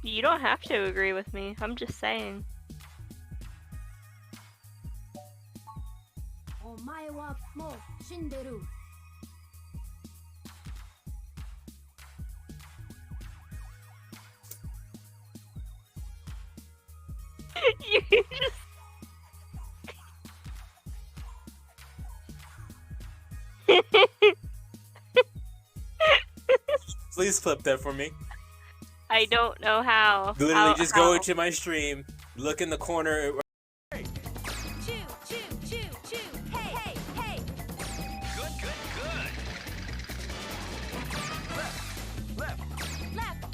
You don't have to agree with me. I'm just saying. You just Please clip that for me. I don't know how. Literally, just go into my stream, look in the corner. Hey, hey, hey. Good. Left.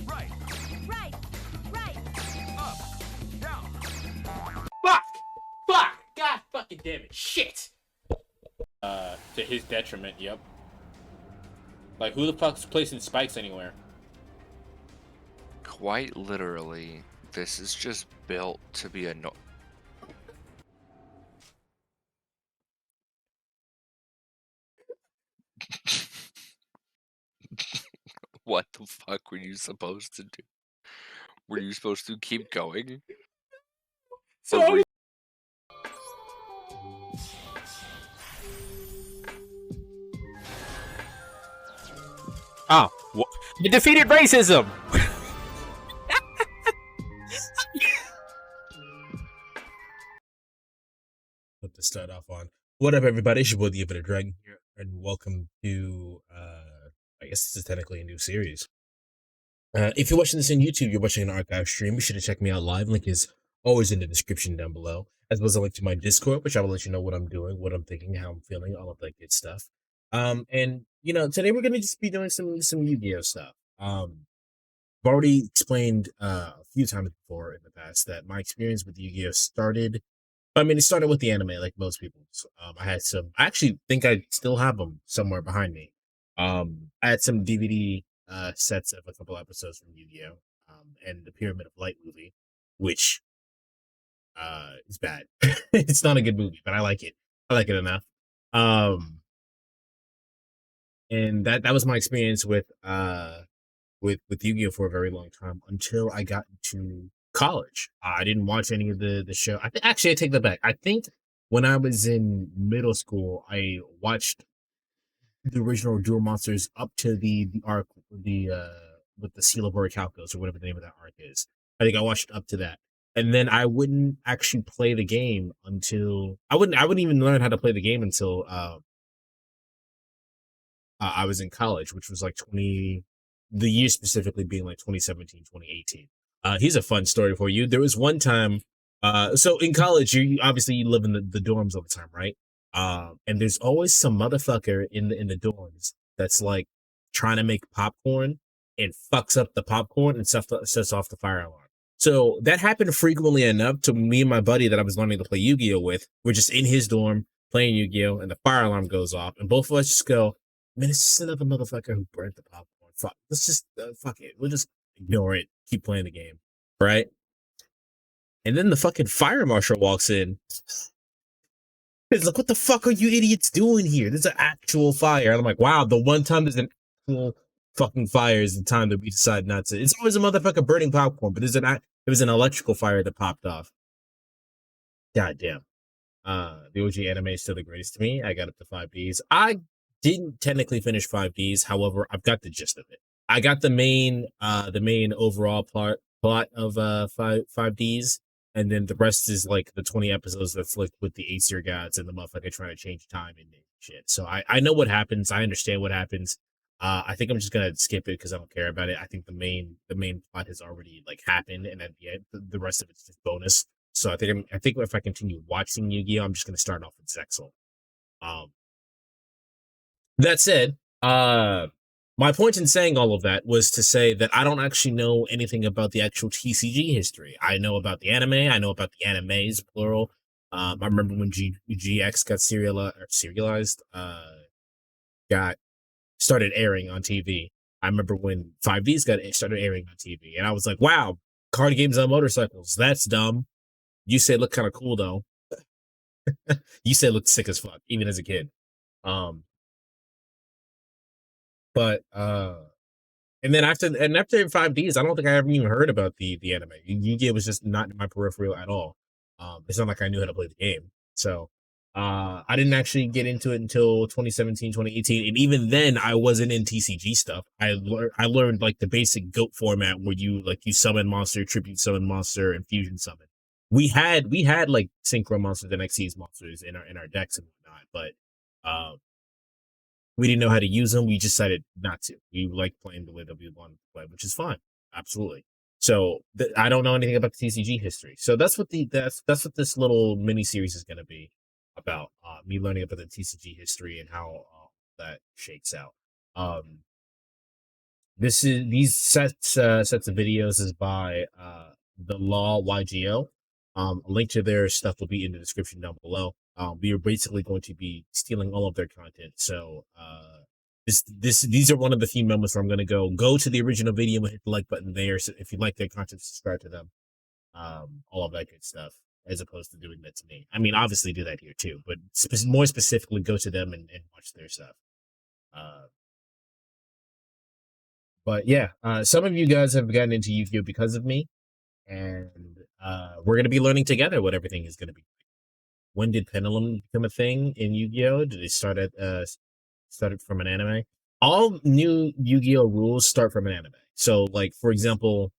Right. Up, down. Fuck! God fucking damn it. Shit! To his detriment, yep. Like, who the fuck's placing spikes anywhere? Quite literally, this is just built to be a no. What the fuck were you supposed to do? Were you supposed to keep going? So oh, you defeated racism. To start off on, what up, everybody? It's your boy, the Infinite Dragon here, and welcome to I guess this is technically a new series. If you're watching this on YouTube, you're watching an archive stream. Be sure to check me out live. Link is always in the description down below, as well as a link to my Discord, which I will let you know what I'm doing, what I'm thinking, how I'm feeling, all of that good stuff. And you know, today we're gonna just be doing some Yu-Gi-Oh stuff. I've already explained a few times before in the past that my experience with Yu-Gi-Oh started. I mean, it started with the anime, like most people's. I had some. I actually think I still have them somewhere behind me. I had some DVD sets of a couple episodes from Yu-Gi-Oh! And the Pyramid of Light movie, which is bad. It's not a good movie, but I like it. I like it enough. And that was my experience with Yu-Gi-Oh! For a very long time until I got into college. I didn't watch any of the show. Actually, I take that back. I think when I was in middle school, I watched the original Duel Monsters up to the arc, with the Seal of Orichalcos, or whatever the name of that arc is. I think I watched up to that, and then I wouldn't actually play the game until I wouldn't even learn how to play the game until I was in college, which was like the year specifically being like 2017, 2018. Here's a fun story for you. There was one time, so in college, you obviously you live in the dorms all the time, right? And there's always some motherfucker in the dorms that's like trying to make popcorn and fucks up the popcorn and sets off the fire alarm. So that happened frequently enough to me and my buddy that I was learning to play Yu-Gi-Oh with. We're just in his dorm playing Yu-Gi-Oh, and the fire alarm goes off, and both of us just go, "Man, it's just another motherfucker who burnt the popcorn. Fuck, let's just fuck it. We'll just ignore it. Keep playing the game, right?" And then the fucking fire marshal walks in. He's like, "What the fuck are you idiots doing here? There's an actual fire." And I'm like, "Wow, the one time there's an actual fucking fire is the time that we decide not to." It's always a motherfucker burning popcorn, but it was an electrical fire that popped off. God damn. The OG anime is still the greatest to me. I got up to 5Ds. I didn't technically finish 5Ds. However, I've got the gist of it. I got the main overall plot of 5Ds, and then the rest is like the 20 episodes that's like with the Aesir gods and the motherfucker trying to change time and shit. So I know what happens. I understand what happens. I think I'm just gonna skip it because I don't care about it. I think the main plot has already like happened, and then the rest of it's just bonus. So I think if I continue watching Yu-Gi-Oh, I'm just gonna start off with Zexal. That said, my point in saying all of that was to say that I don't actually know anything about the actual TCG history. I know about the anime. I know about the animes, plural. I remember when GX got serialized, got started airing on TV. I remember when 5Ds started airing on TV, and I was like, "Wow, card games on motorcycles. That's dumb." You say look kind of cool though. You say looked sick as fuck, even as a kid. But And then after 5Ds, I don't think I ever even heard about the anime. Yu-Gi-Oh was just not in my peripheral at all. It's not like I knew how to play the game. So I didn't actually get into it until 2017, 2018. And even then I wasn't in TCG stuff. I learned like the basic GOAT format where you summon monster, tribute summon monster, and fusion summon. We had like synchro monsters and Xyz monsters in our decks and whatnot, but we didn't know how to use them. We decided not to. We like playing the way that we wanted to play, which is fine. Absolutely. So I don't know anything about the TCG history. So that's what what this little mini series is going to be about. Me learning about the TCG history and how that shakes out. These sets of videos is by the Law Yugioh. A link to their stuff will be in the description down below. We are basically going to be stealing all of their content. So these are one of the few moments where I'm going to go to the original video and hit the like button there. So if you like their content, subscribe to them. All of that good stuff, as opposed to doing that to me. I mean, obviously do that here too, but more specifically, go to them and watch their stuff. But yeah, some of you guys have gotten into Yu-Gi-Oh because of me, and we're going to be learning together what everything is going to be. When did Pendulum become a thing in Yu-Gi-Oh? Did it started from an anime? All new Yu-Gi-Oh rules start from an anime. So, like for example,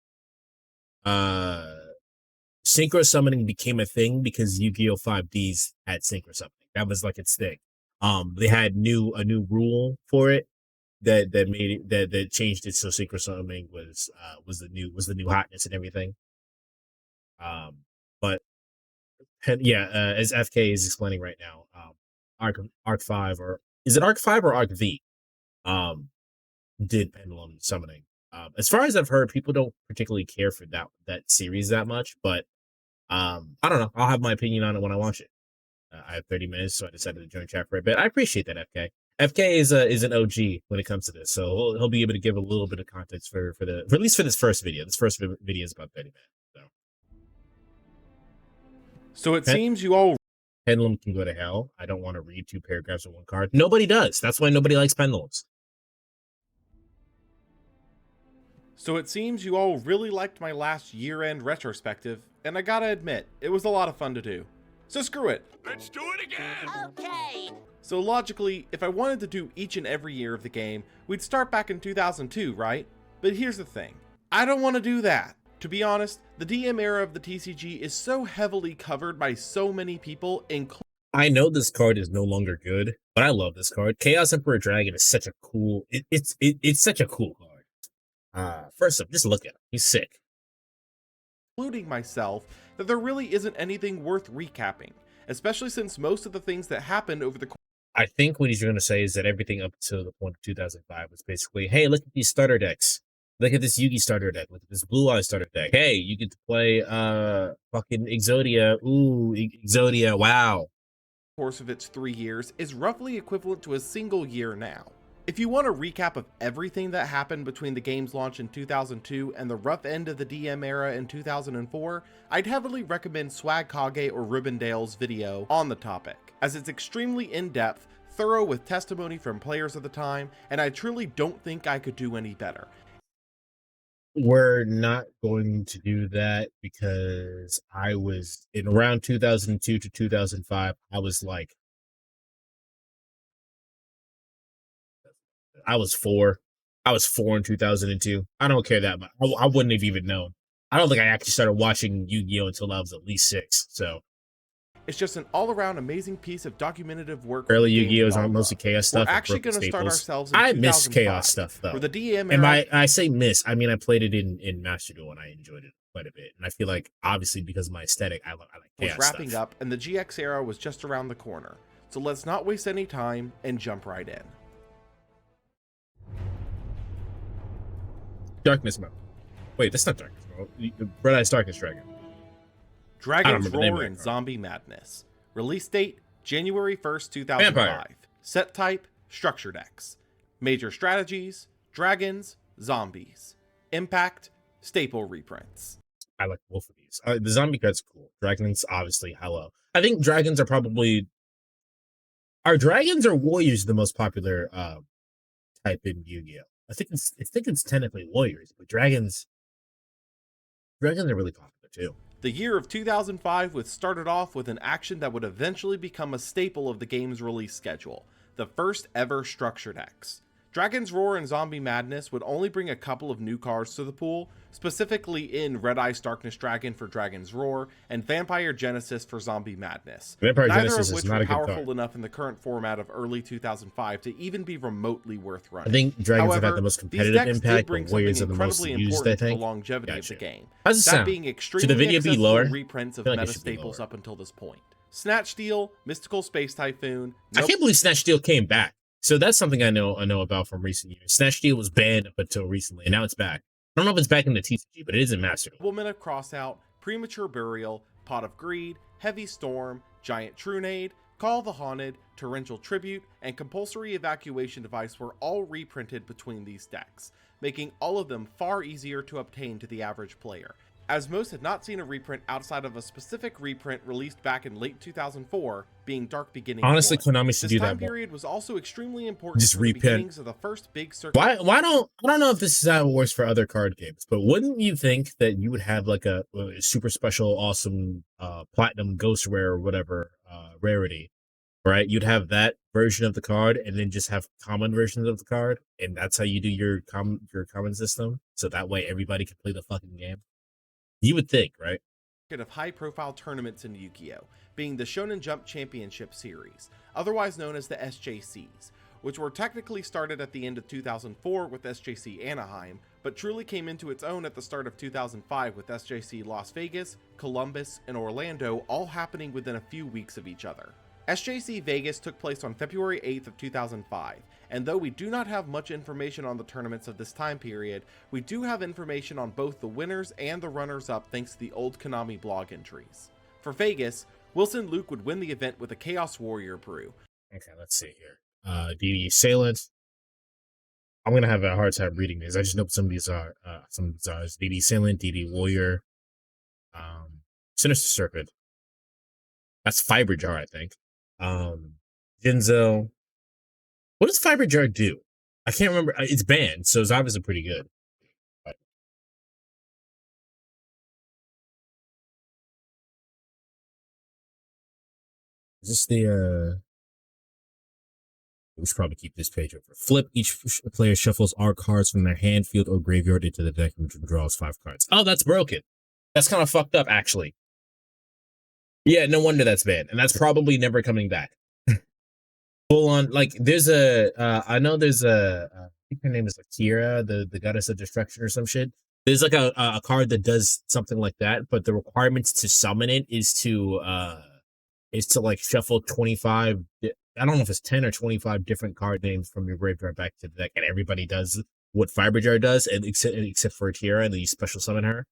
synchro summoning became a thing because Yu-Gi-Oh 5Ds had synchro summoning. That was like its thing. They had a new rule for it that made it that changed it so synchro summoning was the new hotness and everything. But yeah, as FK is explaining right now, Arc 5, or is it Arc 5 or Arc V? Did Pendulum summoning. As far as I've heard, people don't particularly care for that series that much, but I don't know. I'll have my opinion on it when I watch it. I have 30 minutes, so I decided to join chat for a bit. I appreciate that, FK. FK is an OG when it comes to this, so he'll be able to give a little bit of context for at least for this first video. This first video is about 30 minutes. So it seems you all Pendulum can go to hell. I don't want to read 2 paragraphs of 1 card. Nobody does. That's why nobody likes pendulums. So it seems you all really liked my last year-end retrospective, and I gotta admit, it was a lot of fun to do. So screw it. Let's do it again! Okay. So logically, if I wanted to do each and every year of the game, we'd start back in 2002, right? But here's the thing. I don't want to do that. To be honest, the DM era of the TCG is so heavily covered by so many people, including... I know this card is no longer good, but I love this card. Chaos Emperor Dragon is such a cool... It's such a cool card. First up, just look at him. He's sick. Including myself, that there really isn't anything worth recapping, especially since most of the things that happened over the course... I think what he's going to say is that everything up to the point of 2005 was basically, hey, look at these starter decks. Look at this Yugi starter deck. Look at this Blue Eye starter deck. Hey, you get to play fucking Exodia. Ooh, Exodia, wow. Course of its 3 years is roughly equivalent to a single year now. If you want a recap of everything that happened between the game's launch in 2002 and the rough end of the DM era in 2004, I'd heavily recommend Swag Kage or Rubendale's video on the topic, as it's extremely in-depth, thorough with testimony from players of the time, and I truly don't think I could do any better. We're not going to do that because I was in around 2002 to 2005. I was 4. I was 4 in 2002. I don't care that much. I wouldn't have even known. I don't think I actually started watching Yu-Gi-Oh until I was at least 6. So it's just an all-around amazing piece of documentative work. Early Yu-Gi-Oh is mostly chaos stuff. We're actually going to start ourselves in I miss chaos stuff though. Where the DM and I say miss, I mean I played it in Master Duel and I enjoyed it quite a bit. And I feel like obviously because of my aesthetic, I like chaos was wrapping stuff. up, and the GX era was just around the corner. So let's not waste any time and jump right in. Darkness mode. Wait, that's not darkness mode. Red Eye's Darkness Dragon. Dragon's Roar and Zombie Madness. Release date, January 1st, 2005. Vampire. Set type, Structure decks. Major strategies, Dragons, Zombies. Impact, Staple reprints. I like both of these. The zombie card's cool. Dragons, obviously, hello. I think dragons are probably... Are dragons or warriors the most popular type in Yu-Gi-Oh? I think it's technically warriors, but dragons are really popular too. The year of 2005 was started off with an action that would eventually become a staple of the game's release schedule, the first ever Structured X. Dragon's Roar and Zombie Madness would only bring a couple of new cards to the pool, specifically in Red Ice Darkness Dragon for Dragon's Roar and Vampire Genesis for Zombie Madness. Vampire Neither Genesis of is which not were a good powerful card. enough in the current format of early 2005 to even be remotely worth running. I think dragons have However, had the most these competitive decks did impact, bring but warriors are something the most incredibly used. I important to the think. longevity of Gotcha. the game. How's it That sound? being Should extremely the video be accessible lower? reprints of I feel like it meta should be staples lower. up until this point. Snatch Steal, Mystical Space Typhoon. I can't believe Snatch Steal came back. So that's something I know about from recent years. Snatch Steal was banned up until recently, and now it's back. I don't know if it's back in the TCG, but it is in Master. Nobleman of Crossout, Premature Burial, Pot of Greed, Heavy Storm, Giant Trunade, Call of the Haunted, Torrential Tribute, and Compulsory Evacuation Device were all reprinted between these decks, making all of them far easier to obtain to the average player, as most had not seen a reprint outside of a specific reprint released back in late 2004, being Dark Beginning. Honestly, 1. Konami should This do time that more. period was also extremely important Just for the reprint. beginnings of the first big circuit. Why don't I don't know if this is how it works for other card games, but wouldn't you think that you would have like a super special, awesome, platinum ghost rare or whatever rarity, right? You'd have that version of the card, and then just have common versions of the card, and that's how you do your common system. So that way everybody can play the fucking game. You would think, right? Of high-profile tournaments in Yugioh, being the Shonen Jump Championship Series, otherwise known as the SJCs, which were technically started at the end of 2004 with SJC Anaheim, but truly came into its own at the start of 2005 with SJC Las Vegas, Columbus, and Orlando all happening within a few weeks of each other. SJC Vegas took place on February 8th of 2005, and though we do not have much information on the tournaments of this time period, we do have information on both the winners and the runners-up thanks to the old Konami blog entries. For Vegas, Wilson Luke would win the event with a Chaos Warrior brew. Okay, let's see here. DD Assailant. I'm gonna have a hard time reading these. I just know some of these are DD Assailant, DD Warrior, Sinister Serpent. That's Fiber Jar, I think. Jinzo. What does Fiber Jar do? I can't remember. It's banned, so it's obviously pretty good. But is this the we should probably keep this page over. Flip. Each player shuffles R cards from their hand, field, or graveyard into the deck and draws 5 cards. Oh, that's broken. That's kind of fucked up, actually. Yeah, no wonder that's banned. And that's probably never coming back. Full on, like, there's I know there's I think her name is like Kira, the goddess of destruction or some shit. There's like a card that does something like that, but the requirements to summon it is to like shuffle 25. I don't know if it's 10 or 25 different card names from your graveyard back to the deck, and everybody does what Fiber Jar does, and except for Kira, and then you special summon her.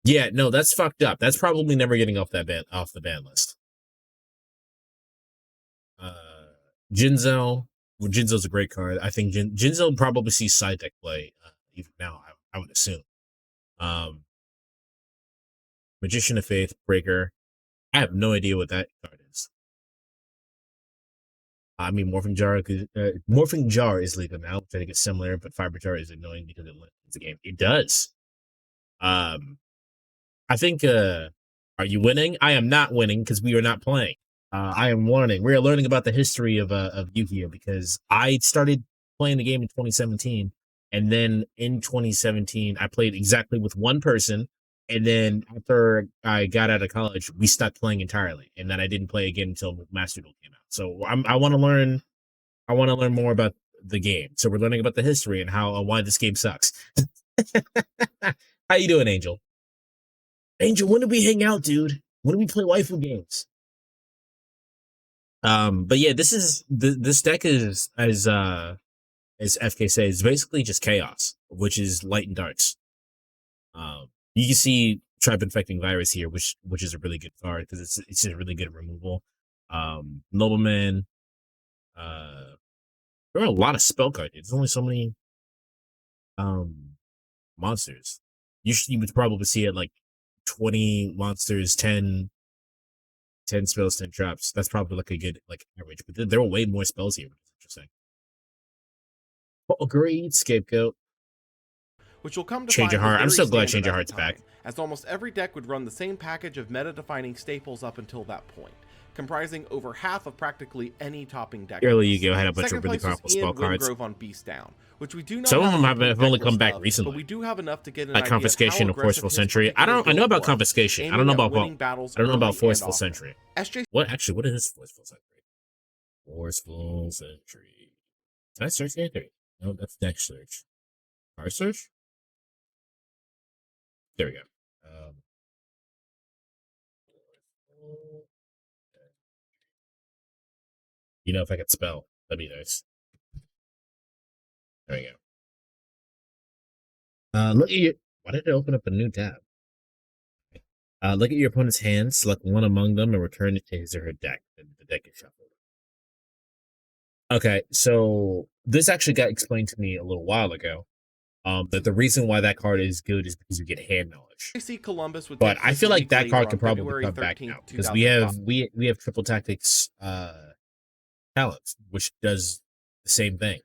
Yeah, no, that's fucked up. That's probably never getting off the ban list. Jinzo. Well, Jinzo's a great card. I think Jinzo probably sees side deck play even now. I would assume. Magician of Faith, Breaker. I have no idea what that card is. I mean, Morphing Jar is legal now, which I think is similar, but Fiber Jar is annoying because it limits the game. It does. I think. Are you winning? I am not winning because we are not playing. I am learning. We are learning about the history of Yugioh because I started playing the game in 2017, and then in 2017 I played exactly with one person, and then after I got out of college, we stopped playing entirely, and then I didn't play again until Master Duel came out. So I want to learn. I want to learn more about the game. So we're learning about the history and why this game sucks. How you doing, Angel? Angel, when do we hang out, dude? When do we play waifu games? But yeah, this deck is as FK says, it's basically just chaos, which is light and darks. You can see Tribe Infecting Virus here, which is a really good card because it's a really good removal. Nobleman. There are a lot of spell cards. There's only so many monsters. You would probably see it like 20 monsters, 10 spells, 10 traps. That's probably like a good like average. But there are way more spells here, which is interesting. Agreed, scapegoat. which will come to Change find your heart. I'm was so very glad standard Change Your at the Heart's back. time, as almost every deck would run the same package of meta-defining staples up until that point, comprising over half of practically any topping deck. Early Yu-Gi-Oh had a bunch Second of really place was powerful spell Ian cards. Wingrove on Beast Down, which we do not Some of them a have complete only deck come list back of, recently. but we do have enough to get an Like idea of how Confiscation of aggressive Forceful his Century. I particular don't know build about was, Confiscation. I aiming don't know at about winning battles I don't know early about and Forceful often. Century. SJ What is Forceful Century? Forceful Century. Can I search anything? No, that's deck search. Card search? There we go. You know, if I could spell, that'd be nice. There we go. Look at your. Why did it open up a new tab? Look at your opponent's hand, select one among them, and return it to his or her deck. And the deck is shuffled. Okay, so this actually got explained to me a little while ago. That the reason why that card is good is because you get hand knowledge. Columbus would But take I place feel a like week that later card on could probably February come back 13th, now because we have 2005. we have Triple Tactics talents, which does the same thing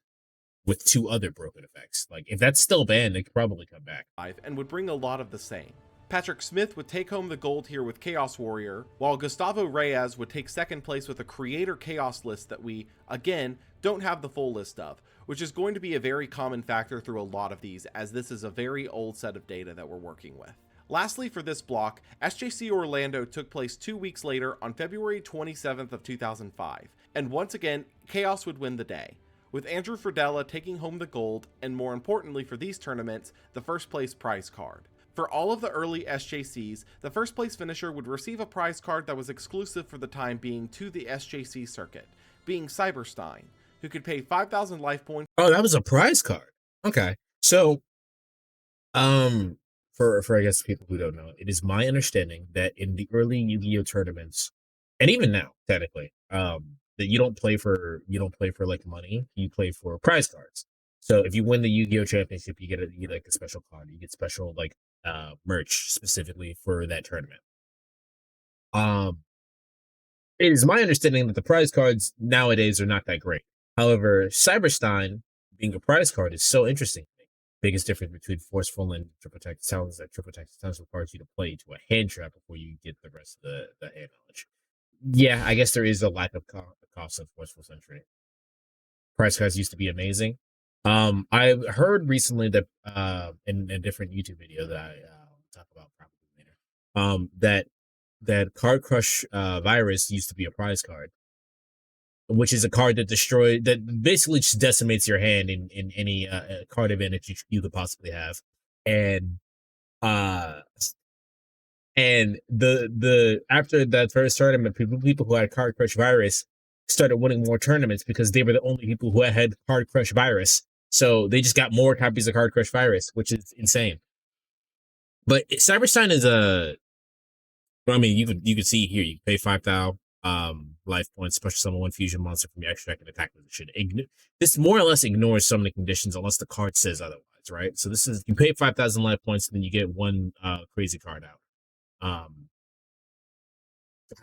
with two other broken effects. Like if that's still banned, it could probably come back. And would bring a lot of the same. Patrick Smith would take home the gold here with Chaos Warrior, while Gustavo Reyes would take second place with a Creator Chaos list that we, again, don't have the full list of, which is going to be a very common factor through a lot of these, as this is a very old set of data that we're working with. Lastly, for this block, SJC Orlando took place 2 weeks later on February 27th of 2005, and once again, Chaos would win the day, with Andrew Fridella taking home the gold, and more importantly for these tournaments, the first place prize card. For all of the early SJCs, the first place finisher would receive a prize card that was exclusive for the time being to the SJC circuit, being Cyberstein, who could pay 5,000 life points. Oh, that was a prize card. Okay, so for I guess people who don't know, it is my understanding that in the early Yu-Gi-Oh tournaments, and even now technically, that you don't play for like money, you play for prize cards. So if you win the Yu-Gi-Oh championship, you get like a special card, you get special like merch specifically for that tournament. It is my understanding that the prize cards nowadays are not that great. However, Cyberstein being a prize card is so interesting to me. Biggest difference between Forceful and Triple Tactics Talents is that Triple Tactics Talents requires you to play to a hand trap before you get the rest of the hand knowledge. Yeah, I guess there is a lack of cost of Forceful Century. Prize cards used to be amazing. I heard recently that in a different YouTube video that I talk about probably later, that Card Crush Virus used to be a prize card, which is a card that basically just decimates your hand in any card advantage you could possibly have, and the after that first tournament, people who had Card Crush Virus started winning more tournaments because they were the only people who had Card Crush Virus. So they just got more copies of Card Crush Virus, which is insane. But Cyberstein is I mean, you could see here, you can pay 5,000 life points, special summon one fusion monster from your extra deck and attack position. This more or less ignores some of the conditions unless the card says otherwise, right? So this is, you pay 5,000 life points, and then you get one crazy card out.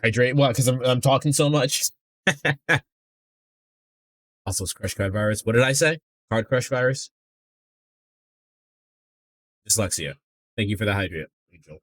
Hydrate, well, because I'm talking so much. Also, it's Crush Card Virus. What did I say? Card Crush Virus? Dyslexia. Thank you for the hydrate, Angel.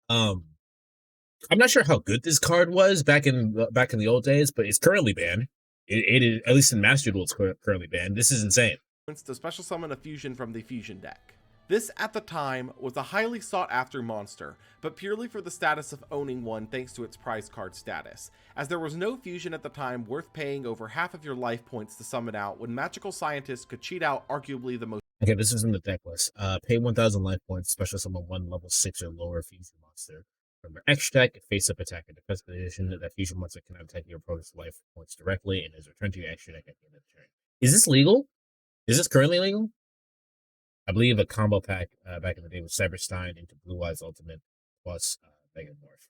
I'm not sure how good this card was back in the old days, but it's currently banned. It is, at least in Master Duel, it's currently banned. This is insane. To special summon a fusion from the fusion deck. This, at the time, was a highly sought after monster, but purely for the status of owning one thanks to its prize card status, as there was no fusion at the time worth paying over half of your life points to summon out when magical scientists could cheat out arguably the most. Okay, this is in the deck list. Pay 1,000 life points, special summon one level 6 or lower fusion monster from your extra deck, face-up attack in defense position. That fusion monster cannot attack your opponent's life points directly and is returned to your extra deck at the end of the turn. Is this legal? Is this currently legal? I believe a combo pack back in the day was Cyberstein into Blue Eyes Ultimate plus Mega Morph.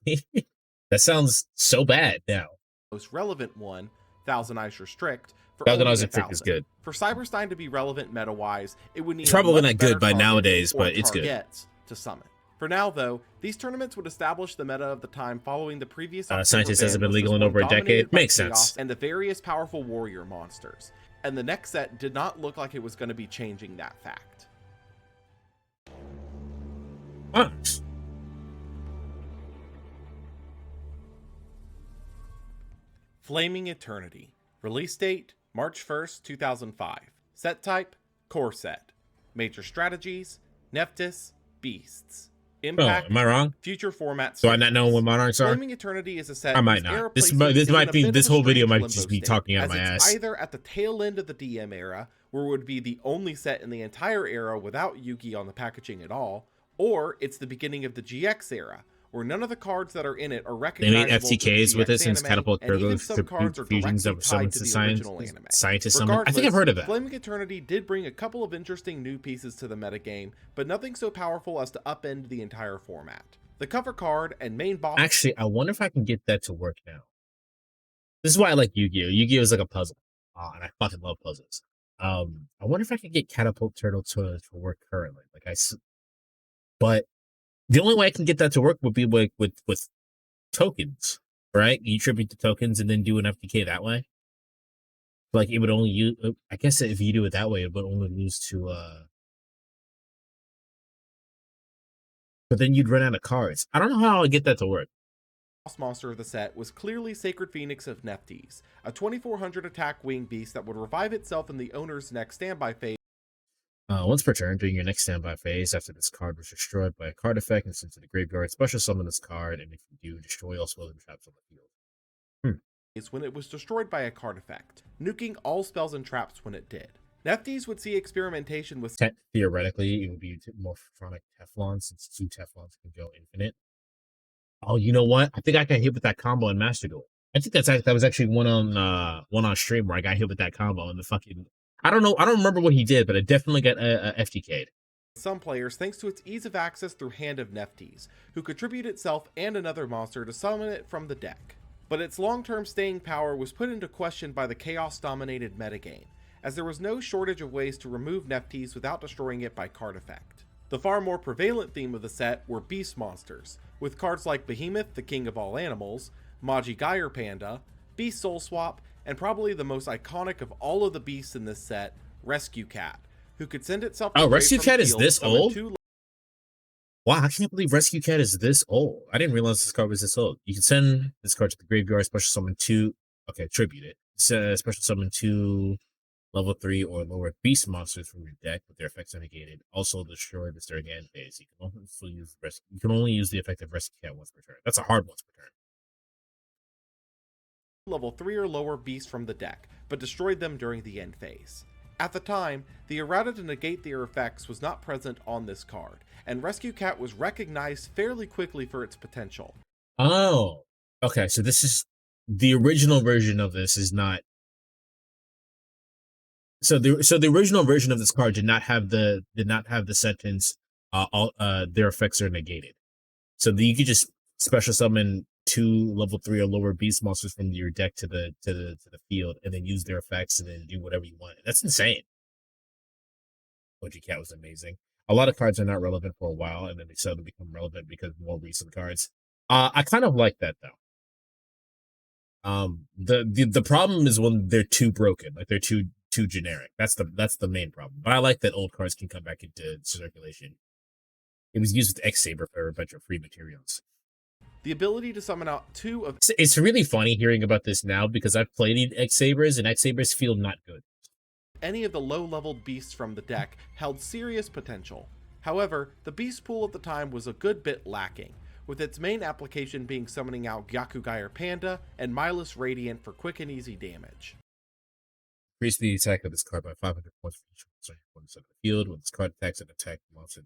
Really? That sounds so bad now. Most relevant one, Thousand Eyes Restrict. For Thousand only Eyes Restrict 1,000. is good. For Cyberstein to be relevant meta-wise, it would need It's probably a much not good better by target nowadays, or but it's good. targets to summon. For now, though, these tournaments would establish the meta of the time following the previous October Scientist hasn't ban been list legal as in one over a dominated decade. by Makes chaos sense. and the various powerful warrior monsters. And the next set did not look like it was going to be changing that fact. Honest. Flaming Eternity. Release date, March 1st, 2005. Set type, core set. Major strategies, Nephthys, Beasts. Oh, Impact, am I wrong? future format Do I not know stages. what monarchs are? Flaming Eternity is a set I might whose era not. This placement is in might a be bit this of a whole video strange might limbo just be state, talking out of as my it's ass. either at the tail end of the DM era, where it would be the only set in the entire era without Yugi on the packaging at all, or it's the beginning of the GX era, where none of the cards that are in it are They recognizable made to the FTKs with GX it since anime, Catapult and even Turbo some cards are fusions directly of tied summons to to the science, original anime. scientist summon. I think I've heard of that. Flaming Eternity did bring a couple of interesting new pieces to the metagame, but nothing so powerful as to upend the entire format. The cover card and main boss. Actually, I wonder if I can get that to work now. This is why I like Yu-Gi-Oh! Yu-Gi-Oh! Is like a puzzle, and I fucking love puzzles. I wonder if I can get Catapult Turtle to work currently. But the only way I can get that to work would be like with tokens, right? You tribute the tokens and then do an FTK that way. Like it would only use. I guess if you do it that way, it would only lose to. But then you'd run out of cards. I don't know how I'll get that to work. Boss monster of the set was clearly Sacred Phoenix of Nephthys, a 2400 attack wing beast that would revive itself in the owner's next standby phase. Once per turn, during your next standby phase, after this card was destroyed by a card effect and sent to the graveyard, special summon this card, and if you do, destroy all spells and traps on the field. Is when it was destroyed by a card effect, nuking all spells and traps when it did. Nephthys would see experimentation with Theoretically, it would be more chronic Teflon, since 2 Teflons can go infinite. Oh, you know what? I think I got hit with that combo in Master Duel. I think that was actually one on stream where I got hit with that combo and the fucking. I don't know. I don't remember what he did, but I definitely got a FTK'd. some players thanks to its ease of access through Hand of Nephthys, who could tribute itself and another monster to summon it from the deck. But its long-term staying power was put into question by the chaos-dominated metagame, as there was no shortage of ways to remove Nephthys without destroying it by card effect. The far more prevalent theme of the set were beast monsters, with cards like Behemoth, the king of all animals, Maji Gyre Panda, Beast Soul Swap, and probably the most iconic of all of the beasts in this set, Rescue Cat, who could send itself Oh, away Rescue from Cat is field, this summon old? 2 Wow, I can't believe Rescue Cat is this old. I didn't realize this card was this old. You can send this card to the graveyard, special summon 2. Okay, tribute it. Special summon 2 level 3 or lower beast monsters from your deck with their effects negated. Also destroy this during end phase. You can only use the effect of Rescue Cat once per turn. That's a hard once per turn. level 3 or lower beasts from the deck, but destroyed them during the end phase. At the time, the errata to negate their effects was not present on this card, and Rescue Cat was recognized fairly quickly for its potential. Oh, okay. So this is the original version of this is not. So the original version of this card did not have the sentence. Their effects are negated. So you could just special summon 2 level 3 or lower beast monsters from your deck to the field, and then use their effects and then do whatever you want. That's insane. OG Cat was amazing. A lot of cards are not relevant for a while, and then they suddenly become relevant because of more recent cards. I kind of like that though. The problem is when they're too broken, like they're too generic. That's the main problem. But I like that old cards can come back into circulation. It was used with X Saber for a bunch of free materials. The ability to summon out 2 of It's really funny hearing about this now because I've played X Sabers and X Sabers feel not good. any of the low-leveled beasts from the deck held serious potential. However, the beast pool at the time was a good bit lacking, with its main application being summoning out Gyre Panda and Milus Radiant for quick and easy damage. Increase the attack of this card by 500 points for each monster on the field. When this card attacks an attack monster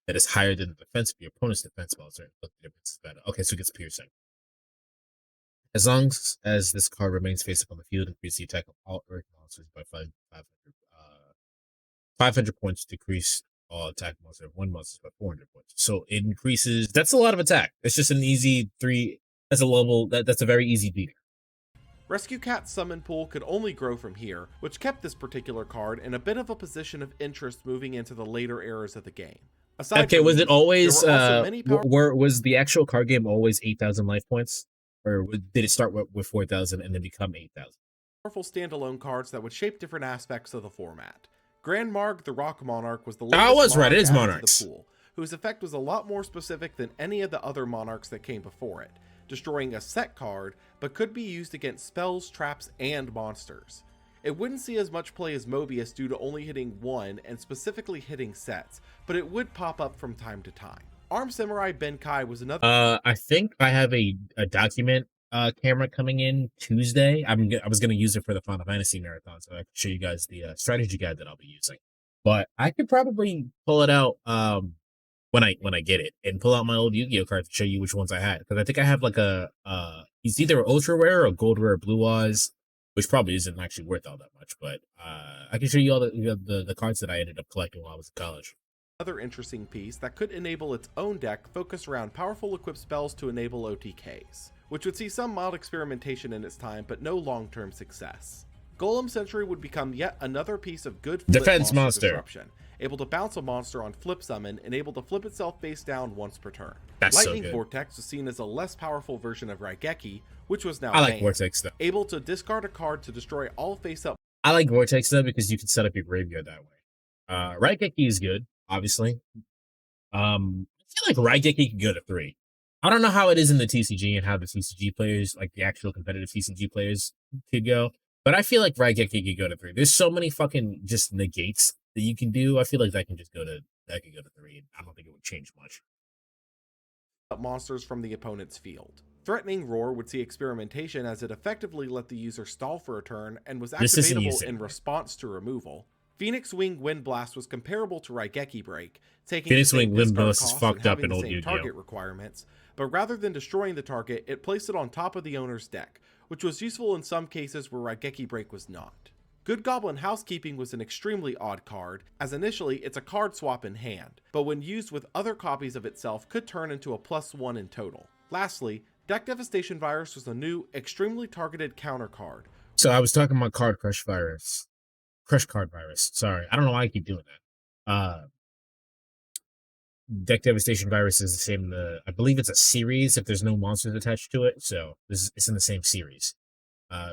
that is higher than the defense of your opponent's defense monster, look the difference is better. Okay, so it gets piercing. As long as this card remains face up on the field, increase the attack of all earth monsters by 500 points. Decrease all attack monster of 1 monster by 400 points. So it increases. That's a lot of attack. It's just an easy 3. That's a level. That's a very easy beater. Rescue Cat's summon pool could only grow from here, which kept this particular card in a bit of a position of interest moving into the later eras of the game. Aside Okay, from was these, it always there were also many was the actual card game always 8,000 life points, or did it start with 4,000 and then become 8,000? powerful standalone cards that would shape different aspects of the format. Grand Marg the Rock Monarch was the I latest was right, it monarch is added monarchs. to the pool, whose effect was a lot more specific than any of the other monarchs that came before it, destroying a set card, but could be used against spells, traps, and monsters. It wouldn't see as much play as Mobius due to only hitting one and specifically hitting sets, but it would pop up from time to time. Armed Samurai Benkai was another I think I have a document camera coming in Tuesday. I was gonna use it for the Final Fantasy marathon, so I can show you guys the strategy guide that I'll be using. But I could probably pull it out when I get it and pull out my old Yu-Gi-Oh card to show you which ones I had, because I think I have like a it's either an ultra rare or a gold rare Blue Eyes, which probably isn't actually worth all that much. But I can show you all the cards that I ended up collecting while I was in college. Another interesting piece that could enable its own deck focused around powerful equipped spells to enable OTKs, which would see some mild experimentation in its time but no long-term success. Golem Sentry would become yet another piece of good flip Defense monster. disruption, able to bounce a monster on flip summon and able to flip itself face down once per turn. That's so Lightning good. Vortex was seen as a less powerful version of Raigeki, which was now I like banned, Vortex though. able to discard a card to destroy all face-up I like Vortex though because you can set up your graveyard that way. Raigeki is good, obviously. I feel like Raigeki could go to 3. I don't know how it is in the TCG and how the TCG players, like the actual competitive TCG players, could go, but I feel like Raigeki could go to 3. There's so many fucking just negates that you can do. I feel like that can go to 3. I don't think it would change much. monsters from the opponent's field. Threatening Roar would see experimentation as it effectively let the user stall for a turn and was This isn't activatable used in anymore. response to removal. Phoenix Wing Wind Blast was comparable to Raigeki Break, taking Phoenix the same Wing Wind discard Blast is cost fucked and up having in the old same Yu-Gi-Oh. target requirements, but rather than destroying the target, it placed it on top of the owner's deck, which was useful in some cases where Raigeki Break was not. Good Goblin Housekeeping was an extremely odd card, as initially it's a card swap in hand, but when used with other copies of itself could turn into a +1 in total. Lastly, Deck Devastation Virus was a new, extremely targeted counter card. So I was talking about Card Crush Virus. Crush Card Virus. Sorry. I don't know why I keep doing that. Deck Devastation Virus is the same. I believe it's a series if there's no monsters attached to it. So it's in the same series.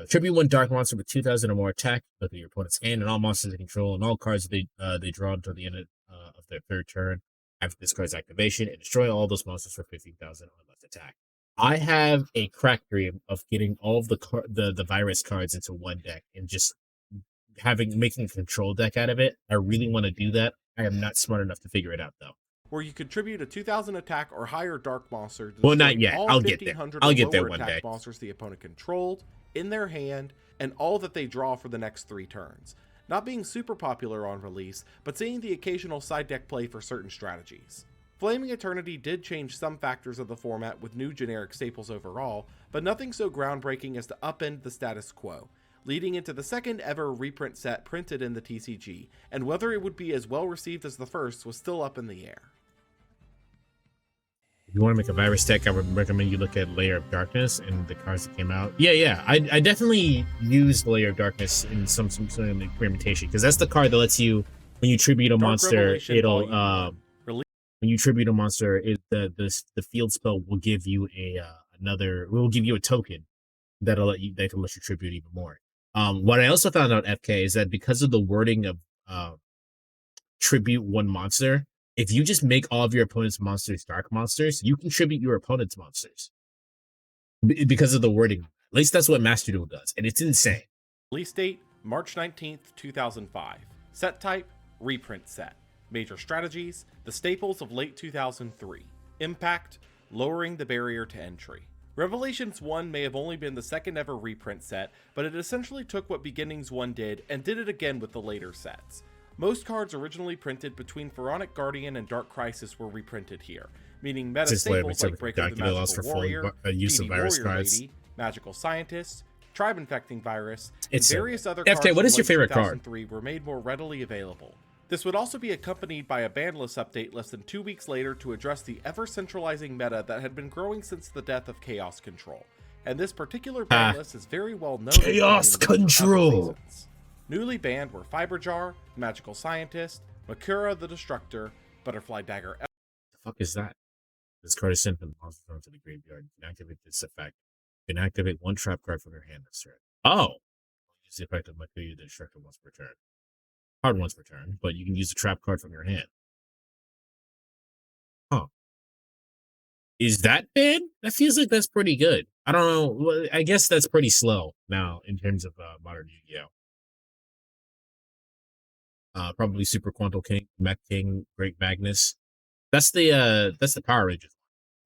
Tribute 1 Dark Monster with 2,000 or more attack. Look at your opponent's hand and all monsters they control and all cards they draw until the end of their 3rd turn after this card's activation, and destroy all those monsters for 15,000 or less attack. I have a crack dream of getting all of the virus cards into one deck and just making a control deck out of it. I really want to do that. I am not smart enough to figure it out though. Where you contribute a 2,000 attack or higher dark monster to Well, not destroy yet. all I'll get there. 1,500 I'll or get there lower one attack day. monsters the opponent controlled, in their hand, and all that they draw for the next 3 turns. Not being super popular on release, but seeing the occasional side deck play for certain strategies. Flaming Eternity did change some factors of the format with new generic staples overall, but nothing so groundbreaking as to upend the status quo, leading into the second ever reprint set printed in the TCG, and whether it would be as well received as the first was still up in the air. If you want to make a virus deck, I would recommend you look at Layer of Darkness and the cards that came out. Yeah. I definitely used Layer of Darkness in some sort of experimentation, because that's the card that lets you, when you tribute a monster, Revelation it'll Volume 1. when you tribute a monster, the field spell will give you will give you a token that can let you tribute even more. What I also found out, FK, is that because of the wording of tribute 1 monster, if you just make all of your opponent's monsters dark monsters, you can tribute your opponent's monsters because of the wording. At least that's what Master Duel does, and it's insane. Release date, March 19th, 2005. Set type, reprint set. Major strategies, the staples of late 2003. Impact, lowering the barrier to entry. Revelations 1 may have only been the second ever reprint set, but it essentially took what Beginnings 1 did and did it again with the later sets. Most cards originally printed between Pharaonic Guardian and Dark Crisis were reprinted here, meaning meta This is why staples like Breaker the Dracula allows Magical for full Warrior, use of DD virus Warrior cards. Lady, Magical Scientist, Tribe Infecting Virus, and It's so various other FK, cards what from is your late favorite card? 2003 were made more readily available. This would also be accompanied by a banlist update less than 2 weeks later to address the ever-centralizing meta that had been growing since the death of Chaos Control. And this particular banlist is very well known. Chaos Control! Newly banned were Fiberjar, Magical Scientist, Makura the Destructor, Butterfly Dagger The fuck is that? This card is sent from the monster throne to the graveyard. You can activate this effect. You can activate one trap card from your hand this turn. Oh! Use the effect of my you the destructor once per turn. Hard once per turn, but you can use a trap card from your hand. Huh. Is that bad? That feels like that's pretty good. I don't know. I guess that's pretty slow now in terms of modern Yu-Gi-Oh! Probably Super Quantal King, Mech King, Great Magnus. That's the Power Rangers.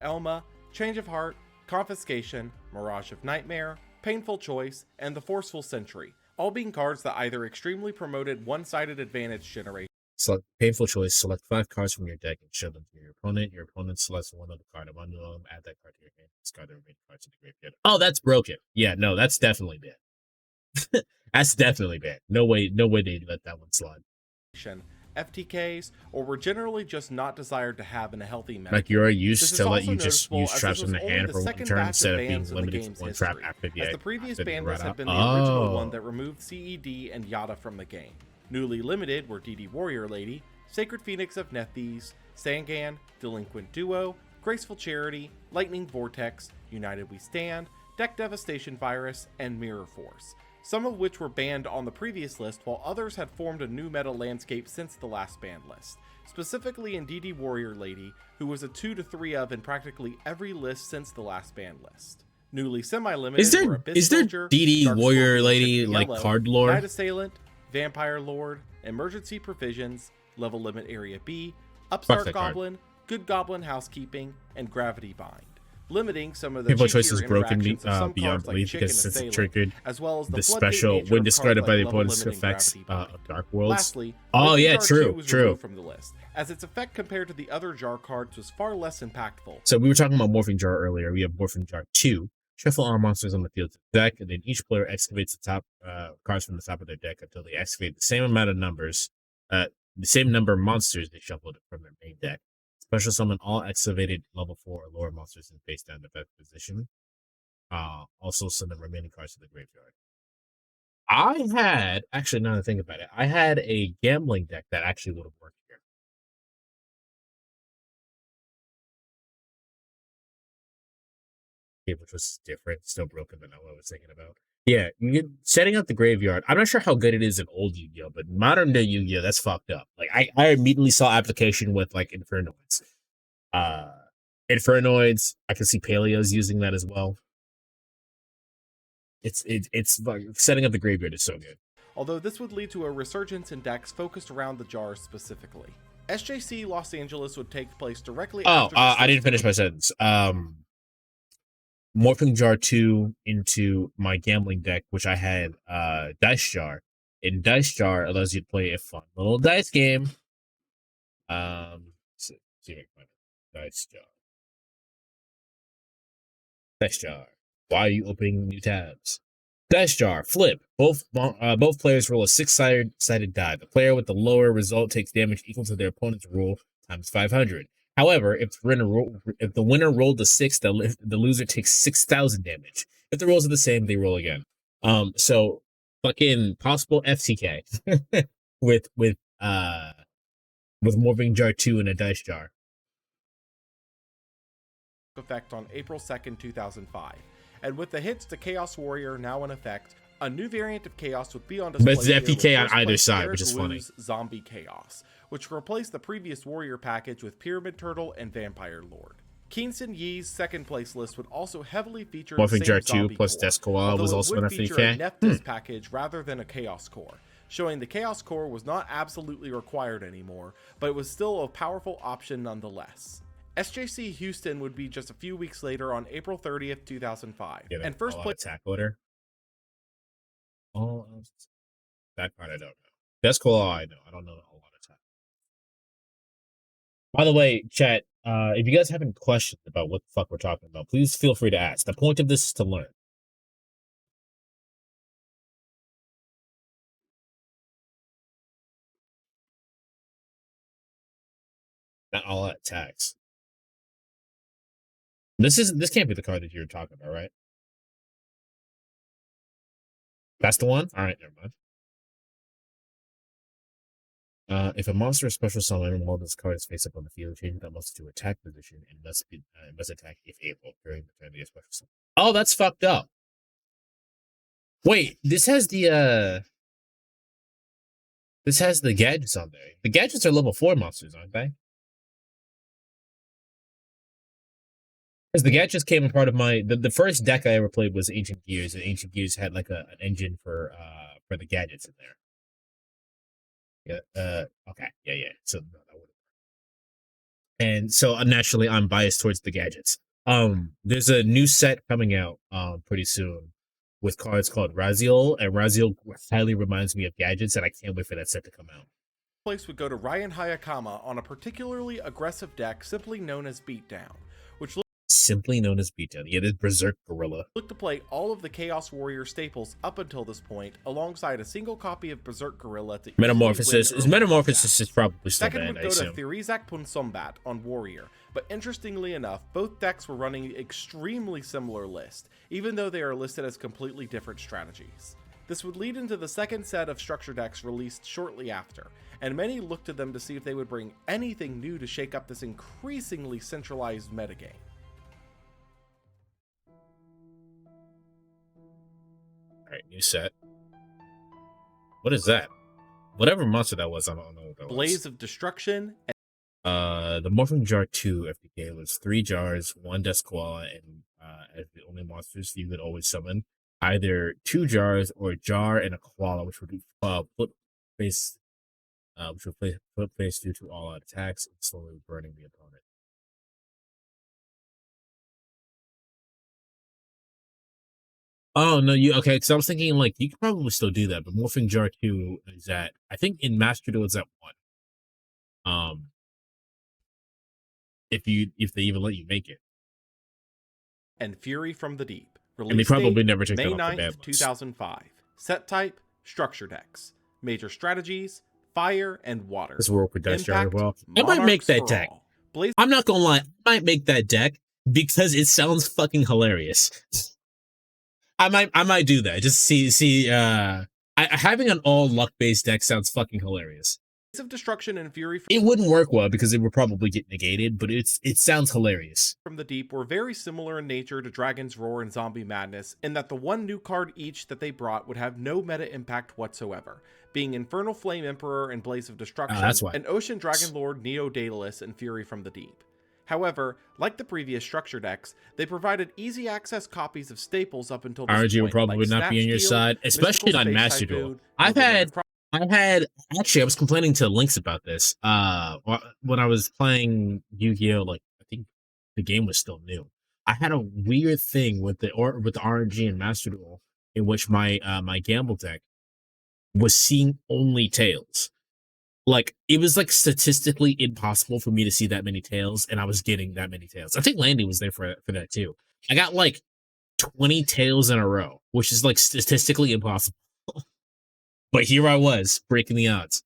Elma, Change of Heart, Confiscation, Mirage of Nightmare, Painful Choice, and The Forceful Sentry, all being cards that either extremely promoted one-sided advantage generation. Select Painful Choice, select 5 cards from your deck and show them to your opponent. Your opponent selects one other card among them, add that card to your hand, discard the remaining cards to the graveyard. Oh, that's broken. Yeah, no, that's definitely bad. That's definitely bad. No way they let that one slide. FTKs, or were generally just not desired to have in a healthy meta. Like you're used This to is let you also just noticeable use as traps this in was the only hand the for one second turn batch instead of being bans in the limited to game's one trap history, after the as the previous ban right lists had up. been the original one Oh. that removed CED and Yada from the game. Newly limited were DD Warrior Lady, Sacred Phoenix of Nethys, Sangan, Delinquent Duo, Graceful Charity, Lightning Vortex, United We Stand, Deck Devastation Virus, and Mirror Force, some of which were banned on the previous list while others had formed a new meta landscape since the last banned list. Specifically in DD Warrior Lady, who was a 2 to 3 of in practically every list since the last banned list. Newly semi-limited were Abyss Is there Soldier, DD Dark Warrior Scorpion Lady Tipped like Yellow, card lore? Night Assailant, Vampire Lord, Emergency Provisions, Level Limit Area B, Upstart that card. Goblin, Good Goblin Housekeeping, and Gravity Bind, limiting some of the Painful cheekier Choice is broken interactions of some beyond cards like belief Chick because and since it Assailant, triggered as well as the floodgate special nature when of discarded cards by the like level opponent's limiting effects Gravity Bind. of Dark Worlds. Lastly, Oh Morphin yeah, Jar 2 true, was true. removed from the list, as its effect compared to the other jar cards was far less impactful. So we were talking about Morphing Jar earlier. We have Morphing Jar 2. Shuffle all monsters on the field to the deck, and then each player excavates the top cards from the top of their deck until they excavate the same amount of numbers, the same number of monsters they shuffled from their main deck. Special summon all excavated level 4 or lower monsters in face down defense position. Also send the remaining cards to the graveyard. I had, actually, now that I think about it, I had a gambling deck that actually would have worked here. Which was different, still broken, but not what I was thinking about. Yeah, setting up the graveyard. I'm not sure how good it is in old Yu-Gi-Oh, but modern day Yu-Gi-Oh, that's fucked up. Like I immediately saw application with like Infernoids. Infernoids. I can see Paleos using that as well. It's setting up the graveyard is so good. Although this would lead to a resurgence in decks focused around the jars specifically. SJC Los Angeles would take place directly after this I didn't list finish my sentence. Morphing Jar 2 into my gambling deck, which I had Dice Jar. And Dice Jar allows you to play a fun little dice game. See if I can find it. Dice Jar. Dice Jar. Why are you opening new tabs? Dice Jar. Flip. Both players roll a 6-sided die. The player with the lower result takes damage equal to their opponent's roll times 500. However, if the winner rolled a 6, the loser takes 6,000 damage. If the rolls are the same, they roll again. So fucking possible FTK with Morphing Jar 2 in a Dice Jar. effect on April 2nd, 2005. And with the hits to Chaos Warrior now in effect, a new variant of Chaos would be on display. But it's here with FTK on first either place side, Eric which is funny. Wu's Zombie Chaos, which replaced the previous Warrior package with Pyramid Turtle and Vampire Lord. Keenson Yee's second place list would also heavily feature Morphing the same Jar 2 zombie plus core, Descola although was it also would an feature FTK. a Nephthys package rather than a Chaos core, showing the Chaos core was not absolutely required anymore, but it was still a powerful option nonetheless. SJC Houston would be just a few weeks later on April 30th, 2005, Yeah, and first place attack order. Oh, that part I don't know. Descola I know. I don't know a lot of time. By the way, chat, if you guys have any questions about what the fuck we're talking about, please feel free to ask. The point of this is to learn. Not all that tax. This can't be the card that you're talking about, right? That's the one? Alright, never mind. If a monster is special summoned while this card is face up on the field, change that monster to attack position and must attack if able during the turn of the special summon. Oh, that's fucked up. Wait, this has the gadgets on there. The gadgets are level 4 monsters, aren't they? Because the gadgets came a part of my the first deck I ever played was Ancient Gears, and Ancient Gears had like an engine for the gadgets in there. Yeah. Okay. Yeah. So no, that would. And so naturally, I'm biased towards the gadgets. There's a new set coming out pretty soon with cards called Raziel, and Raziel highly reminds me of gadgets, and I can't wait for that set to come out. Place would go to Ryan Hayakama on a particularly aggressive deck simply known as Beatdown, which Simply known as Beatdown. Yeah, this Berserk Gorilla. looked to play all of the Chaos Warrior staples up until this point, alongside a single copy of Berserk Gorilla to Metamorphosis. easily win Metamorphosis is probably still Second bad, would I go to assume. Therizak Punsombat on Warrior, but interestingly enough, both decks were running extremely similar list, even though they are listed as completely different strategies. This would lead into the second set of structure decks released shortly after, and many looked to them to see if they would bring anything new to shake up this increasingly centralized metagame. Alright, new set. What is that? Whatever monster that was, I don't know what that Blaze was. of Destruction. The Morphing Jar 2 FPK was 3 jars, 1 Death Koala, and as the only monsters you could always summon, either 2 jars or a jar and a koala, which would flip face due to all out attacks and slowly burning the opponent. Oh no, okay, because I was thinking like you could probably still do that, but Morphing Jar 2 is at, I think in Master Duel it's at 1. If they even let you make it. And Fury from the Deep. And they probably Date, never took May that off the 9th, bad list. 2005. Set type, Structure decks. Major strategies, Fire and Water. This world could dice jar Impact, well. I might make Monarchs that for deck. all. Blaze I'm not gonna lie, I might make that deck because it sounds fucking hilarious. I might do that. Just see having an all luck based deck sounds fucking hilarious. of Destruction and Fury It wouldn't work well because it would probably get negated, but it sounds hilarious. from the Deep were very similar in nature to Dragon's Roar and Zombie Madness, in that the one new card each that they brought would have no meta impact whatsoever, being Infernal Flame Emperor and Blaze of Destruction, that's why. and Ocean Dragon Lord Neo Daedalus and Fury from the Deep. However, like the previous structure decks, they provided easy access copies of staples up until this RG point, would probably like not be on your Snatch side, Steal, especially Mystical on Space Master Typhoon, Duel. I was complaining to Lynx about this. When I was playing Yu-Gi-Oh, like I think the game was still new. I had a weird thing with the RNG and Master Duel in which my my gamble deck was seeing only tails. Like it was like statistically impossible for me to see that many tails, and I was getting that many tails. I think Landy was there for that too. I got like 20 tails in a row, which is like statistically impossible. But here I was breaking the odds.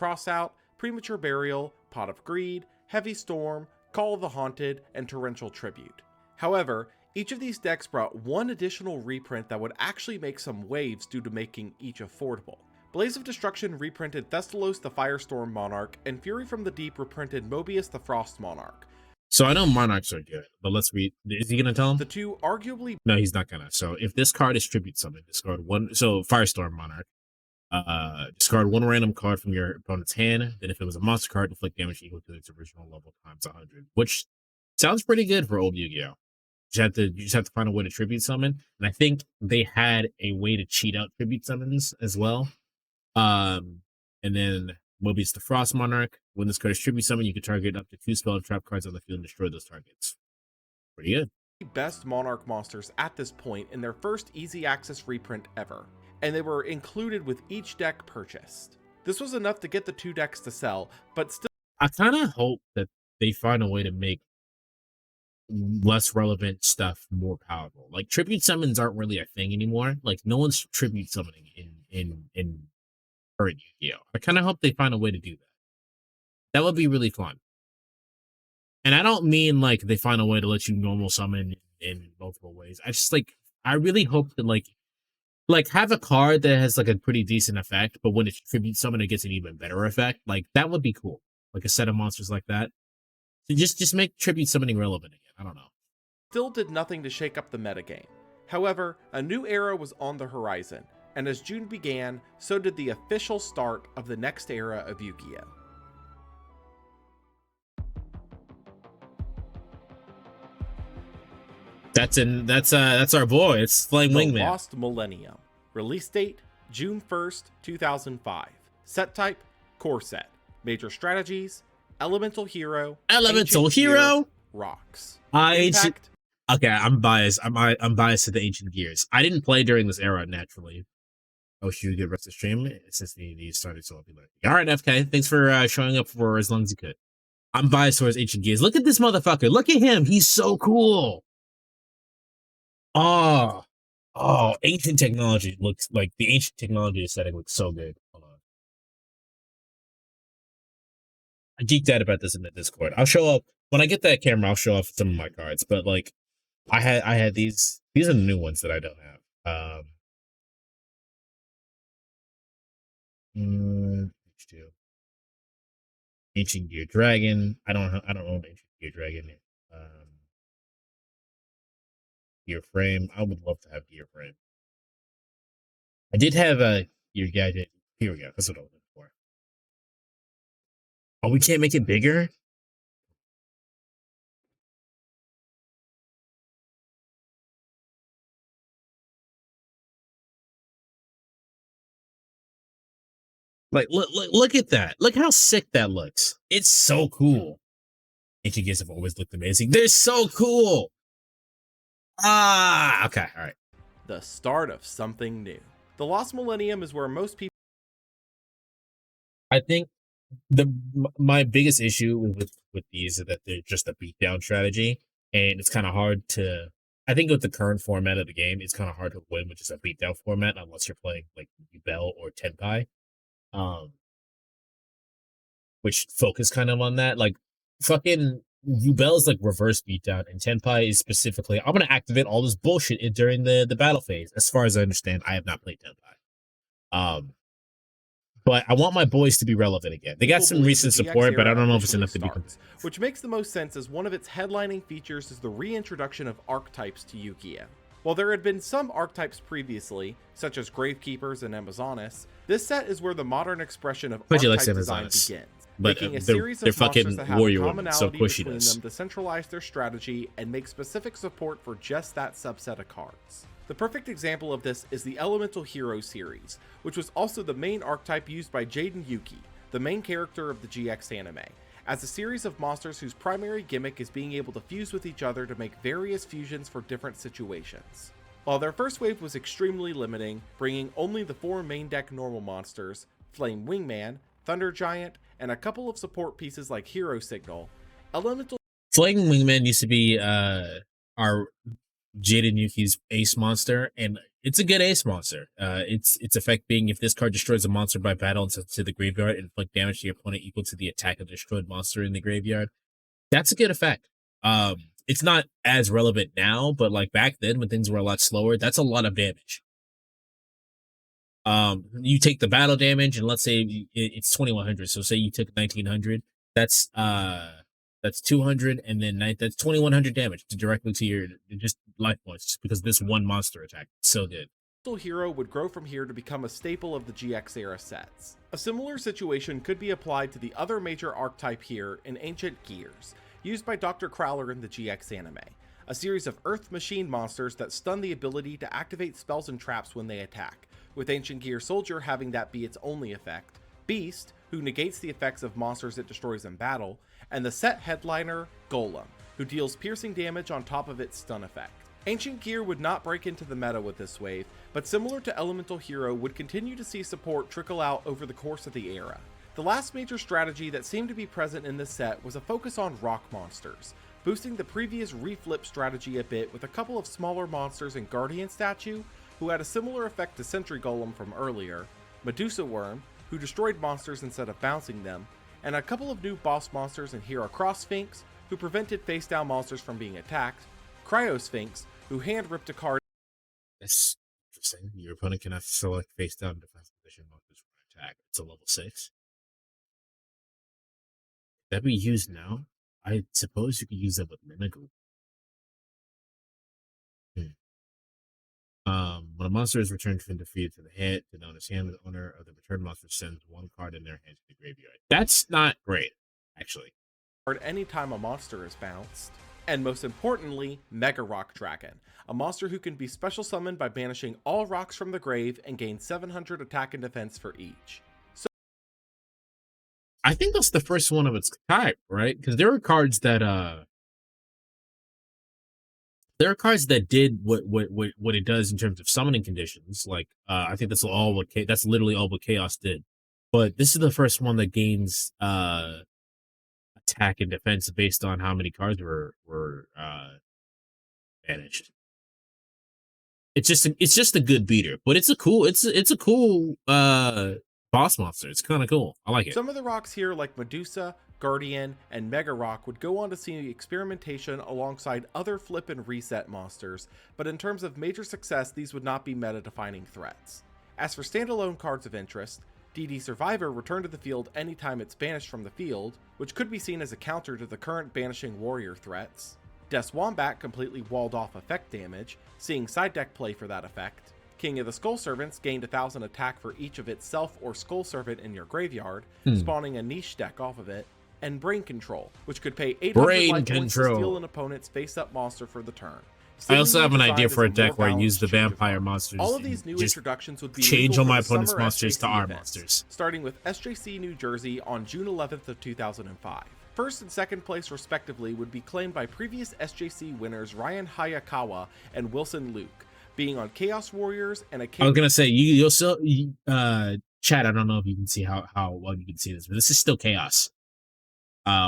Crossout, Premature Burial, Pot of Greed, Heavy Storm, Call of the Haunted, and Torrential Tribute. However, each of these decks brought one additional reprint that would actually make some waves due to making each affordable. Blaze of Destruction reprinted Thestalos the Firestorm Monarch, and Fury from the Deep reprinted Mobius the Frost Monarch. So I know Monarchs are good, but let's read. Is he gonna tell him? The two arguably No, he's not gonna. So if this card is tribute summon, discard one. So Firestorm Monarch. Discard one random card from your opponent's hand. Then if it was a monster card, inflict damage equal to its original level times 100, which sounds pretty good for old Yu-Gi-Oh. You just have to find a way to tribute summon, and I think they had a way to cheat out tribute summons as well. And then Mobius the Frost Monarch. When this card is tribute summon, you can target up to 2 spell and trap cards on the field and destroy those targets. Pretty good. best Monarch monsters at this point in their first easy access reprint ever, and they were included with each deck purchased. This was enough to get the two decks to sell, but still I kind of hope that they find a way to make less relevant stuff more powerful. Like tribute summons aren't really a thing anymore. Like no one's tribute summoning in current Yu-Gi-Oh. I kind of hope they find a way to do that. That would be really fun. And I don't mean like they find a way to let you normal summon in multiple ways. I just like I really hope that like Like, have a card that has like a pretty decent effect, but when it tributes someone, it gets an even better effect. Like, that would be cool. Like a set of monsters like that. So just make tribute summoning relevant again. I don't know. Still did nothing to shake up the metagame. However, a new era was on the horizon, and as June began, so did the official start of the next era of Yu-Gi-Oh! That's our boy. It's Flame The Wingman. Lost Millennium. Release date, June 1st, 2005. Set type, core set. Major strategies, Elemental Hero. Elemental Ancient Gear, Hero? Rocks. Ancient. Impact, Okay, I'm biased. I'm biased to the Ancient Gears. I didn't play during this era naturally. Oh, should we get rest of the stream since the started so popular? All right, FK. Thanks for showing up for as long as you could. I'm biased towards Ancient Gears. Look at this motherfucker. Look at him. He's so cool. Oh, ancient technology looks like the ancient technology aesthetic looks so good. Hold on. I geeked out about this in the Discord. I'll show up when I get that camera. I'll show off some of my cards, but like I had these. These are the new ones that I don't have. H2. Ancient Gear Dragon. I don't own Ancient Gear Dragon. Gear Frame. I would love to have Gear Frame. I did have a Gear Gadget. Here we go. That's what I was looking for. Oh, we can't make it bigger? Like, look at that. Look how sick that looks. It's so cool. Ancient Gears have always looked amazing. They're so cool. Ah, okay, all right. the start of something new. The Lost Millennium is where most people I think my biggest issue with these is that they're just a beatdown strategy, and it's kind of hard to. I think with the current format of the game, it's kind of hard to win with just a beatdown format unless you're playing like Bell or Tenpai, which focus kind of on that. Like fucking Yubel is like reverse beatdown, and Tenpai is specifically I'm gonna activate all this bullshit during the battle phase. As far as I understand, I have not played Tenpai. But I want my boys to be relevant again. They got some believe recent the GX support, but I era don't know if it's officially enough to be starts, competitive. which makes the most sense as one of its headlining features is the reintroduction of archetypes to Yu-Gi-Oh! While there had been some archetypes previously, such as Gravekeepers and Amazonas, this set is where the modern expression of But you like archetype design Amazonas. begins, But making a they're series of fucking monsters that have warrior a women, so commonality of course she between does. them to centralize their strategy and make specific support for just that subset of cards. The perfect example of this is the Elemental Hero series, which was also the main archetype used by Jaden Yuki, the main character of the GX anime, as a series of monsters whose primary gimmick is being able to fuse with each other to make various fusions for different situations. While their first wave was extremely limiting, bringing only the 4 main deck normal monsters, Flame Wingman, Thunder Giant, and a couple of support pieces like Hero Signal, Elemental Flame Wingman used to be our Jaden Yuki's ace monster, and it's a good ace monster. Its effect being if this card destroys a monster by battle and sends it to the graveyard, inflict damage to your opponent equal to the attack of the destroyed monster in the graveyard. That's a good effect. It's not as relevant now, but like back then when things were a lot slower, that's a lot of damage. You take the battle damage, and let's say it's 2100. So say you took 1900. That's 200, and then that's 2100 damage directly to your just life points, just because this one monster attack. So good. Hero would grow from here to become a staple of the GX era sets. A similar situation could be applied to the other major archetype here in Ancient Gears, used by Dr. Crowler in the GX anime, a series of earth machine monsters that stun the ability to activate spells and traps when they attack, with Ancient Gear Soldier having that be its only effect, Beast, who negates the effects of monsters it destroys in battle, and the set headliner, Golem, who deals piercing damage on top of its stun effect. Ancient Gear would not break into the meta with this wave, but similar to Elemental Hero would continue to see support trickle out over the course of the era. The last major strategy that seemed to be present in this set was a focus on rock monsters, boosting the previous reflip strategy a bit with a couple of smaller monsters in Guardian Statue, who had a similar effect to Sentry Golem from earlier, Medusa Worm, who destroyed monsters instead of bouncing them, and a couple of new boss monsters in Hero Cross Sphinx, who prevented face-down monsters from being attacked, Cryo Sphinx, who hand-ripped a card. That's Interesting. Your opponent cannot select face down defense position monsters for attack. It's a level 6. That be used now? I suppose you could use that with Minigoop. When a monster is returned from defeat to the hand, to the owner's hand, the owner of the returned monster sends one card in their hand to the graveyard. That's not great, actually. Anytime a monster is bounced. And most importantly, Mega Rock Dragon, a monster who can be special summoned by banishing all rocks from the grave and gain 700 attack and defense for each. So I think that's the first one of its type, right? Because there are cards that did what it does in terms of summoning conditions. Like I think that's literally all what Chaos did. But this is the first one that gains attack and defense based on how many cards were banished. It's just a good beater, but it's a cool boss monster. It's kind of cool. I like it. Some of the rocks here, like Medusa, Guardian, and Mega Rock, would go on to see experimentation alongside other flip and reset monsters, but in terms of major success, these would not be meta-defining threats. As for standalone cards of interest, DD Survivor returned to the field anytime it's banished from the field, which could be seen as a counter to the current banishing warrior threats. Des Wombat completely walled off effect damage, seeing side deck play for that effect. King of the Skull Servants gained 1000 attack for each of its self or Skull Servant in your graveyard, spawning a niche deck off of it. And Brain Control, which could pay 800 life points to steal an opponent's face-up monster for the turn. I also have an idea for a deck where I use the vampire monsters. All of these new introductions would be change all my legal for the opponent's summer monsters to SJC our events, monsters. starting with SJC New Jersey on June 11th of 2005. First and second place respectively would be claimed by previous SJC winners Ryan Hayakawa and Wilson Luke, being on Chaos Warriors and a I was gonna say you'll still chat. I don't know if you can see how well you can see this, but this is still Chaos,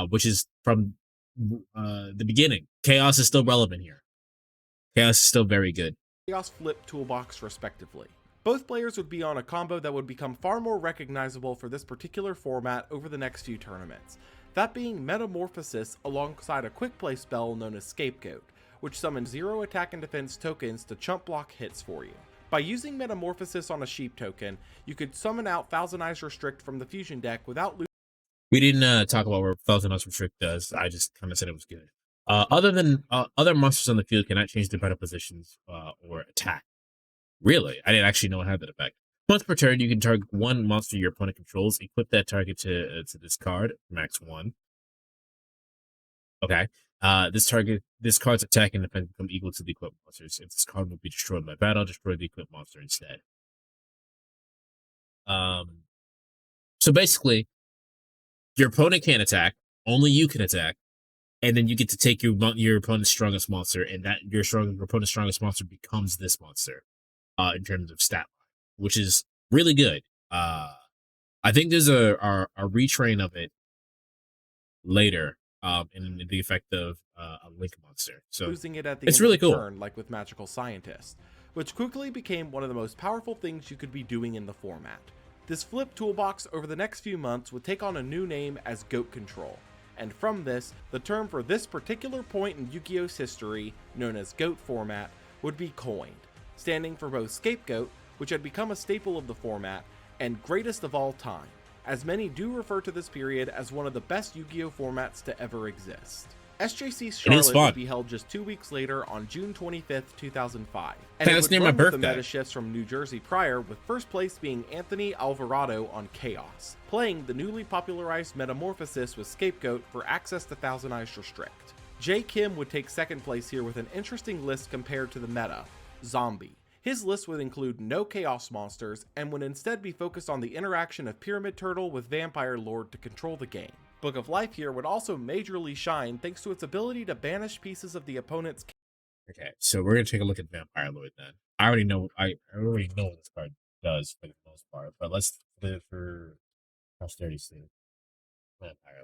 which is from the beginning. Chaos is still relevant here. Chaos is still very good. Chaos Flip Toolbox respectively. Both players would be on a combo that would become far more recognizable for this particular format over the next few tournaments, that being Metamorphosis alongside a quick play spell known as Scapegoat, which summons 0 attack and defense tokens to chump block hits for you. By using Metamorphosis on a sheep token, you could summon out Thousand Eyes Restrict from the fusion deck without losing. We didn't talk about what Thousand Eyes Restrict does. I just kind of said it was good. Other than other monsters on the field cannot change their battle positions or attack. Really? I didn't actually know it had that effect. Once per turn, you can target one monster your opponent controls, equip that target to this card, max 1. Okay. This card's attack and defense become equal to the equipped monsters. If this card will be destroyed by battle, destroy the equipped monster instead. So basically, your opponent can't attack, only you can attack, and then you get to take your opponent's strongest monster, and that your opponent's strongest monster becomes this monster, in terms of stat line, which is really good. I think there's a retrain of it later, in the effect of a Link monster. So Losing it at the it's end really of the cool. turn, like with Magical Scientist, which quickly became one of the most powerful things you could be doing in the format. This flip toolbox over the next few months would take on a new name as Goat Control, and from this, the term for this particular point in Yu-Gi-Oh's history, known as Goat format, would be coined, standing for both Scapegoat, which had become a staple of the format, and Greatest of All Time, as many do refer to this period as one of the best Yu-Gi-Oh formats to ever exist. SJC Charlotte would be held just 2 weeks later on June 25th, 2005. And it would run with the meta shifts from New Jersey prior, with first place being Anthony Alvarado on Chaos, playing the newly popularized Metamorphosis with Scapegoat for access to Thousand Eyes Restrict. Jay Kim would take second place here with an interesting list compared to the meta, Zombie. His list would include no Chaos monsters and would instead be focused on the interaction of Pyramid Turtle with Vampire Lord to control the game. Book of Life here would also majorly shine thanks to its ability to banish pieces of the opponent's. Okay, so we're gonna take a look at Vampire Lord then. I already know what this card does for the most part, but let's put it for posterity's sake. Vampire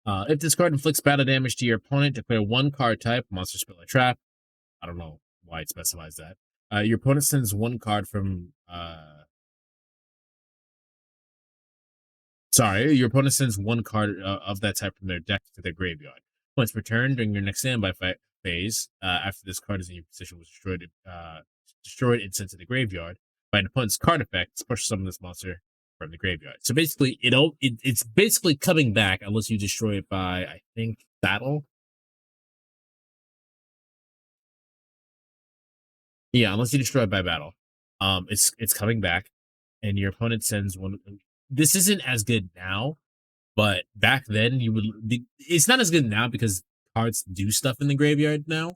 Lord. If this card inflicts battle damage to your opponent, declare one card type, monster, spell, or trap. I don't know why it specifies that. Your opponent sends one card from your opponent sends one card of that type from their deck to their graveyard. Once per turn, during your next standby phase, after this card is in your position was destroyed and sent to the graveyard by an opponent's card effect, special summon this monster from the graveyard. So basically, it's basically coming back unless you destroy it by, I think, battle. Yeah, unless you destroy it by battle. It's coming back, and your opponent sends one. This isn't as good now, but back then it's not as good now because cards do stuff in the graveyard now.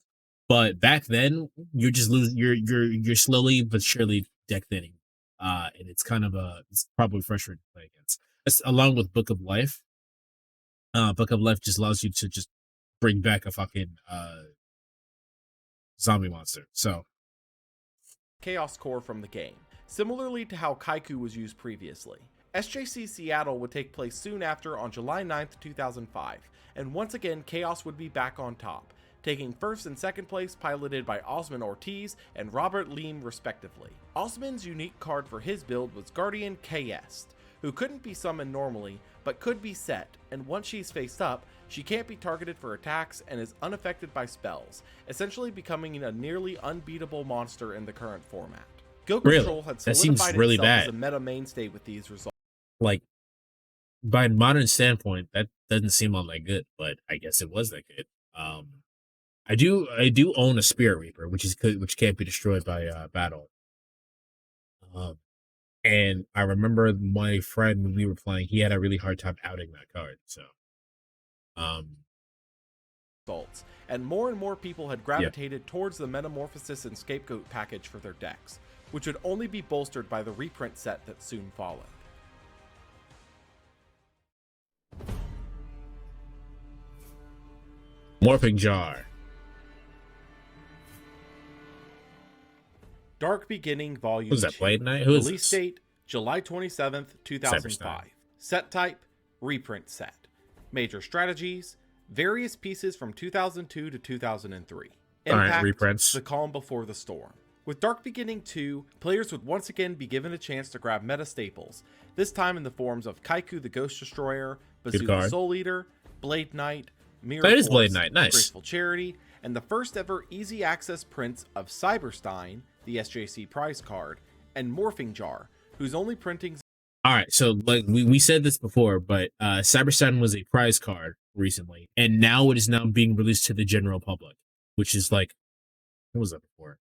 But back then, you're just losing. You're slowly but surely deck thinning, and it's probably frustrating to play against. Along with Book of Life. Book of Life just allows you to just bring back a fucking zombie monster. So. Chaos Core from the game, similarly to how Kaiku was used previously. SJC Seattle would take place soon after on July 9th, 2005, and once again Chaos would be back on top, taking first and second place piloted by Osman Ortiz and Robert Leem respectively. Osman's unique card for his build was Guardian KS, who couldn't be summoned normally, but could be set, and once she's faced up, she can't be targeted for attacks and is unaffected by spells, essentially becoming a nearly unbeatable monster in the current format. Go Control had solidified itself as a meta mainstay with these results. Like, by modern standpoint, that doesn't seem all that good, but I guess it was that good. I do own a Spirit Reaper, which can't be destroyed by battle. And I remember my friend, when we were playing, he had a really hard time outing that card. So, and more people had gravitated towards the Metamorphosis and Scapegoat package for their decks, which would only be bolstered by the reprint set that soon followed. Morphing Jar. Dark Beginning Volume Who's that, 2. Blade Knight? Who is Release this? date, July 27th, 2005. Set type, reprint set. Major strategies, various pieces from 2002 to 2003. Impact, reprints. The Calm Before the Storm. With Dark Beginning 2, players would once again be given a chance to grab meta staples, this time in the forms of Kaiku the Ghost Destroyer, Bazooka Soul Eater, Blade Knight, Mirror That is Force, Blade Knight, nice. Graceful Charity, and the first ever easy access prints of Cyberstein, the SJC prize card, and Morphing Jar, whose only printing. All right, so like we said this before, but Cyberstein was a prize card recently, and now it is now being released to the general public, which is like, what was that before?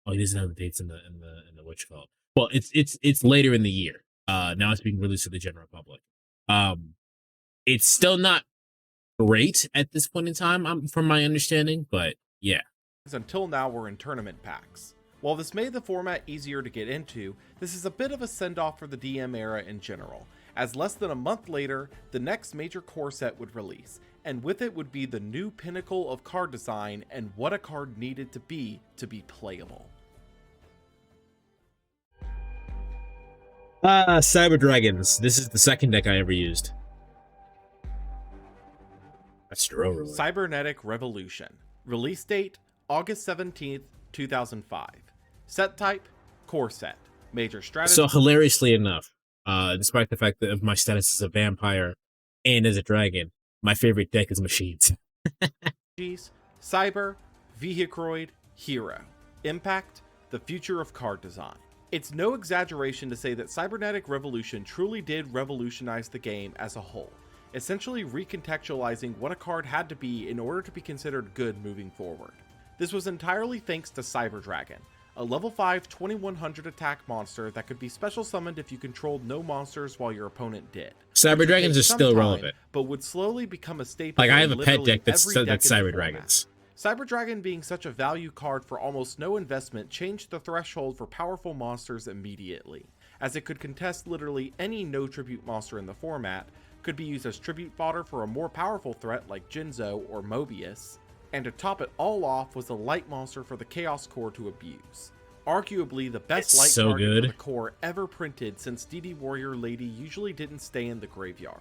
Oh, he doesn't have the dates in the what you call it. Well, it's later in the year. Now it's being released to the general public. It's still not great at this point in time, from my understanding, but yeah. Until now were in tournament packs. While this made the format easier to get into, this is a bit of a send-off for the DM era in general, as less than a month later, the next major core set would release, and with it would be the new pinnacle of card design and what a card needed to be playable. Cyber Dragons. This is the second deck I ever used. That's true. Cybernetic Revolution. Release date, August 17th, 2005. Set type, core set. Major strategy. So hilariously enough, despite the fact that of my status as a vampire and as a dragon, my favorite deck is Machines. Cyber, Vehicroid, Hero. Impact, the future of card design. It's no exaggeration to say that Cybernetic Revolution truly did revolutionize the game as a whole, essentially recontextualizing what a card had to be in order to be considered good moving forward. This was entirely thanks to Cyber Dragon, a level 5 2100 attack monster that could be special summoned if you controlled no monsters while your opponent did. Cyber Dragons are still relevant, but would slowly become a staple. Like I have a pet deck that's Cyber Dragons. Cyber Dragon being such a value card for almost no investment changed the threshold for powerful monsters immediately, as it could contest literally any no tribute monster in the format, could be used as tribute fodder for a more powerful threat like Jinzo or Mobius, and to top it all off was a light monster for the Chaos Core to abuse. Arguably the best light card for the core ever printed, since DD Warrior Lady usually didn't stay in the graveyard.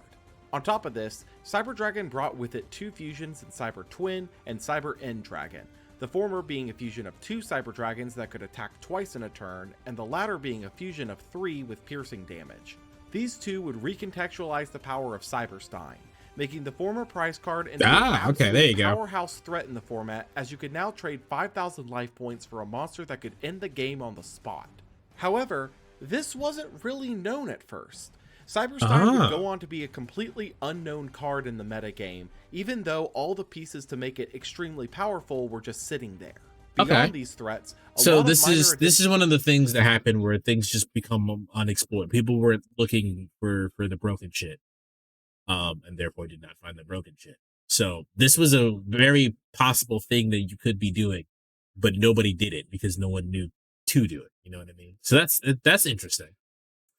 On top of this, Cyber Dragon brought with it two fusions in Cyber Twin and Cyber End Dragon, the former being a fusion of 2 Cyber Dragons that could attack twice in a turn, and the latter being a fusion of 3 with piercing damage. These two would recontextualize the power of Cyberstein, making the former prize card into an okay, there you absolute go. powerhouse threat in the format, as you could now trade 5,000 life points for a monster that could end the game on the spot. However, this wasn't really known at first. Cyberstein would go on to be a completely unknown card in the metagame, even though all the pieces to make it extremely powerful were just sitting there. Beyond these threats, so this is one of the things that happened where things just become unexplored. People were looking for the broken shit, and therefore did not find the broken shit. So this was a very possible thing that you could be doing, but nobody did it because no one knew to do it. You know what I mean? So that's interesting.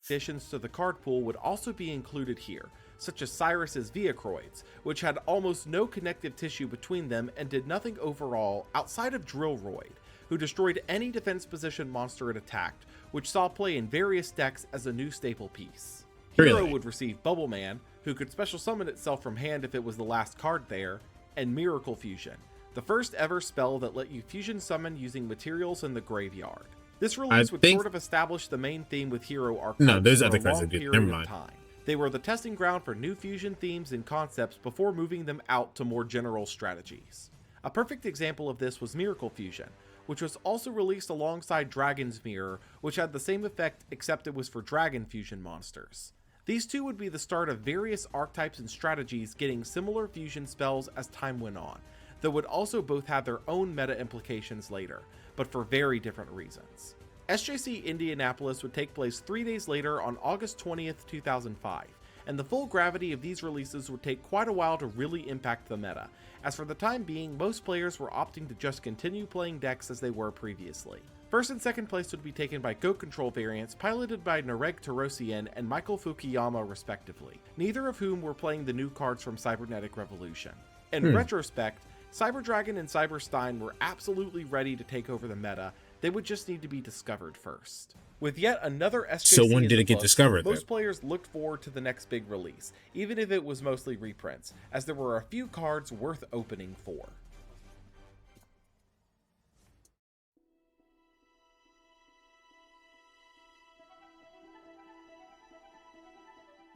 Additions to the card pool would also be included here, such as Cyrus's Viacroids, which had almost no connective tissue between them and did nothing overall outside of Drillroid, who destroyed any defense position monster it attacked, which saw play in various decks as a new staple piece. Hero would receive Bubble Man, who could special summon itself from hand if it was the last card there, and Miracle Fusion, the first ever spell that let you fusion summon using materials in the graveyard. This release would sort of establish the main theme with Hero archetypes for a long period of time. They were the testing ground for new fusion themes and concepts before moving them out to more general strategies. A perfect example of this was Miracle Fusion, which was also released alongside Dragon's Mirror, which had the same effect except it was for Dragon Fusion monsters. These two would be the start of various archetypes and strategies getting similar fusion spells as time went on, though would also both have their own meta implications later, but for very different reasons. SJC Indianapolis would take place 3 days later on August 20th, 2005, and the full gravity of these releases would take quite a while to really impact the meta, as for the time being most players were opting to just continue playing decks as they were previously. First and second place would be taken by Go Control variants piloted by Nareg Tarosian and Michael Fukuyama respectively, neither of whom were playing the new cards from Cybernetic Revolution. In retrospect, Cyberdragon and Cyberstein were absolutely ready to take over the meta, they would just need to be discovered first. With yet another SJC So when did it get discovered? Most players looked forward to the next big release, even if it was mostly reprints, as there were a few cards worth opening for.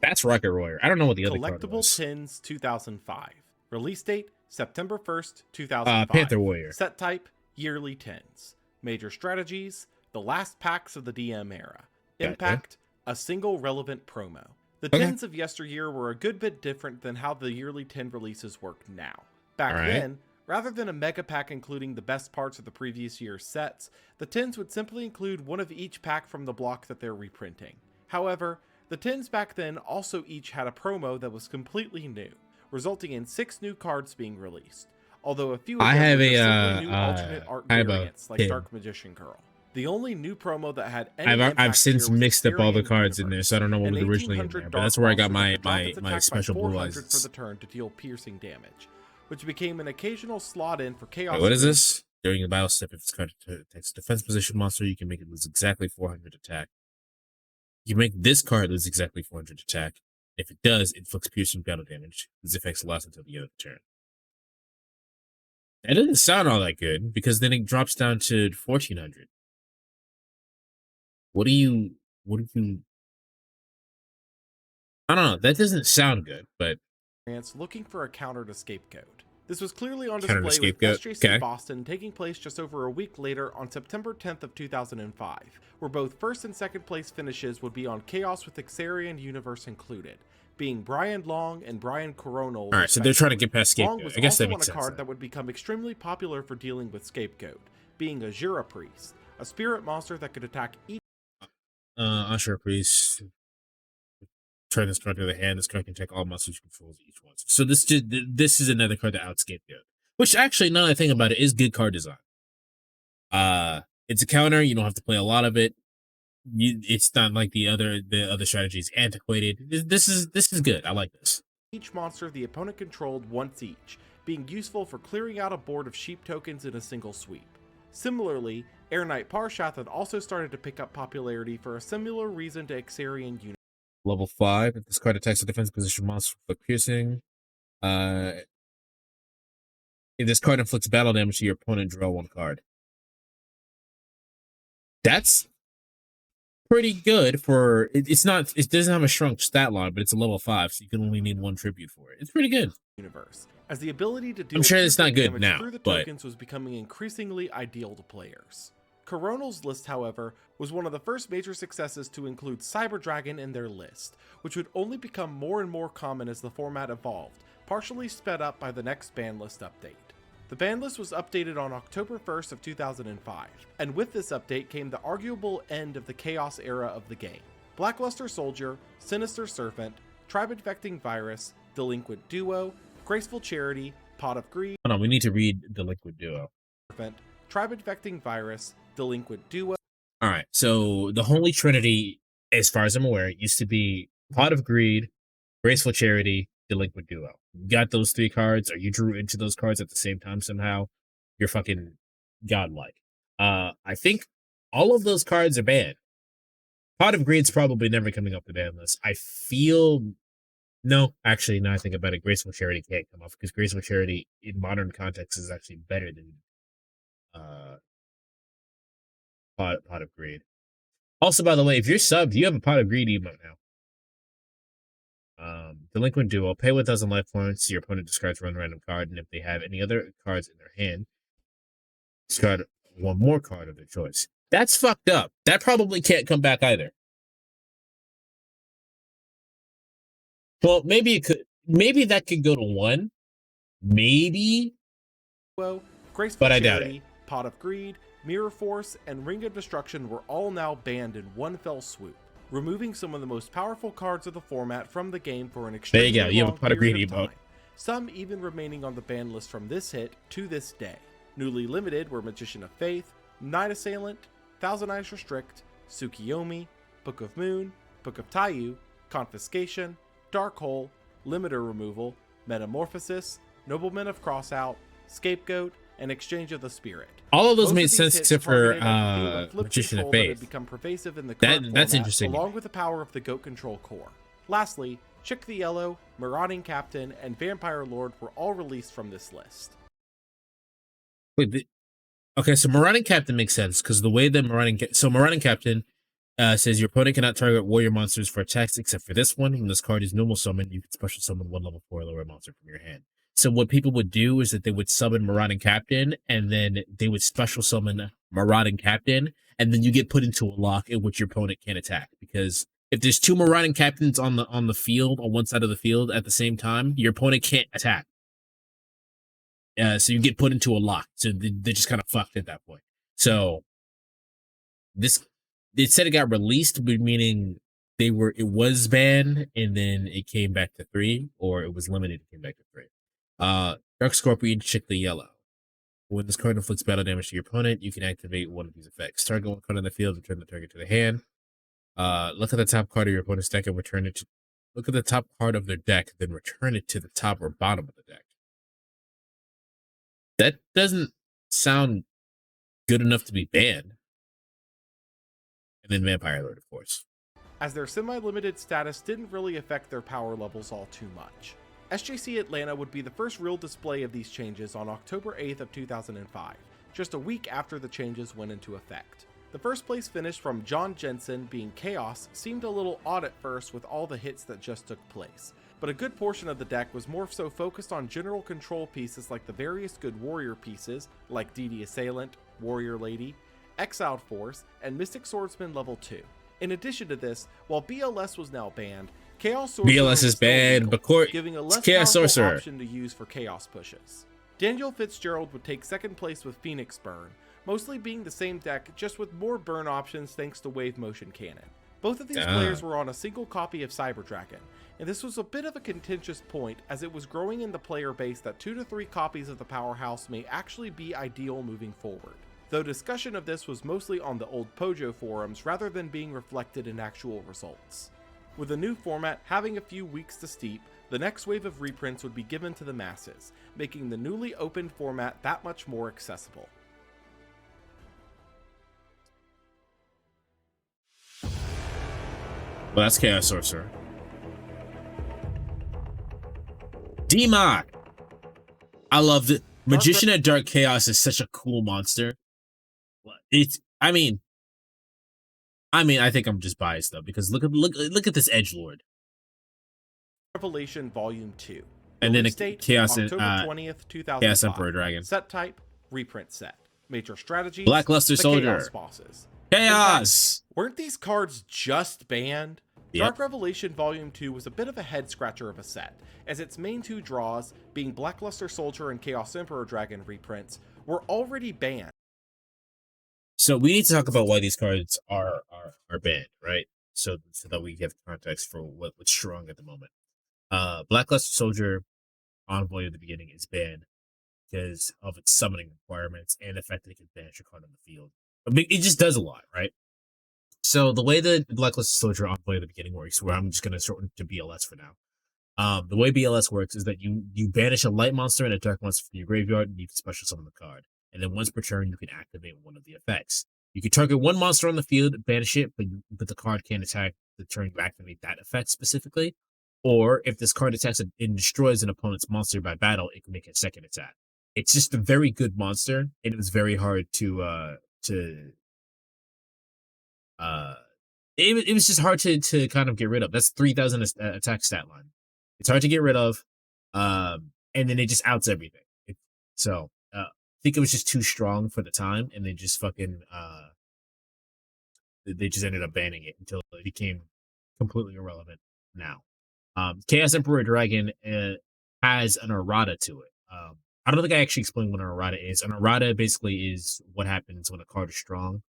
That's Rocket Royer. I don't know what the other card was. Collectible Tins 2005. Release date, September 1st, 2005. Panther Warrior. Set type, yearly tins. Major strategies, the last packs of the DM era. Impact, a single relevant promo. The tins of yesteryear were a good bit different than how the yearly tin releases work now. Back then, rather than a mega pack including the best parts of the previous year's sets, the tins would simply include one of each pack from the block that they're reprinting. However, the tins back then also each had a promo that was completely new, resulting in 6 new cards being released, although a few of them were just simply new alternate art variants like Dark Magician Girl. The only new promo that had any I've since mixed up all the cards in there, so I don't know what was originally in there, but that's where I got my special blue eyes. For the turn to deal piercing damage, which became an occasional slot in for chaos. Wait, what is this? During the battle step, if it's card takes a defense position monster, you can make it lose exactly 400 attack. You make this card lose exactly 400 attack. If it does, it inflicts piercing battle damage. This effect lasts until the end of the turn. That doesn't sound all that good, because then it drops down to 1400. What do you... I don't know. That doesn't sound good, but... Looking for a counter to Scapegoat. This was clearly on display with SJC Boston taking place just over a week later on September 10th of 2005, where both first and second place finishes would be on Chaos with Ixarian Universe included, being Brian Long and Brian Coronel. Alright, so they're trying to get past Scapegoat. I guess that makes sense. Long was also on a card that would become extremely popular for dealing with Scapegoat, being Azura Priest, a spirit monster that could attack each Azura Priest. Turn this card to the hand. This card can take all monsters you control each one. So this is another card that outscapegoat. Which actually, now that I think about it, is good card design. It's a counter. You don't have to play a lot of it. It's not like the other strategies antiquated. This is good. I like this. Each monster the opponent controlled once each, being useful for clearing out a board of sheep tokens in a single sweep. Similarly, Air Knight Parshath had also started to pick up popularity for a similar reason to Ixarian Universe. Level 5. If this card attacks a defense position monster with piercing, if this card inflicts battle damage to your opponent, draw 1 card. That's pretty good for it's not. It doesn't have a shrunk stat line, but it's a level 5, so you can only need 1 tribute for it. It's pretty good. Universe, as the ability to deal I'm sure it's not triplet good damage now, through the but tokens was becoming increasingly ideal to players. Coronal's list, however, was one of the first major successes to include Cyber Dragon in their list, which would only become more and more common as the format evolved, partially sped up by the next ban list update. The ban list was updated on October 1st of 2005, and with this update came the arguable end of the Chaos era of the game. Blackluster Soldier, Sinister Serpent, Tribe-Infecting Virus, Delinquent Duo, Graceful Charity, Pot of Greed, hold on, we need to read the Liquid Duo. Serpent, Tribe-Infecting Virus, Delinquent Duo. All right, so the Holy Trinity, as far as I'm aware, it used to be Pot of Greed, Graceful Charity, Delinquent Duo. You got those 3 cards, or you drew into those cards at the same time somehow, you're fucking godlike. I think all of those cards are banned. Pot of Greed's probably never coming up the ban list. I feel... No, actually, now I think about it, Graceful Charity can't come off, because Graceful Charity, in modern context, is actually better than Pot of Greed. Also, by the way, if you're subbed, you have a Pot of Greed emote now. Delinquent Duo, pay 1,000 life points, your opponent discards 1 random card, and if they have any other cards in their hand, discard 1 more card of their choice. That's fucked up. That probably can't come back either. Well, maybe it could. Maybe that could go to 1. Maybe. Graceful But I doubt Charity, Pot of Greed, Mirror Force, and Ring of Destruction were all now banned in one fell swoop, removing some of the most powerful cards of the format from the game for an extremely There you go. You have a long Pot of period Greed of emote. time, some even remaining on the ban list from this hit to this day. Newly limited were Magician of Faith, Night Assailant, Thousand Eyes Restrict, Tsukiyomi, Book of Moon, Book of Taiyu, Confiscation, Dark Hole, Limiter Removal, Metamorphosis, Nobleman of Crossout, Scapegoat, and Exchange of the Spirit. All of those Most made these sense hits except for targeted at the theme of flip Magician of control that had Faith. become pervasive in the That- current that's format, interesting to along me. with the power of the Goat Control core. Lastly, Chick the Yellow, Marauding Captain, and Vampire Lord were all released from this list. Wait, okay, so Marauding Captain makes sense because the way that Marauding Captain says your opponent cannot target warrior monsters for attacks except for this one. When this card is normal summon, you can special summon 1 level 4 lower monster from your hand. So what people would do is that they would summon Marauding Captain, and then they would special summon Marauding Captain, and then you get put into a lock in which your opponent can't attack. Because if there's 2 Marauding Captains on the field, on one side of the field at the same time, your opponent can't attack. So you get put into a lock. So they're just kind of fucked at that point. So they said it got released, but meaning it was banned and then it came back to 3, or it was limited, it came back to 3. Dark Scorpion, Chick the Yellow. When this card inflicts battle damage to your opponent, you can activate one of these effects. Target 1 card on the field, return the target to the hand. Look at the top card of your opponent's deck and return it to. Look at the top card of their deck, then return it to the top or bottom of the deck. That doesn't sound good enough to be banned. And then Vampire Lord, of course. As their semi-limited status didn't really affect their power levels all too much. SJC Atlanta would be the first real display of these changes on October 8th of 2005, just a week after the changes went into effect. The first place finish from John Jensen being Chaos seemed a little odd at first with all the hits that just took place, but a good portion of the deck was more so focused on general control pieces like the various good warrior pieces like DD Assailant, Warrior Lady, Exiled Force, and Mystic Swordsman level 2. In addition to this, while BLS was now banned, Chaos Sorcerer BLS was is still banned, legal, but giving a it's less Chaos powerful Sorcerer. option to use for Chaos pushes. Daniel Fitzgerald would take second place with Phoenix Burn, mostly being the same deck, just with more burn options thanks to Wave Motion Cannon. Both of these players were on a single copy of Cyber Dragon, and this was a bit of a contentious point as it was growing in the player base that 2 to 3 copies of the powerhouse may actually be ideal moving forward, though discussion of this was mostly on the old Pojo forums rather than being reflected in actual results. With the new format having a few weeks to steep, the next wave of reprints would be given to the masses, making the newly opened format that much more accessible. Well, that's Chaos Sorcerer. D-Mod! I loved it. Magician at Dark Chaos is such a cool monster. I mean, I mean, I think I'm just biased though because look at this edgelord, Revelation Volume 2. and then Release a date, Chaos October 20th, 2005. Chaos Emperor Dragon, Set type, reprint set. Major strategies, Blackluster the Soldier, Chaos bosses. Chaos. Weren't these cards just banned? Yep. Dark Revelation Volume 2 was a bit of a head-scratcher of a set, as its main two draws, being Blackluster Soldier and Chaos Emperor Dragon reprints, were already banned. So we need to talk about why these cards are banned, right? So that we have context for what's strong at the moment. Blackluster Soldier, Envoy of the Beginning, is banned because of its summoning requirements and the fact that it can banish a card on the field. I mean, it just does a lot, right? So the way the Blackluster Soldier Envoy of the Beginning works, where I'm just going to shorten to BLS for now. The way BLS works is that you banish a light monster and a dark monster from your graveyard, and you can special summon the card. And then once per turn, you can activate one of the effects. You can target one monster on the field, banish it, but the card can't attack the turn you activate that effect specifically. Or if this card attacks and destroys an opponent's monster by battle, it can make a second attack. It's just a very good monster, and it was very hard it was just hard to kind of get rid of. That's 3,000 attack stat line. It's hard to get rid of, and then it just outs everything. I think it was just too strong for the time, and they just fucking they just ended up banning it until it became completely irrelevant now. Chaos Emperor Dragon has an errata to it. I don't think I actually explained what an errata is. An errata basically is what happens when a card is strong.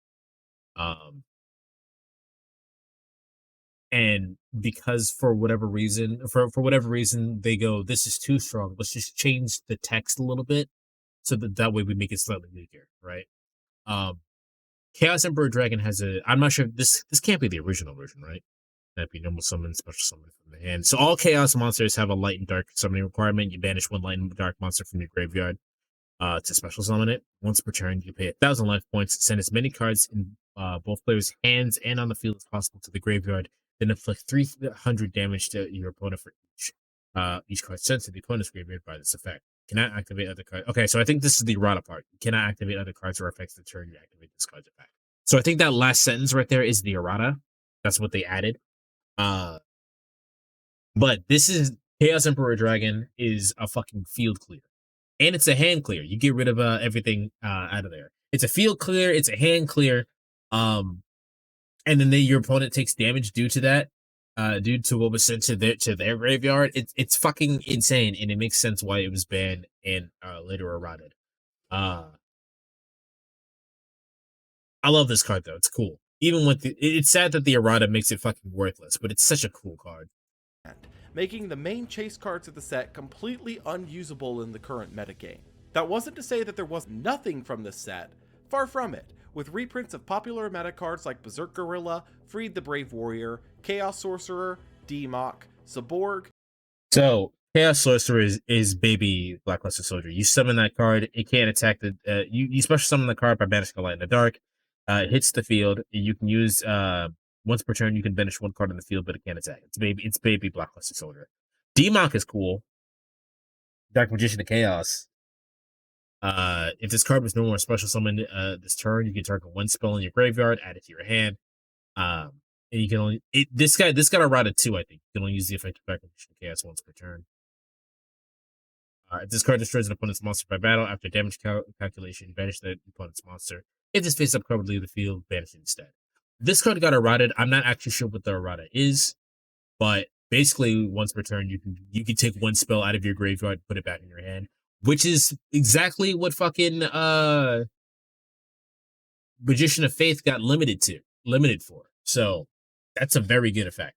And because for whatever reason they go, this is too strong, let's just change the text a little bit so that way we make it slightly weaker, right? Chaos Emperor Dragon has I'm not sure, this can't be the original version, right? That'd be normal summon, special summon from the hand. So all chaos monsters have a light and dark summoning requirement. You banish one light and dark monster from your graveyard to special summon it. Once per turn, you pay 1,000 life points, send as many cards in both players' hands and on the field as possible to the graveyard, then inflict 300 damage to your opponent for each card sent to the opponent's graveyard by this effect. Cannot activate other cards. Okay, so I think this is the errata part. You cannot activate other cards or effects the turn you activate this card's effect. So I think that last sentence right there is the errata. That's what they added. But this is Chaos Emperor Dragon is a fucking field clear. And it's a hand clear. You get rid of everything out of there. It's a field clear, it's a hand clear. And then your opponent takes damage due to that, due to what was sent to their graveyard. It's fucking insane, and it makes sense why it was banned and later errated. I love this card though. It's cool. Even with it's sad that the errata makes it fucking worthless, but it's such a cool card. Making the main chase cards of the set completely unusable in the current metagame. That wasn't to say that there was nothing from this set. Far from it. With reprints of popular meta cards like Berserk Gorilla, Freed the Brave Warrior, Chaos Sorcerer, D-Mock, Saborg. So, Chaos Sorcerer is baby Blackluster Soldier. You summon that card, it can't attack you special summon the card by banishing a light in the dark. It hits the field. You can use once per turn you can banish one card in the field, but it can't attack. It's baby Blackluster Soldier. D-Mock is cool. Dark Magician of Chaos. If this card was no more special summoned this turn, you can target one spell in your graveyard, add it to your hand. And you can only this got errata 2, I think. You can only use the effect of Dark Magician of Chaos once per turn. If this card destroys an opponent's monster by battle, after damage calculation, banish the opponent's monster. If this face-up card would leave the field, banish it instead. This card got errated. I'm not actually sure what the errata is, but basically once per turn, you can take one spell out of your graveyard, put it back in your hand, which is exactly what fucking Magician of Faith got limited for. So that's a very good effect.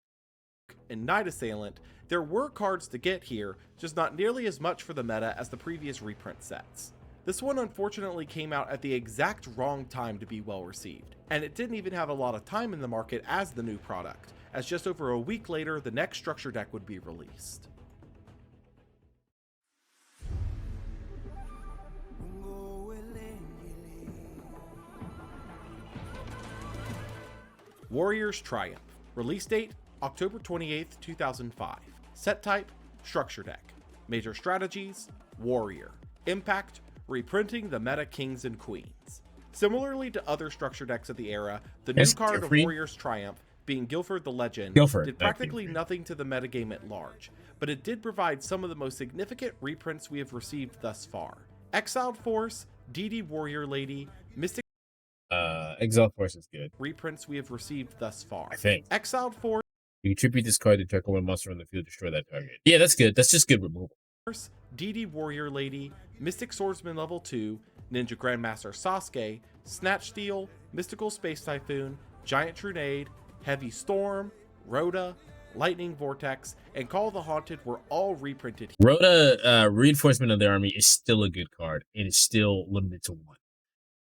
In Night Assailant, there were cards to get here, just not nearly as much for the meta as the previous reprint sets. This one unfortunately came out at the exact wrong time to be well received, and it didn't even have a lot of time in the market as the new product, as just over a week later the next structure deck would be released. Warriors Triumph. Release date, October 28th, 2005. Set type, structure deck. Major strategies, warrior. Impact, reprinting the meta kings and queens. Similarly to other structure decks of the era, the new Yes, card of Guilford. Warrior's Triumph, being Guilford the Legend, Guilford, did not practically Guilford. nothing to the metagame at large, but it did provide some of the most significant reprints we have received thus far. Exiled Force, DD Warrior Lady, Mystic Exile Force is good. reprints we have received thus far. I think. Exiled Force, You tribute this card to tackle one monster on the field, destroy that target. Yeah, that's good. That's just good removal. DD Warrior Lady, Mystic Swordsman level 2, Ninja Grandmaster Sasuke, Snatch Steel, Mystical Space Typhoon, Giant Trunade, Heavy Storm, Rhoda, Lightning Vortex, and Call of the Haunted were all reprinted Rhoda, Reinforcement of the Army is still a good card. It is still limited to 1.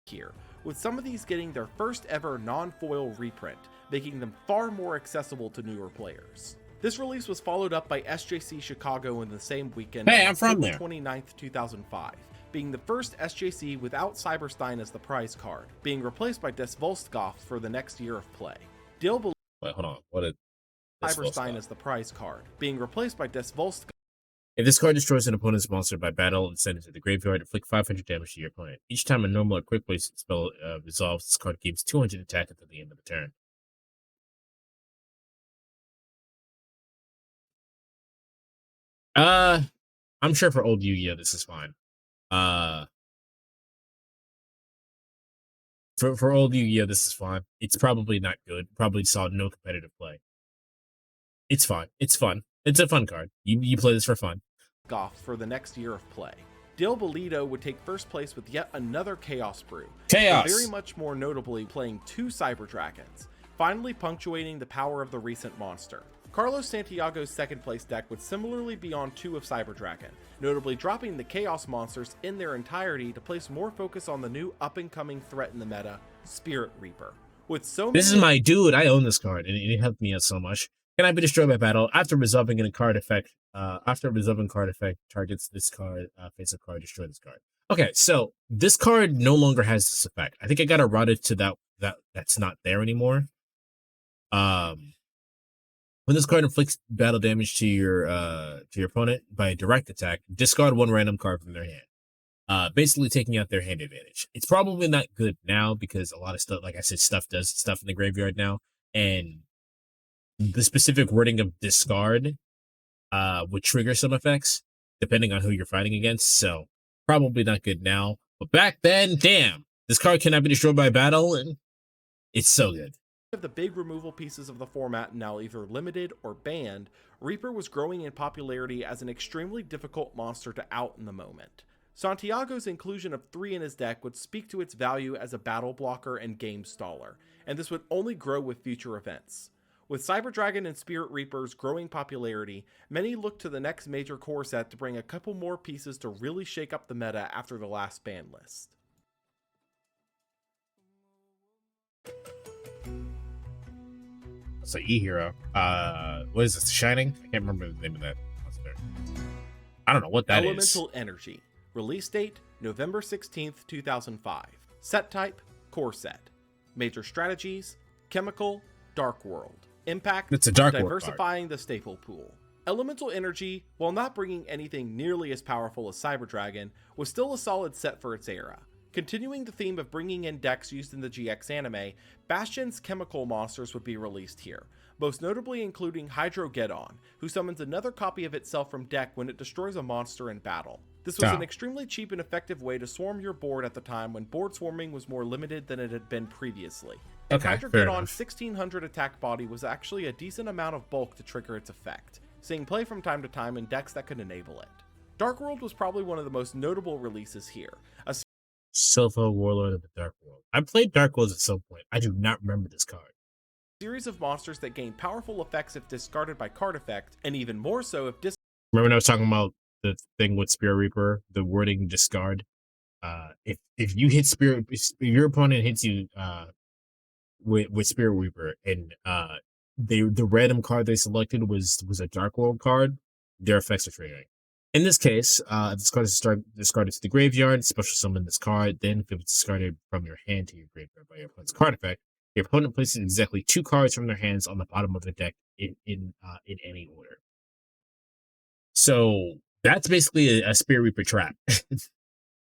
here, with some of these getting their first ever non-foil reprint, making them far more accessible to newer players. This release was followed up by SJC Chicago in the same weekend Hey, on I'm from October there. 29th, 2005, being the first SJC without Cyberstein as the prize card, being replaced by Des Volstgoth for the next year of play. Dill believes Wait, hold on. What a Cyberstein as the prize card, being replaced by Des Volstgoth If this card destroys an opponent's monster by battle and send it to the graveyard, inflict 500 damage to your opponent. Each time a normal or quick play spell resolves, this card gains 200 attack until the end of the turn. I'm sure for old Yu-Gi-Oh this is fine. For old Yu-Gi-Oh this is fine. It's probably not good. Probably saw no competitive play. It's fine. It's fun. It's a fun card. You play this for fun. Goth for the next year of play. Dill Bolito would take first place with yet another Chaos Brew, Chaos! but very much more notably playing 2 Cyber Dragons, finally punctuating the power of the recent monster. Carlos Santiago's second place deck would similarly be on 2 of Cyber Dragon, notably dropping the Chaos monsters in their entirety to place more focus on the new up-and-coming threat in the meta, Spirit Reaper. With so many This is my dude. I own this card, and it helped me out so much. Can I be destroyed by battle after resolving a card effect? After resolving card effect targets this card, face a card, destroy this card. Okay, so this card no longer has this effect. I think I got to route it to that's not there anymore. When this card inflicts battle damage to your opponent by a direct attack, discard 1 random card from their hand. Basically taking out their hand advantage. It's probably not good now because a lot of stuff, like I said, stuff does stuff in the graveyard now, and the specific wording of discard would trigger some effects depending on who you're fighting against. So probably not good now. But back then, damn, this card cannot be destroyed by battle, and it's so good. of the big removal pieces of the format now either limited or banned, Reaper was growing in popularity as an extremely difficult monster to out in the moment. Santiago's inclusion of 3 in his deck would speak to its value as a battle blocker and game staller, and this would only grow with future events. With Cyber Dragon and Spirit Reaper's growing popularity, many look to the next major core set to bring a couple more pieces to really shake up the meta after the last ban list. So E-Hero. What is this? Shining? I can't remember the name of that monster. I don't know what that is. Elemental Energy. Release date, November 16th, 2005. Set type, core set. Major strategies, Chemical, Dark World. Impact, It's a Dark World diversifying the staple pool. Elemental Energy, while not bringing anything nearly as powerful as Cyber Dragon, was still a solid set for its era. Continuing the theme of bringing in decks used in the GX anime, Bastion's chemical monsters would be released here, most notably including Hydrogeddon, who summons another copy of itself from deck when it destroys a monster in battle. This was an extremely cheap and effective way to swarm your board at the time when board swarming was more limited than it had been previously. And Okay, fair Hydrogeddon's enough. 1600 attack body was actually a decent amount of bulk to trigger its effect, seeing play from time to time in decks that could enable it. Dark World was probably one of the most notable releases here, a Silpho, Warlord of the Dark World. I played Dark Worlds at some point. I do not remember this card. series of monsters that gain powerful effects if discarded by card effect, and even more so if Remember when I was talking about the thing with Spirit Reaper, the wording discard? If you hit Spirit, if your opponent hits you with Spirit Reaper, and the random card they selected was a Dark World card, their effects are triggering. In this case, this card is discarded to the graveyard, special summon this card, then if it's discarded from your hand to your graveyard by your opponent's card effect, your opponent places exactly 2 cards from their hands on the bottom of the deck in any order. So that's basically a Spirit Reaper trap.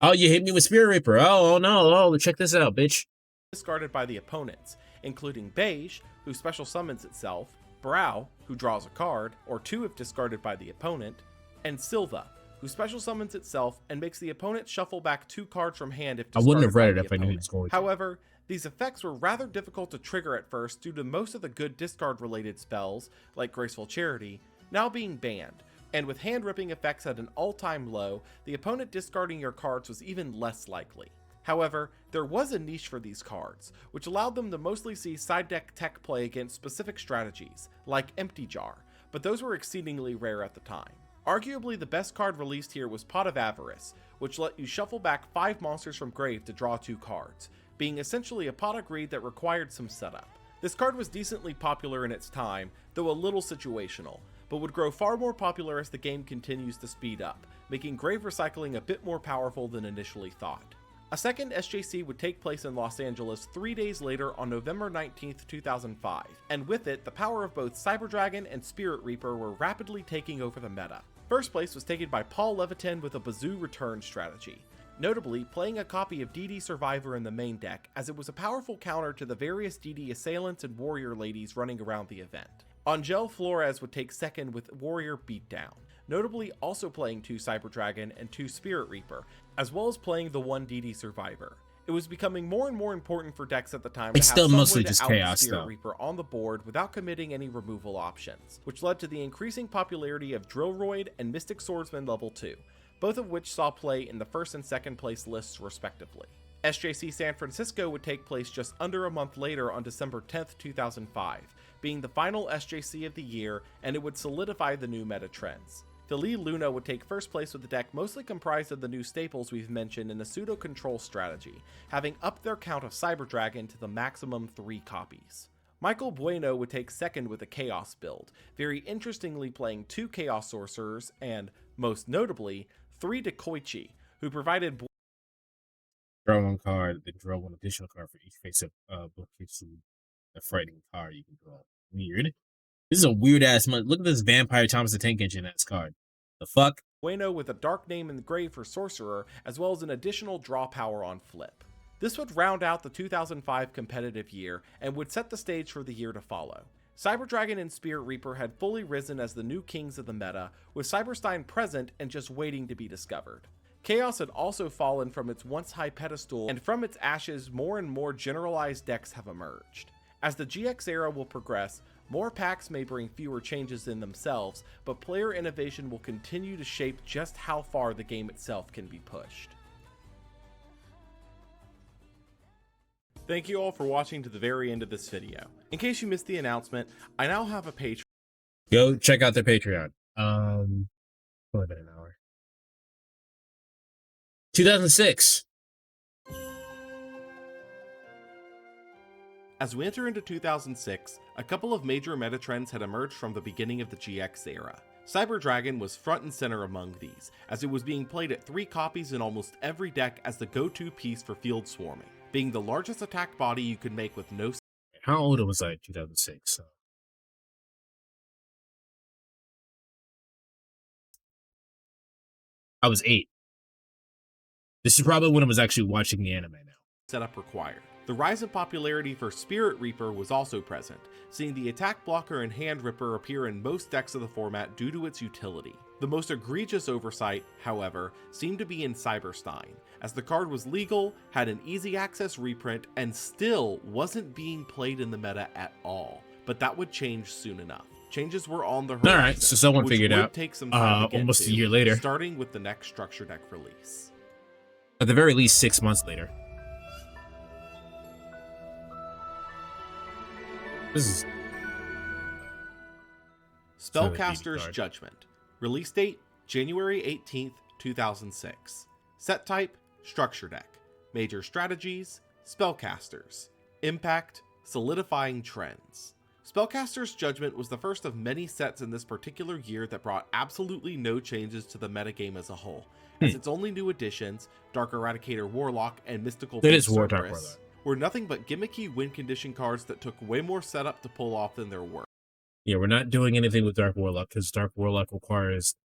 Oh, you hit me with Spirit Reaper. Oh no. Oh, check this out, bitch. discarded by the opponents, including Beige, who special summons itself, Brow, who draws a card, or 2 if discarded by the opponent, and Silva, who special summons itself and makes the opponent shuffle back 2 cards from hand if I discarded wouldn't have read by it the if I knew opponent. it's going to. However, these effects were rather difficult to trigger at first due to most of the good discard-related spells, like Graceful Charity, now being banned, and with hand-ripping effects at an all-time low, the opponent discarding your cards was even less likely. However, there was a niche for these cards, which allowed them to mostly see side deck tech play against specific strategies, like Empty Jar, but those were exceedingly rare at the time. Arguably the best card released here was Pot of Avarice, which let you shuffle back 5 monsters from grave to draw 2 cards, being essentially a Pot of Greed that required some setup. This card was decently popular in its time, though a little situational, but would grow far more popular as the game continues to speed up, making grave recycling a bit more powerful than initially thought. A second SJC would take place in Los Angeles 3 days later on November 19th, 2005, and with it, the power of both Cyber Dragon and Spirit Reaper were rapidly taking over the meta. First place was taken by Paul Levitin with a Bazoo return strategy, notably playing a copy of DD Survivor in the main deck, as it was a powerful counter to the various DD assailants and warrior ladies running around the event. Angel Flores would take second with Warrior Beatdown, notably also playing 2 Cyber Dragon and 2 Spirit Reaper, as well as playing the 1 DD Survivor. It was becoming more and more important for decks at the time It's to have still some mostly way to just out chaos, Spirit though. Reaper on the board without committing any removal options, which led to the increasing popularity of Drillroid and Mystic Swordsman level 2, both of which saw play in the first and second place lists respectively. SJC San Francisco would take place just under a month later on December 10th, 2005, being the final SJC of the year, and it would solidify the new meta trends. Philly Luna would take first place with a deck mostly comprised of the new staples we've mentioned in a pseudo-control strategy, having upped their count of Cyber Dragon to the maximum 3 copies. Michael Bueno would take second with a Chaos build, very interestingly playing 2 Chaos Sorcerers and, most notably, 3 Dekoichi, who provided Draw 1 card, then draw 1 additional card for each face of book gives you a frightening card you can draw. Weird. This is a weird ass month. Look at this Vampire Thomas the Tank Engine ass card. The fuck? Bueno with a Dark Name in the grave for Sorcerer, as well as an additional draw power on flip. This would round out the 2005 competitive year and would set the stage for the year to follow. Cyber Dragon and Spirit Reaper had fully risen as the new kings of the meta, with Cyberstein present and just waiting to be discovered. Chaos had also fallen from its once high pedestal, and from its ashes more and more generalized decks have emerged. As the GX era will progress, more packs may bring fewer changes in themselves, but player innovation will continue to shape just how far the game itself can be pushed. Thank you all for watching to the very end of this video. In case you missed the announcement, I now have a Patreon. Go check out their Patreon. Only been an hour. 2006. As we enter into 2006, a couple of major meta trends had emerged from the beginning of the GX era. Cyber Dragon was front and center among these, as it was being played at 3 copies in almost every deck as the go-to piece for field swarming, being the largest attack body you could make with no. How old was I in 2006? I was 8. This is probably when I was actually watching the anime now. Setup required. The rise in popularity for Spirit Reaper was also present, seeing the attack blocker and hand ripper appear in most decks of the format due to its utility. The most egregious oversight, however, seemed to be in Cyberstein, as the card was legal, had an easy access reprint, and still wasn't being played in the meta at all. But that would change soon enough. Changes were on the horizon. Alright, so someone which figured would out, take some time to get almost a to, year later. starting with the next structure deck release. At the very least, 6 months later. This is Spellcaster's card. Judgment. Release date, January 18th, 2006. Set type, Structure Deck. Major strategies, Spellcasters. Impact, Solidifying Trends. Spellcaster's Judgment was the first of many sets in this particular year that brought absolutely no changes to the metagame as a whole, as its only new additions, Dark Eradicator Warlock and Mystical That is Beast War Dark Cerberus, Warlock. were nothing but gimmicky win condition cards that took way more setup to pull off than their worth. Yeah, we're not doing anything with Dark Warlock because Dark Warlock requires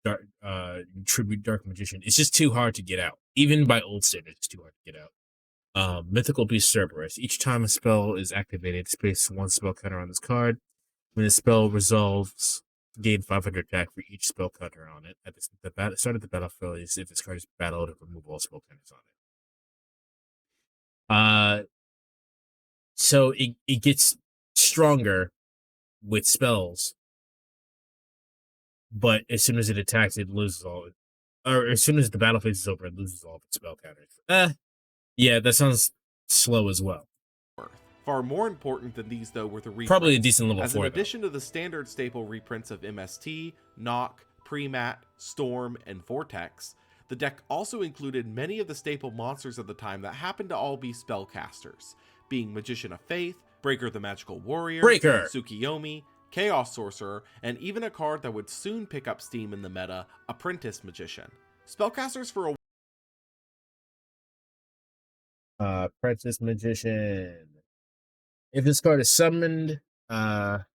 Tribute Dark Magician. It's just too hard to get out. Even by old standards, it's too hard to get out. Mythical Beast Cerberus. Each time a spell is activated, space 1 spell counter on this card. When the spell resolves, gain 500 attack for each spell counter on it. At the start of the battlefield, if this card is battled, remove all spell counters on it. So it gets stronger with spells, but as soon as it attacks, it loses all. Or as soon as the battle phase is over, it loses all of its spell counters. Yeah, that sounds slow as well. Far more important than these, though, were the reprints. Probably a decent level As 4, in addition to the standard staple reprints of MST, Knock, Premat, Storm, and Vortex, the deck also included many of the staple monsters of the time that happened to all be spellcasters, being Magician of Faith, Breaker the Magical Warrior, Tsukiyomi, Chaos Sorcerer, and even a card that would soon pick up steam in the meta, Apprentice Magician. Spellcasters for a Apprentice Magician. If this card is summoned, target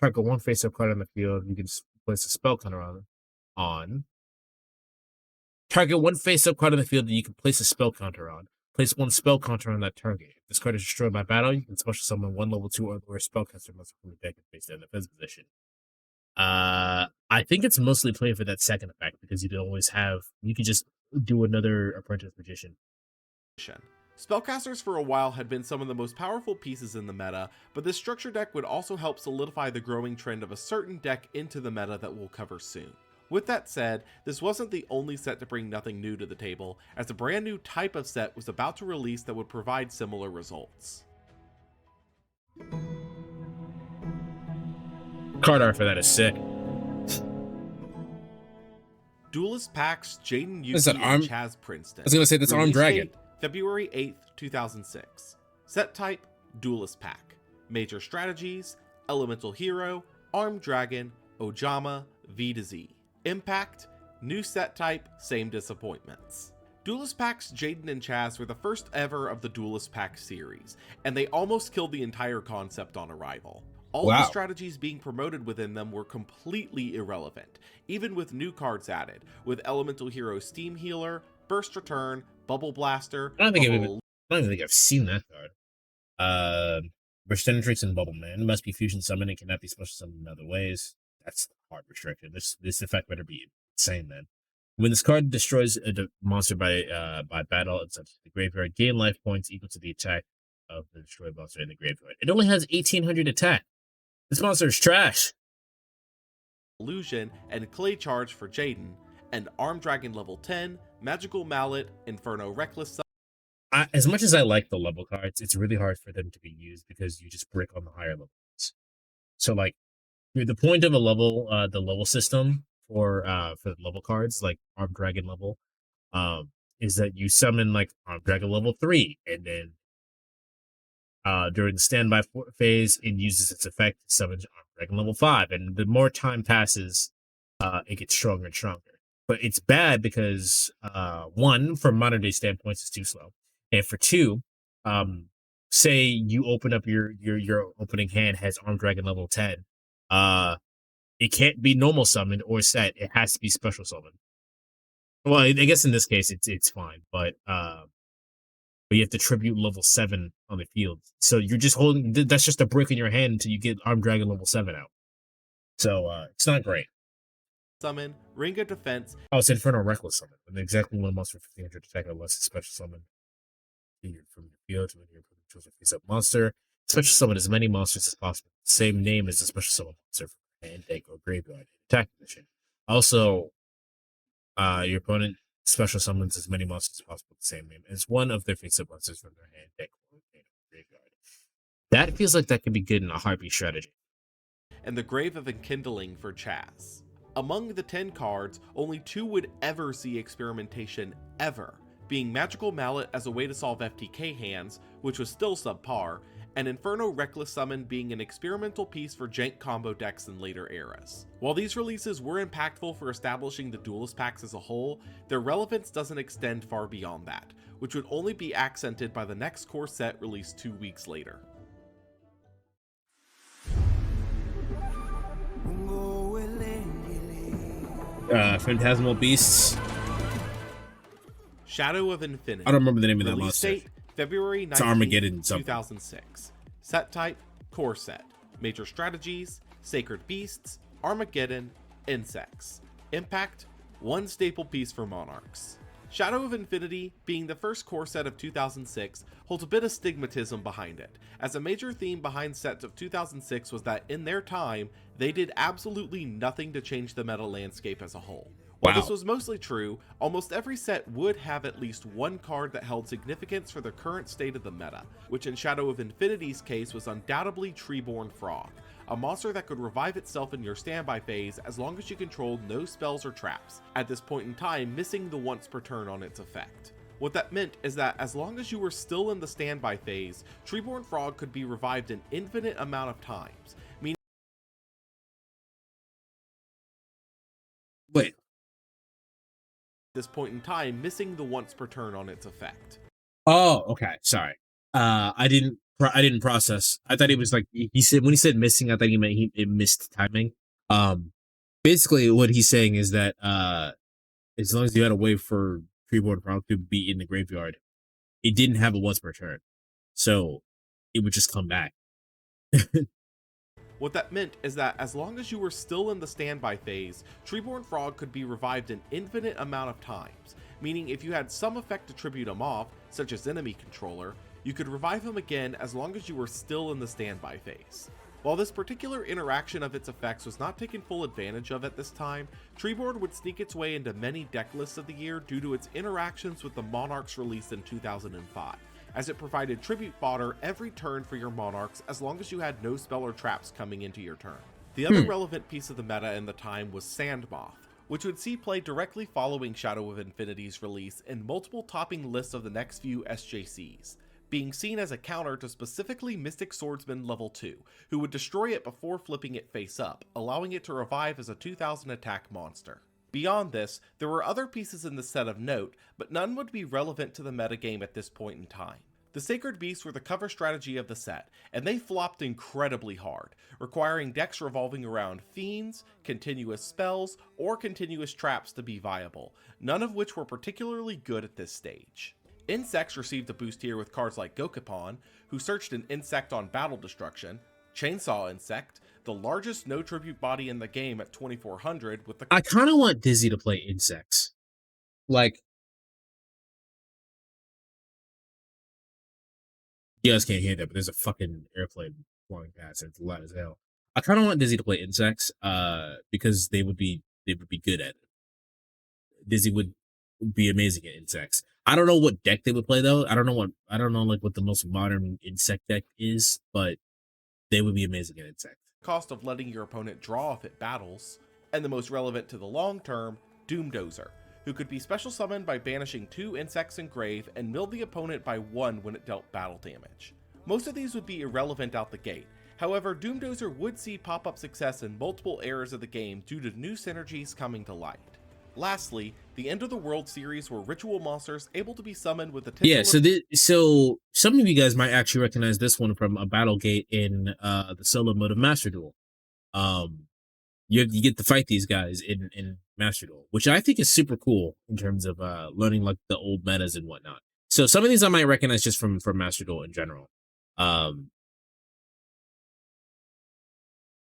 1 face-up card on the field, you can place a spell counter on. Target 1 face-up card on the field that you can place a spell counter on. Place 1 spell counter on that target. If this card is destroyed by battle, you can special summon 1 level 2 or lower spellcaster monster from the deck and face it in the defense position. I think it's mostly playing for that second effect because you could just do another Apprentice Magician. Spellcasters for a while had been some of the most powerful pieces in the meta, but this structure deck would also help solidify the growing trend of a certain deck into the meta that we'll cover soon. With that said, this wasn't the only set to bring nothing new to the table, as a brand new type of set was about to release that would provide similar results. Card art for that is sick. Duelist packs Jaden Is that Yugioh and Chaz Princeton. I was gonna say that's Armed Dragon. Date, February 8th, 2006. Set type, Duelist pack. Major strategies, Elemental Hero, Armed Dragon, Ojama, V to Z. Impact, new set type, same disappointments. Duelist packs Jaden and Chaz were the first ever of the Duelist pack series, and they almost killed the entire concept on arrival. All of the strategies being promoted within them were completely irrelevant, even with new cards added, with Elemental Hero Steam Healer, Burst Return, Bubble Blaster. I don't even think I've seen that card. Burst Penetrates and Bubble Man. Must be fusion summoned and cannot be special summoned in other ways. That's hard restricted. This effect better be insane then. When this card destroys a monster by battle, it's up to the graveyard. Gain life points equal to the attack of the destroyed monster in the graveyard. It only has 1800 attack. This monster is trash. Illusion and Clay Charge for Jaden, and Armed Dragon level 10, Magical Mallet, Inferno Reckless. As much as I like the level cards, it's really hard for them to be used because you just brick on the higher levels. So like the point of a level, the level system for the level cards, like Armed Dragon level, is that you summon like Armed Dragon level 3, and then during the standby phase, it uses its effect to summon Armed Dragon level 5, and the more time passes, it gets stronger and stronger. But it's bad because 1, from modern day standpoints, it's too slow, and for 2, say you open up your opening hand has Armed Dragon level 10, it can't be normal summoned or set. It has to be special summoned. Well, I guess in this case it's fine, but you have to tribute level 7 on the field. So you're just holding, that's just a brick in your hand until you get Armed Dragon level 7 out. So it's not great. Summon, Ring of Defense. Oh, it's Inferno Reckless Summon. And exactly one monster 1500 attack unless it's special summon. From your field to when you're choose a face-up monster. Special summon as many monsters as possible. Same name as the special summon monster from hand, deck, or graveyard attack position. Also, your opponent special summons as many monsters as possible with the same name as one of their face-up monsters from their hand, deck, or graveyard. That feels like that could be good in a heartbeat strategy. And the Grave of Enkindling for Chaz. Among the 10 cards, only 2 would ever see experimentation ever, being Magical Mallet as a way to solve FTK hands, which was still subpar, and Inferno Reckless Summon being an experimental piece for jank combo decks in later eras. While these releases were impactful for establishing the Duelist packs as a whole, their relevance doesn't extend far beyond that, which would only be accented by the next core set released 2 weeks later. Phantasmal Beasts. Shadow of Infinity. I don't remember the name of that Release monster. date, February 19th, It's Armageddon something. 2006. Set type, core set. Major strategies, Sacred Beasts, Armageddon, Insects. Impact, 1 staple piece for Monarchs. Shadow of Infinity, being the first core set of 2006, holds a bit of stigmatism behind it, as a major theme behind sets of 2006 was that in their time, they did absolutely nothing to change the meta landscape as a whole. While this was mostly true, almost every set would have at least one card that held significance for the current state of the meta, which in Shadow of Infinity's case was undoubtedly Treeborn Frog, a monster that could revive itself in your standby phase as long as you controlled no spells or traps, at this point in time missing the once per turn on its effect. What that meant is that as long as you were still in the standby phase, Treeborn Frog could be revived an infinite amount of times, meaning Wait. at this point in time missing the once per turn on its effect. Oh, okay. Sorry. I didn't process. I thought he was like he said when he said missing. I thought he meant it missed timing. Basically, what he's saying is that as long as you had a way for Treeborn Frog to be in the graveyard, it didn't have a once per turn, so it would just come back. What that meant is that as long as you were still in the standby phase, Treeborn Frog could be revived an infinite amount of times, meaning if you had some effect to tribute him off, such as enemy controller, you could revive him again as long as you were still in the standby phase. While this particular interaction of its effects was not taken full advantage of at this time, Treeborn would sneak its way into many deck lists of the year due to its interactions with the Monarchs released in 2005. As it provided tribute fodder every turn for your Monarchs as long as you had no spell or traps coming into your turn. The other relevant piece of the meta in the time was Sandmoth, which would see play directly following Shadow of Infinity's release in multiple topping lists of the next few SJCs, being seen as a counter to specifically Mystic Swordsman level 2, who would destroy it before flipping it face up, allowing it to revive as a 2000 attack monster. Beyond this, there were other pieces in the set of note, but none would be relevant to the metagame at this point in time. The Sacred Beasts were the cover strategy of the set, and they flopped incredibly hard, requiring decks revolving around fiends, continuous spells, or continuous traps to be viable, none of which were particularly good at this stage. Insects received a boost here with cards like Gokapon, who searched an insect on battle destruction, Chainsaw Insect, the largest no tribute body in the game at 2400 with the I kind of want Dizzy to play Insects. Like, you guys can't hear that, but there's a fucking airplane flying past. It's loud as hell. I kind of want Dizzy to play Insects, because they would be good at it. Dizzy would be amazing at Insects. I don't know what deck they would play though. I don't know like what the most modern insect deck is, but they would be amazing at Insects. cost of letting your opponent draw if it battles, and the most relevant to the long term, Doomdozer, who could be special summoned by banishing 2 insects in grave and mill the opponent by 1 when it dealt battle damage. Most of these would be irrelevant out the gate, however Doomdozer would see pop-up success in multiple eras of the game due to new synergies coming to light. Lastly, the End of the World series were ritual monsters able to be summoned with a so some of you guys might actually recognize this one from a battle gate in the solo mode of Master Duel. You get to fight these guys in Master Duel, which I think is super cool in terms of learning like the old metas and whatnot. So some of these I might recognize just from Master Duel in general.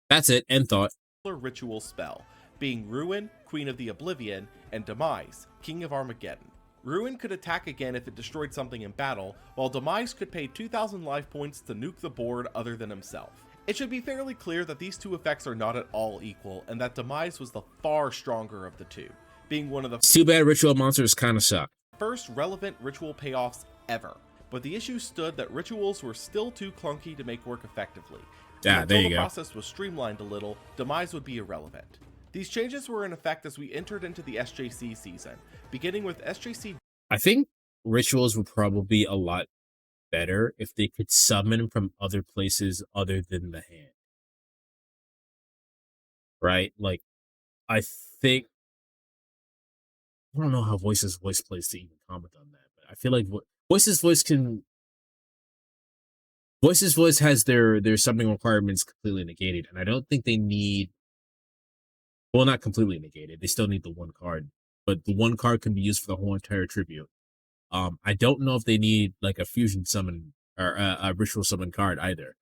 That's it. End thought. ritual spell, being Ruin, Queen of the Oblivion, and Demise, King of Armageddon. Ruin could attack again if it destroyed something in battle, while Demise could pay 2,000 life points to nuke the board other than himself. It should be fairly clear that these two effects are not at all equal, and that Demise was the far stronger of the two, being one of the Too bad ritual monsters kind of suck. first relevant ritual payoffs ever, but the issue stood that rituals were still too clunky to make work effectively. Yeah, there you the go. process was streamlined a little, Demise would be irrelevant. These changes were in effect as we entered into the SJC season, beginning with SJC. I think rituals would probably be a lot better if they could summon from other places other than the hand. Right? Like, I think I don't know how Voice's voice plays to even comment on that, but I feel like Voice's voice has their summoning requirements completely negated, and I don't think they need. Well, not completely negated. They still need the one card, but the one card can be used for the whole entire tribute. I don't know if they need like a fusion summon or a ritual summon card either.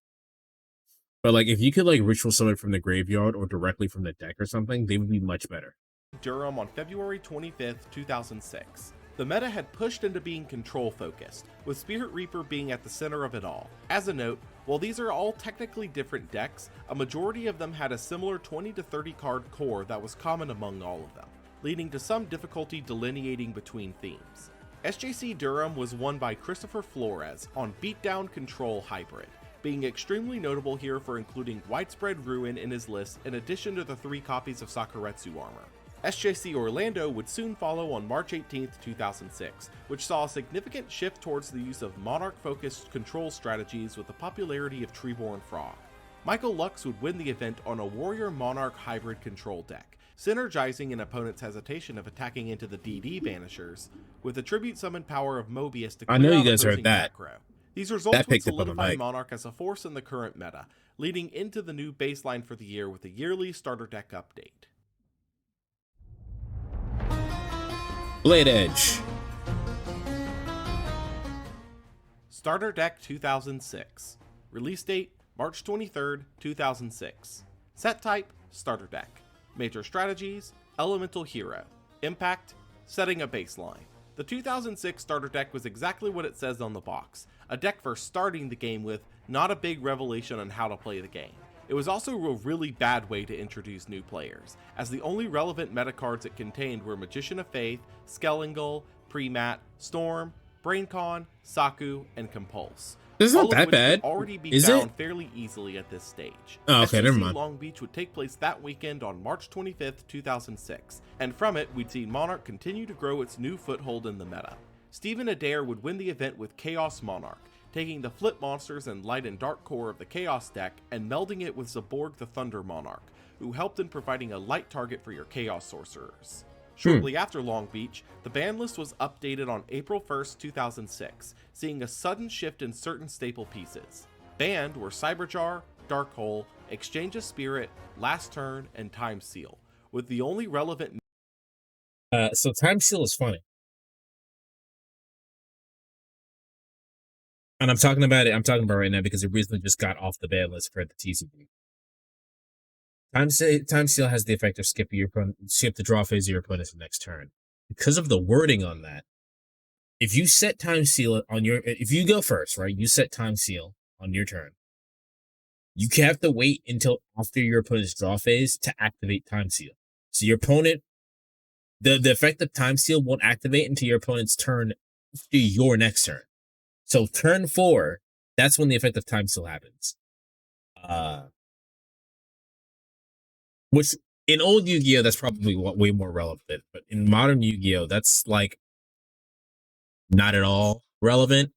But like if you could like ritual summon from the graveyard or directly from the deck or something, they would be much better. Durham on February 25th, 2006. The meta had pushed into being control focused, with Spirit Reaper being at the center of it all. As a note, while these are all technically different decks, a majority of them had a similar 20 to 30 card core that was common among all of them, leading to some difficulty delineating between themes. SJC Durham was won by Christopher Flores on Beatdown Control Hybrid, being extremely notable here for including Widespread Ruin in his list in addition to the 3 copies of Sakuretsu armor. SJC Orlando would soon follow on March 18, 2006, which saw a significant shift towards the use of Monarch-focused control strategies with the popularity of Treeborn Frog. Michael Lux would win the event on a Warrior Monarch hybrid control deck, synergizing an opponent's hesitation of attacking into the DD Vanishers, with the tribute summon power of Mobius to clear I know you out guys heard opposing that. aggro. These results would picked up on the solidify mic. Monarch as a force in the current meta, leading into the new baseline for the year with a yearly starter deck update. Blade Edge. Starter Deck 2006. Release date March 23rd, 2006. Set type Starter Deck. Major strategies Elemental Hero. Impact setting a baseline. The 2006 starter deck was exactly what it says on the box, a deck for starting the game with, not a big revelation on how to play the game. It was also a really bad way to introduce new players, as the only relevant meta cards it contained were Magician of Faith, Skellingull, Premat, Storm, Braincon, Saku, and Compulse. This is All not of that which could bad. already be Is found it? fairly easily at this stage. Oh, okay, never SGC mind. Long Beach would take place that weekend on March 25th, 2006, and from it we'd see Monarch continue to grow its new foothold in the meta. Stephen Adair would win the event with Chaos Monarch, taking the flip monsters and light and dark core of the Chaos deck and melding it with Zaborg the Thunder Monarch, who helped in providing a light target for your Chaos sorcerers. Shortly after Long Beach, the ban list was updated on April 1st, 2006, seeing a sudden shift in certain staple pieces. Banned were Cyberjar, Dark Hole, Exchange of Spirit, Last Turn, and Time Seal, with the only relevant So Time Seal is funny. And I'm talking about it right now because it recently just got off the ban list for the TCG. Time Seal has the effect of skip the draw phase of your opponent's next turn. Because of the wording on that, if you set Time Seal if you go first, right, you set Time Seal on your turn, you have to wait until after your opponent's draw phase to activate Time Seal. So your opponent, the effect of Time Seal won't activate until your opponent's turn after your next turn. So turn 4, that's when the effect of Time Seal happens. Which in old Yu-Gi-Oh, that's probably way more relevant. But in modern Yu-Gi-Oh, that's like not at all relevant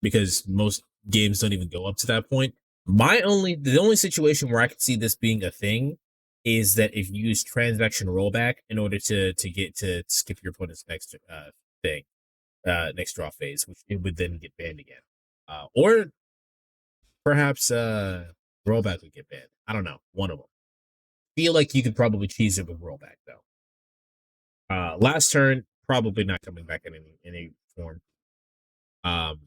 because most games don't even go up to that point. The only situation where I could see this being a thing is that if you use transaction rollback in order to skip your opponent's next next draw phase, which it would then get banned again. Or perhaps rollback would get banned. I don't know. One of them. Feel like you could probably cheese it with rollback though. Last turn, probably not coming back in any form. I'm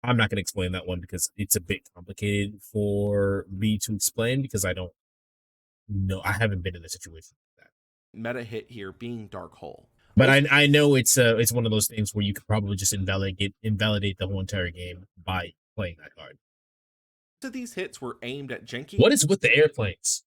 not going to explain that one because it's a bit complicated for me to explain because I don't know. I haven't been in a situation like that. meta hit here being Dark Hole. But I know it's one of those things where you could probably just invalidate the whole entire game by playing that card. Most of these hits were aimed at janky. What is with the airplanes?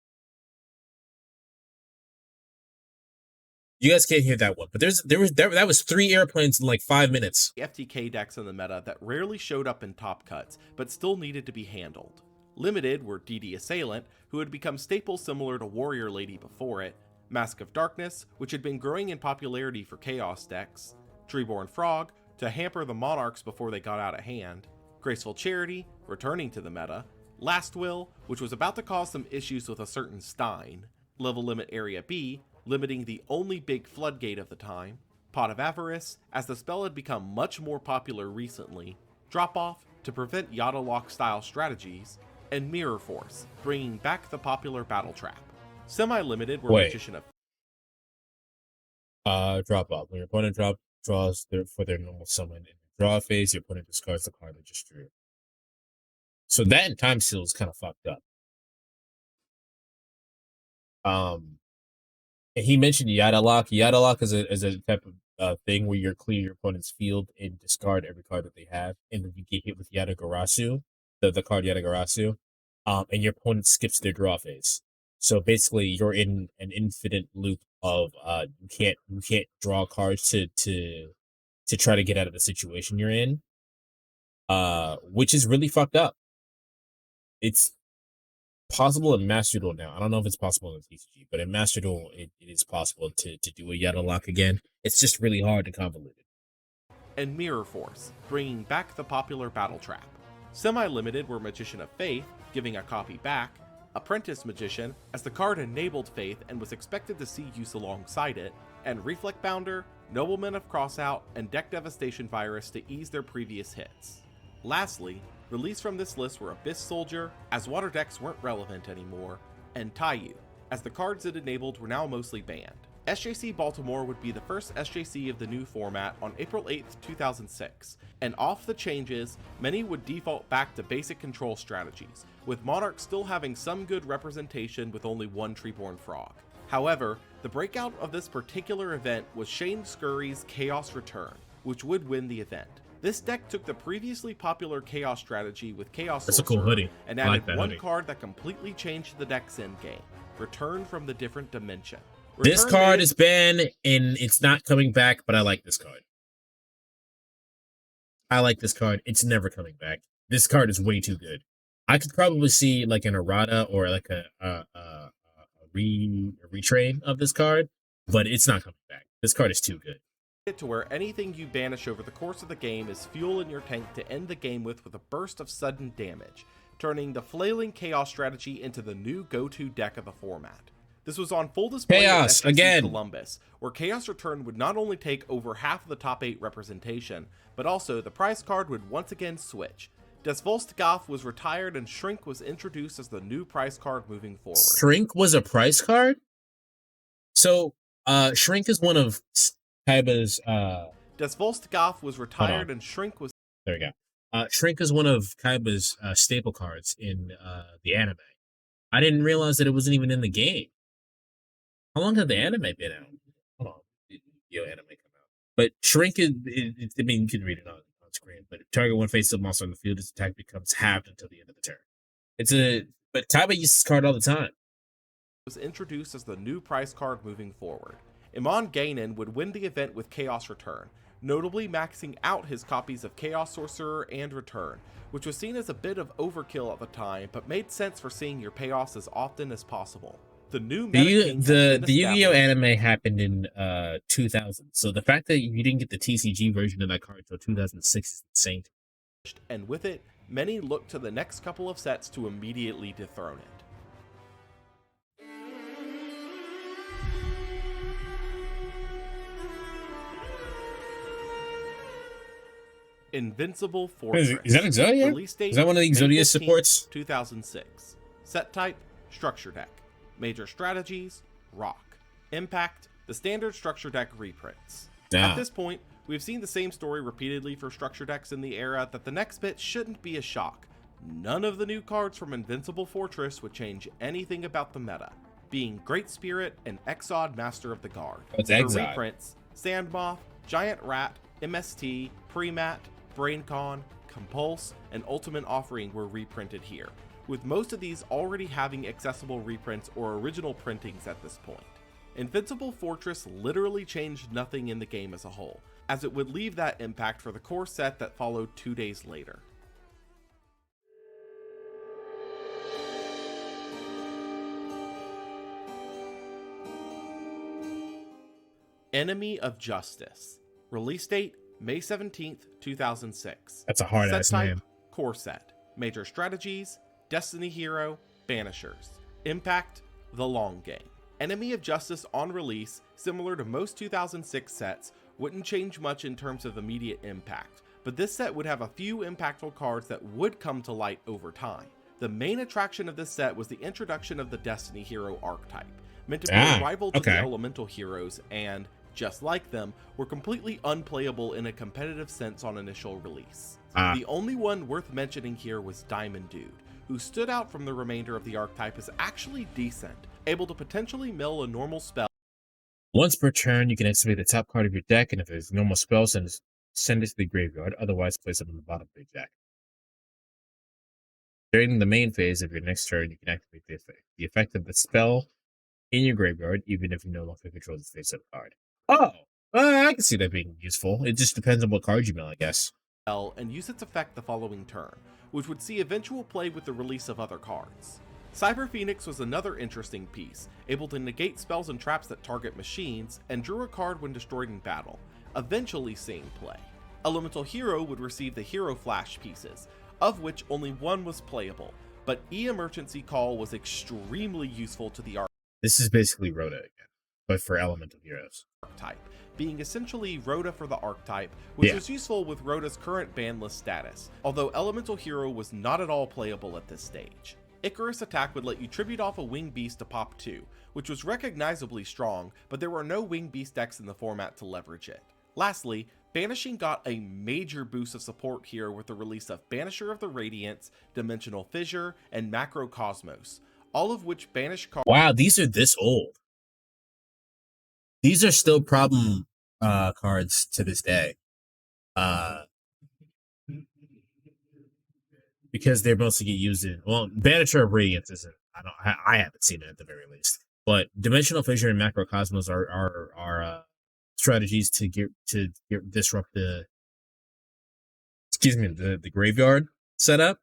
You guys can't hear that one, but that was 3 airplanes in like 5 minutes. FTK decks in the meta that rarely showed up in top cuts, but still needed to be handled. Limited were DD Assailant, who had become staple similar to Warrior Lady before it, Mask of Darkness, which had been growing in popularity for Chaos decks, Treeborn Frog, to hamper the Monarchs before they got out of hand, Graceful Charity, returning to the meta, Last Will, which was about to cause some issues with a certain Stein, Level Limit Area B, limiting the only big floodgate of the time, Pot of Avarice, as the spell had become much more popular recently, Drop Off, to prevent Yada Lock style strategies, and Mirror Force, bringing back the popular Battle Trap. Semi-limited were Magician of... Drop off. When your opponent draws for their normal summon. In the draw phase, your opponent discards the card they just drew. So that and Time Seal is kind of fucked up. And he mentioned Yada Lock. Yada Lock is a type of thing where you clear your opponent's field and discard every card that they have, and then you get hit with Yatagarasu, the card Yatagarasu, and your opponent skips their draw phase. So basically, you're in an infinite loop of you can't draw cards to try to get out of the situation you're in, which is really fucked up. It's possible in Master Duel now. I don't know if it's possible in TCG, but in Master Duel, it is possible to do a Yada Lock again. It's just really hard and convoluted. And Mirror Force, bringing back the popular Battle Trap. Semi-limited were Magician of Faith, giving a copy back, Apprentice Magician, as the card enabled Faith and was expected to see use alongside it, and Reflect Bounder, Nobleman of Crossout, and Deck Devastation Virus to ease their previous hits. Lastly, released from this list were Abyss Soldier, as water decks weren't relevant anymore, and Taiyu, as the cards it enabled were now mostly banned. SJC Baltimore would be the first SJC of the new format on April 8th, 2006, and off the changes, many would default back to basic control strategies, with Monarch still having some good representation with only one Treeborn Frog. However, the breakout of this particular event was Shane Scurry's Chaos Return, which would win the event. This deck took the previously popular Chaos strategy with Chaos That's Sorcerer a cool hoodie. and I added like that one hoodie. card that completely changed the deck's endgame, Return from the Different Dimension. This Return card made- is banned and it's not coming back, but I like this card. I like this card. It's never coming back. This card is way too good. I could probably see like an errata or like a retrain of this card, but it's not coming back. This card is too good. to where anything you banish over the course of the game is fuel in your tank to end the game with a burst of sudden damage, turning the Flailing Chaos strategy into the new go-to deck of the format. This was on full display Chaos, at SJC again. Columbus, where Chaos Return would not only take over half of the top 8 representation, but also the prize card would once again switch. Desvolstgoth was retired and Shrink was introduced as the new prize card moving forward. Shrink was a price card? So, Shrink is one of Kaiba's, Desvolstgoth was retired and Shrink was there we go. Shrink is one of Kaiba's staple cards in the anime. I didn't realize that it wasn't even in the game. How long had the anime been out? Hold on. Yo, anime come out. But Shrink is, I mean, you can read it on screen, but if target one face-up monster on the field, its attack becomes halved until the end of the turn. But Kaiba uses this card all the time. was introduced as the new prize card moving forward. Iman Gainen would win the event with Chaos Return, notably maxing out his copies of Chaos Sorcerer and Return, which was seen as a bit of overkill at the time, but made sense for seeing your payoffs as often as possible. The new The meta king has been Yu-Gi-Oh established. anime happened in 2000. So the fact that you didn't get the TCG version of that card until 2006 is insane. And with it, many look to the next couple of sets to immediately dethrone it. Invincible Fortress. Is that Exodia? Release date, Is that one of the May Exodia 15th, supports? 2006. Set type, Structure Deck. Major strategies, Rock. Impact, the standard Structure Deck reprints. Ah. At this point, we've seen the same story repeatedly for Structure Decks in the era that the next bit shouldn't be a shock. None of the new cards from Invincible Fortress would change anything about the meta, being Great Spirit and Exod Master of the Guard. What's For Exod? reprints, Sandmoth, Giant Rat, MST, Premat, BrainCon, Compulse, and Ultimate Offering were reprinted here, with most of these already having accessible reprints or original printings at this point. Invincible Fortress literally changed nothing in the game as a whole, as it would leave that impact for the core set that followed 2 days later. Enemy of Justice. Release date, May 17th, 2006. That's a hard Set ass type, name. Core set. Major strategies, Destiny Hero, Banishers. Impact, The Long Game. Enemy of Justice on release, similar to most 2006 sets, wouldn't change much in terms of immediate impact, but this set would have a few impactful cards that would come to light over time. The main attraction of this set was the introduction of the Destiny Hero archetype, meant to be a rival to the okay. Elemental Heroes, and just like them, were completely unplayable in a competitive sense on initial release. The only one worth mentioning here was Diamond Dude, who stood out from the remainder of the archetype as actually decent, able to potentially mill a normal spell. Once per turn, you can activate the top card of your deck, and if there's normal spell, send it to the graveyard. Otherwise, place it on the bottom of your deck. During the main phase of your next turn, you can activate the effect. The effect of the spell in your graveyard, even if you no longer control the face of the card. Oh, I can see that being useful. It just depends on what card you mill, I guess. And use its effect the following turn, which would see eventual play with the release of other cards. Cyber Phoenix was another interesting piece, able to negate spells and traps that target machines, and drew a card when destroyed in battle, eventually seeing play. Elemental Hero would receive the Hero Flash pieces, of which only one was playable, but E-Emergency Call was extremely useful to the archetype. This is basically Rhoda again, but for Elemental Heroes. Being essentially Rhoda for the archetype, which was useful with Rhoda's current banlist status, although Elemental Hero was not at all playable at this stage. Icarus Attack would let you tribute off a Wing Beast to pop 2, which was recognizably strong, but there were no Wing Beast decks in the format to leverage it. Lastly, Banishing got a major boost of support here with the release of Banisher of the Radiance, Dimensional Fissure, and Macrocosmos, all of which banish cards. Wow, these are this old. These are still problem cards to this day. Because they're mostly get used in, well, Banisher of Radiance isn't. I haven't seen it at the very least. But Dimensional Fissure and Macrocosmos are strategies to disrupt the graveyard setup,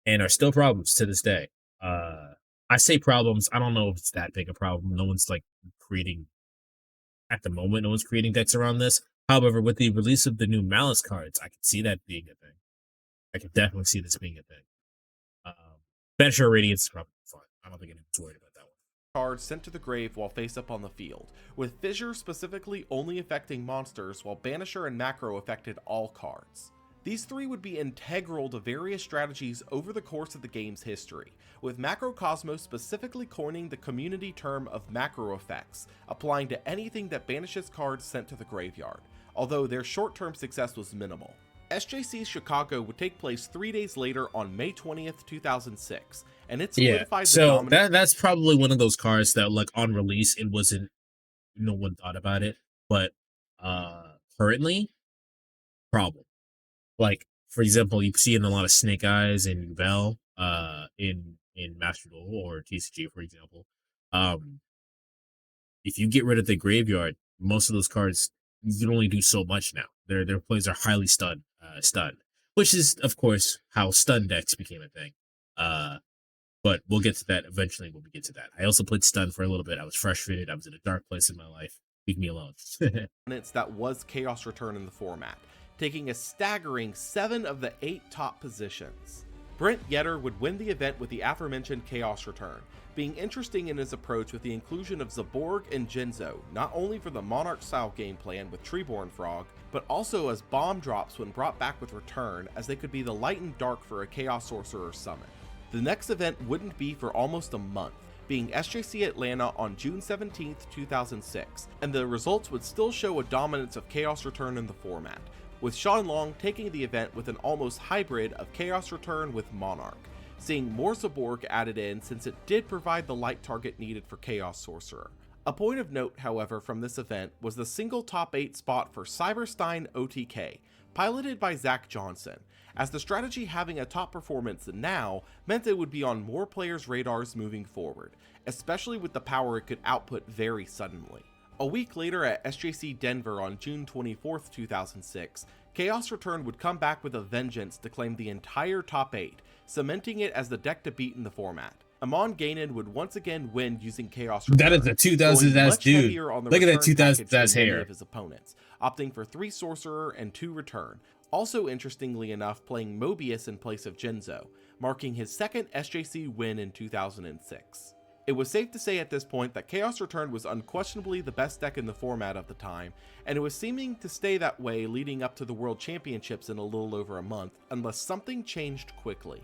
and are still problems to this day. I say problems. I don't know if it's that big a problem. No one's like creating at the moment. No one's creating decks around this. However, with the release of the new Malice cards, I can see that being a thing. I can definitely see this being a thing. Banisher of Radiance is probably fun. I don't think anyone's worried about that one. Cards sent to the grave while face up on the field, with Fissure specifically only affecting monsters, while Banisher and Macro affected all cards. These three would be integral to various strategies over the course of the game's history, with Macrocosmos specifically coining the community term of macro effects, applying to anything that banishes cards sent to the graveyard, although their short-term success was minimal. SJC's Chicago would take place 3 days later on May 20th, 2006, and it solidified the dominance. That's probably one of those cards that, like, on release, it wasn't, no one thought about it, but currently, problem. Like, for example, you see in a lot of Snake Eyes and Yugioh, in Master Duel or TCG, for example. If you get rid of the graveyard, most of those cards, you can only do so much now. Their plays are highly stunned, which is, of course, how stun decks became a thing. But we'll get to that eventually when we get to that. I also played stun for a little bit. I was frustrated. I was in a dark place in my life. Leave me alone. That was Chaos Return in the format, taking a staggering 7 of the 8 top positions. Brent Yetter would win the event with the aforementioned Chaos Return, being interesting in his approach with the inclusion of Zaborg and Genzo, not only for the Monarch-style game plan with Treeborn Frog, but also as bomb drops when brought back with Return, as they could be the light and dark for a Chaos Sorcerer summon. The next event wouldn't be for almost a month, being SJC Atlanta on June 17, 2006, and the results would still show a dominance of Chaos Return in the format, with Sean Long taking the event with an almost hybrid of Chaos Return with Monarch, seeing more Zaborg added in since it did provide the light target needed for Chaos Sorcerer. A point of note, however, from this event was the single top 8 spot for Cyberstein OTK, piloted by Zach Johnson, as the strategy having a top performance now meant it would be on more players' radars moving forward, especially with the power it could output very suddenly. A week later at SJC Denver on June 24, 2006, Chaos Return would come back with a vengeance to claim the entire top 8, cementing it as the deck to beat in the format. Amon Ganon would once again win using Chaos Return. That is a 2000s dude. Look at that 2000s hair. Of his opponents, opting for 3 Sorcerer and 2 Return. Also interestingly enough, playing Mobius in place of Genzo, marking his second SJC win in 2006. It was safe to say at this point that Chaos Return was unquestionably the best deck in the format of the time, and it was seeming to stay that way leading up to the World Championships in a little over a month, unless something changed quickly.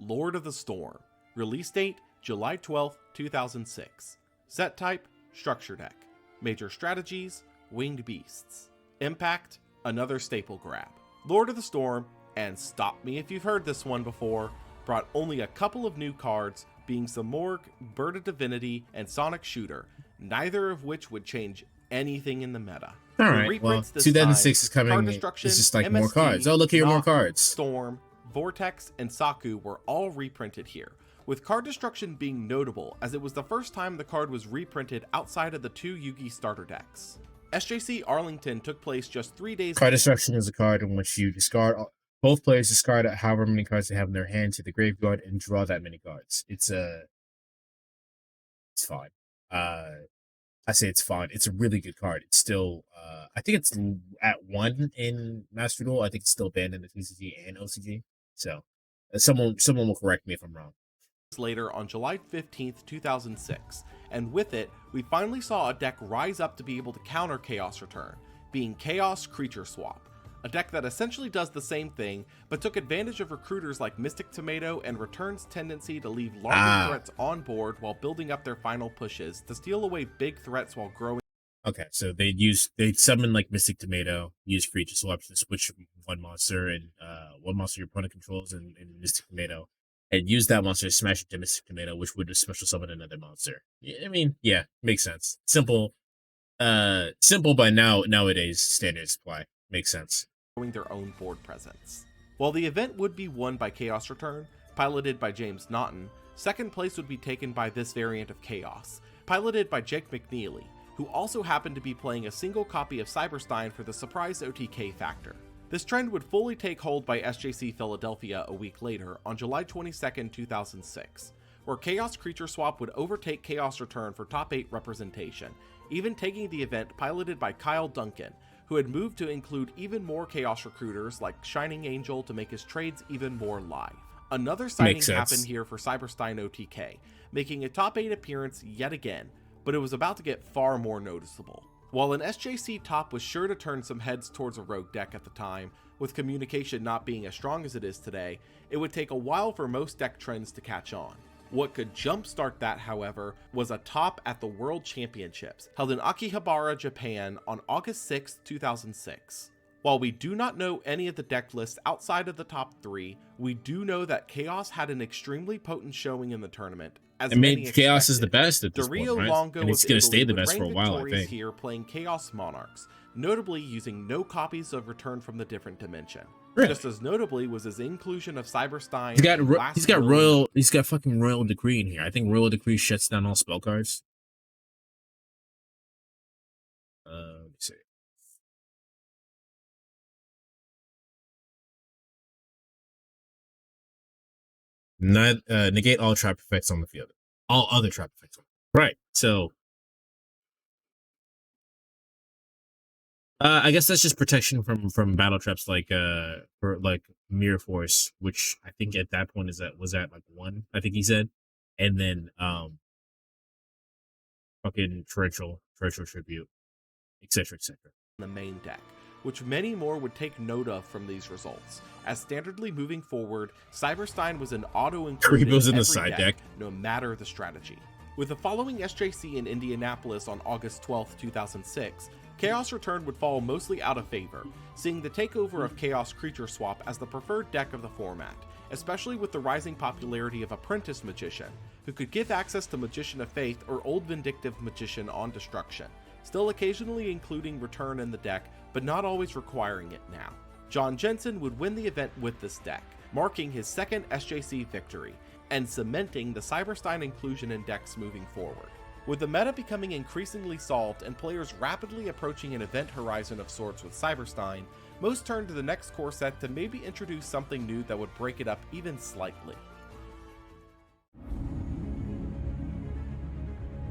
Lord of the Storm. Release date, July 12th, 2006. Set type, Structure Deck. Major strategies, Winged Beasts. Impact, another staple grab. Lord of the Storm, and stop me if you've heard this one before, brought only a couple of new cards, being Samorg, Bird of Divinity, and Sonic Shooter, neither of which would change anything in the meta. All The right, well, reprints this 2006 time, is coming. Card It's Destruction, just like more MST, cards. Oh, look here, more Knock, cards. Storm, Vortex, and Saku were all reprinted here, with Card Destruction being notable as it was the first time the card was reprinted outside of the 2 Yugi starter decks. SJC Arlington took place just 3 days. Card Destruction is a card in which you discard. Both players discard however many cards they have in their hand to the graveyard and draw that many cards. It's fine. I say it's fine. It's a really good card. It's still, I think it's at 1 in Master Duel. I think it's still banned in the TCG and OCG. So, someone will correct me if I'm wrong. Later on July 15th, 2006, and with it, we finally saw a deck rise up to be able to counter Chaos Return, being Chaos Creature Swap. A deck that essentially does the same thing, but took advantage of recruiters like Mystic Tomato and Return's tendency to leave larger threats on board while building up their final pushes to steal away big threats while growing. Okay, so they summon like Mystic Tomato, use Creature Swaps to switch one monster and one monster your opponent controls and Mystic Tomato, and use that monster to smash into Mystic Tomato, which would special summon another monster. I mean, yeah, makes sense. Simple by nowadays standard supply. Makes sense. Their own board presence. While the event would be won by Chaos Return, piloted by James Naughton, second place would be taken by this variant of Chaos, piloted by Jake McNeely, who also happened to be playing a single copy of Cyberstein for the surprise OTK factor. This trend would fully take hold by SJC Philadelphia a week later on July 22nd, 2006, where Chaos Creature Swap would overtake Chaos Return for top 8 representation, even taking the event piloted by Kyle Duncan, who had moved to include even more Chaos recruiters like Shining Angel to make his trades even more live. Another sighting happened here for Cyberstein OTK, making a top 8 appearance yet again, but it was about to get far more noticeable. While an SJC top was sure to turn some heads towards a rogue deck at the time, with communication not being as strong as it is today, it would take a while for most deck trends to catch on. What could jumpstart that, however, was a top at the World Championships, held in Akihabara, Japan on August 6, 2006. While we do not know any of the deck lists outside of the top 3, we do know that Chaos had an extremely potent showing in the tournament. As Chaos is the best at this Dario point, right? Longo And it's of going to stay Italy the best would for a reign while, I victorious think. here playing Chaos Monarchs, notably using no copies of Return from the Different Dimension. Really? Just as notably was his inclusion of Cyberstein. He's got fucking Royal Decree in here. I think Royal Decree shuts down all spell cards. Let me see. Negate all trap effects on the field. All other trap effects. Right. So I guess that's just protection from battle traps like for like Mirror Force, which I think at that point was at like 1, I think he said. And then fucking torrential tribute, etc. The main deck, which many more would take note of from these results, as standardly moving forward, Cyberstein was an auto-included Karibo's in the every side deck, no matter the strategy. With the following SJC in Indianapolis on August 12, 2006, Chaos Return would fall mostly out of favor, seeing the takeover of Chaos Creature Swap as the preferred deck of the format, especially with the rising popularity of Apprentice Magician, who could give access to Magician of Faith or Old Vindictive Magician on Destruction, still occasionally including Return in the deck, but not always requiring it now. John Jensen would win the event with this deck, marking his second SJC victory, and cementing the Cyberstein inclusion in decks moving forward. With the meta becoming increasingly solved and players rapidly approaching an event horizon of sorts with Cyberstein, most turned to the next core set to maybe introduce something new that would break it up even slightly.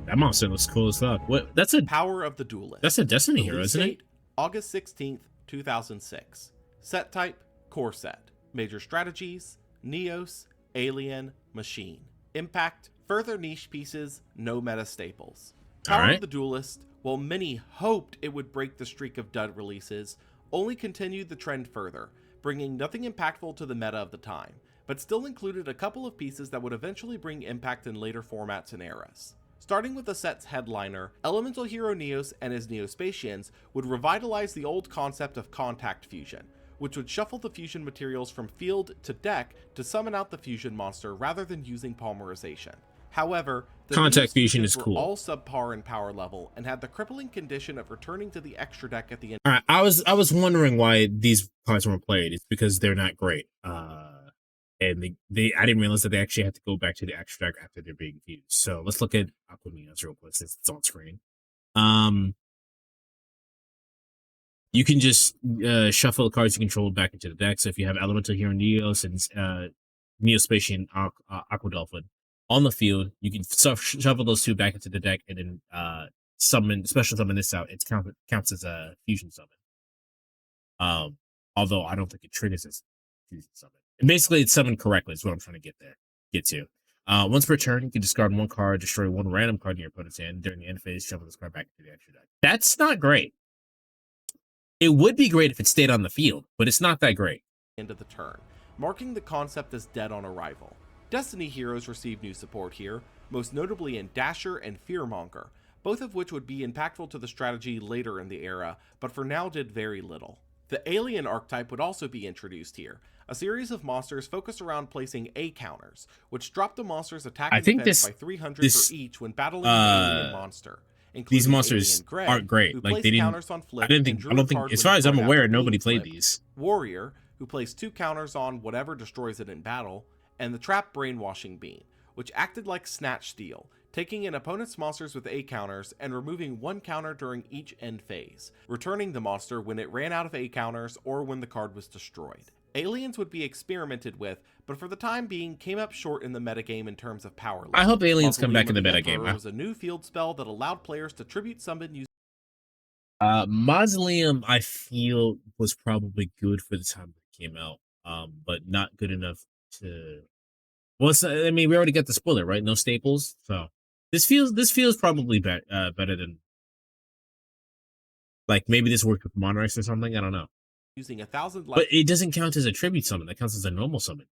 That monster looks cool as fuck. What? That's a Power of the Duelist. That's a Destiny hero, Release isn't it? date, August 16th, 2006. Set type, core set. Major strategies, Neos, Alien, Machine. Impact, further niche pieces, no meta staples. Power of the Duelist, while many hoped it would break the streak of dud releases, only continued the trend further, bringing nothing impactful to the meta of the time, but still included a couple of pieces that would eventually bring impact in later formats and eras. Starting with the set's headliner, Elemental Hero Neos and his Neospatians would revitalize the old concept of contact fusion, which would shuffle the fusion materials from field to deck to summon out the fusion monster rather than using polymerization. However, the Contact Neos fusion fusions is were cool. all subpar in power level and had the crippling condition of returning to the extra deck at the end. All right, I was wondering why these cards weren't played. It's because they're not great. And they I didn't realize that they actually had to go back to the extra deck after they're being fused. So let's look at Aquaminos real quick since it's on screen. You can just shuffle the cards you control back into the deck. So if you have Elemental Hero Neos and Neospatian Aquadolphin on the field, you can shuffle those two back into the deck and then special summon this out. It counts as a fusion summon. Although I don't think it triggers as fusion summon. And basically, it's summoned correctly is what I'm trying to get to. Once per turn, you can discard one card, destroy one random card in your opponent's hand. During the end phase, shuffle this card back into the extra deck. That's not great. It would be great if it stayed on the field, but it's not that great. End of the turn, marking the concept as dead on arrival. Destiny heroes received new support here, most notably in Dasher and Fearmonger, both of which would be impactful to the strategy later in the era, but for now did very little. The Alien archetype would also be introduced here, a series of monsters focused around placing A counters, which drop the monster's attack and defense by 300 for each when battling an alien monster. These monsters aren't great. Like they didn't. I don't think. As far as I'm aware, nobody played these. Warrior, who placed 2 counters on whatever destroys it in battle, and the Trap Brainwashing Beam, which acted like Snatch Steal, taking an opponent's monsters with A counters and removing 1 counter during each end phase, returning the monster when it ran out of A counters or when the card was destroyed. Aliens would be experimented with, but for the time being came up short in the metagame in terms of power level. I hope aliens come back in the metagame. It was a new field spell that allowed players to tribute summon using Mausoleum, I feel, was probably good for the time it came out, but not good enough to. Well, I mean, we already got the spoiler, right? No staples, so this feels probably better than. Like maybe this worked with Monarchs or something. I don't know. Using 1,000 life, but it doesn't count as a tribute summon. That counts as a normal summon.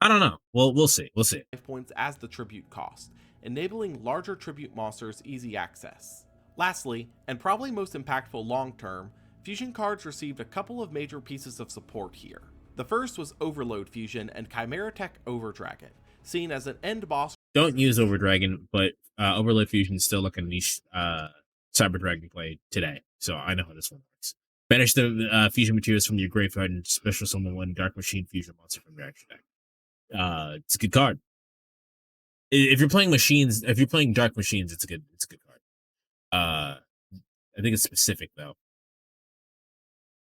I don't know. Well, we'll see. We'll see. Points as the tribute cost, enabling larger tribute monsters easy access. Lastly, and probably most impactful long-term, fusion cards received a couple of major pieces of support here. The first was Overload Fusion and Chimeratech Overdragon, seen as an end boss. Don't use Overdragon, but Overload Fusion is still like a niche Cyber Dragon play today, so I know how this one works. Banish the fusion materials from your graveyard and special summon 1 Dark Machine fusion monster from your extra deck. It's a good card. If you're playing machines, if you're playing Dark Machines, it's a good card. I think it's specific though.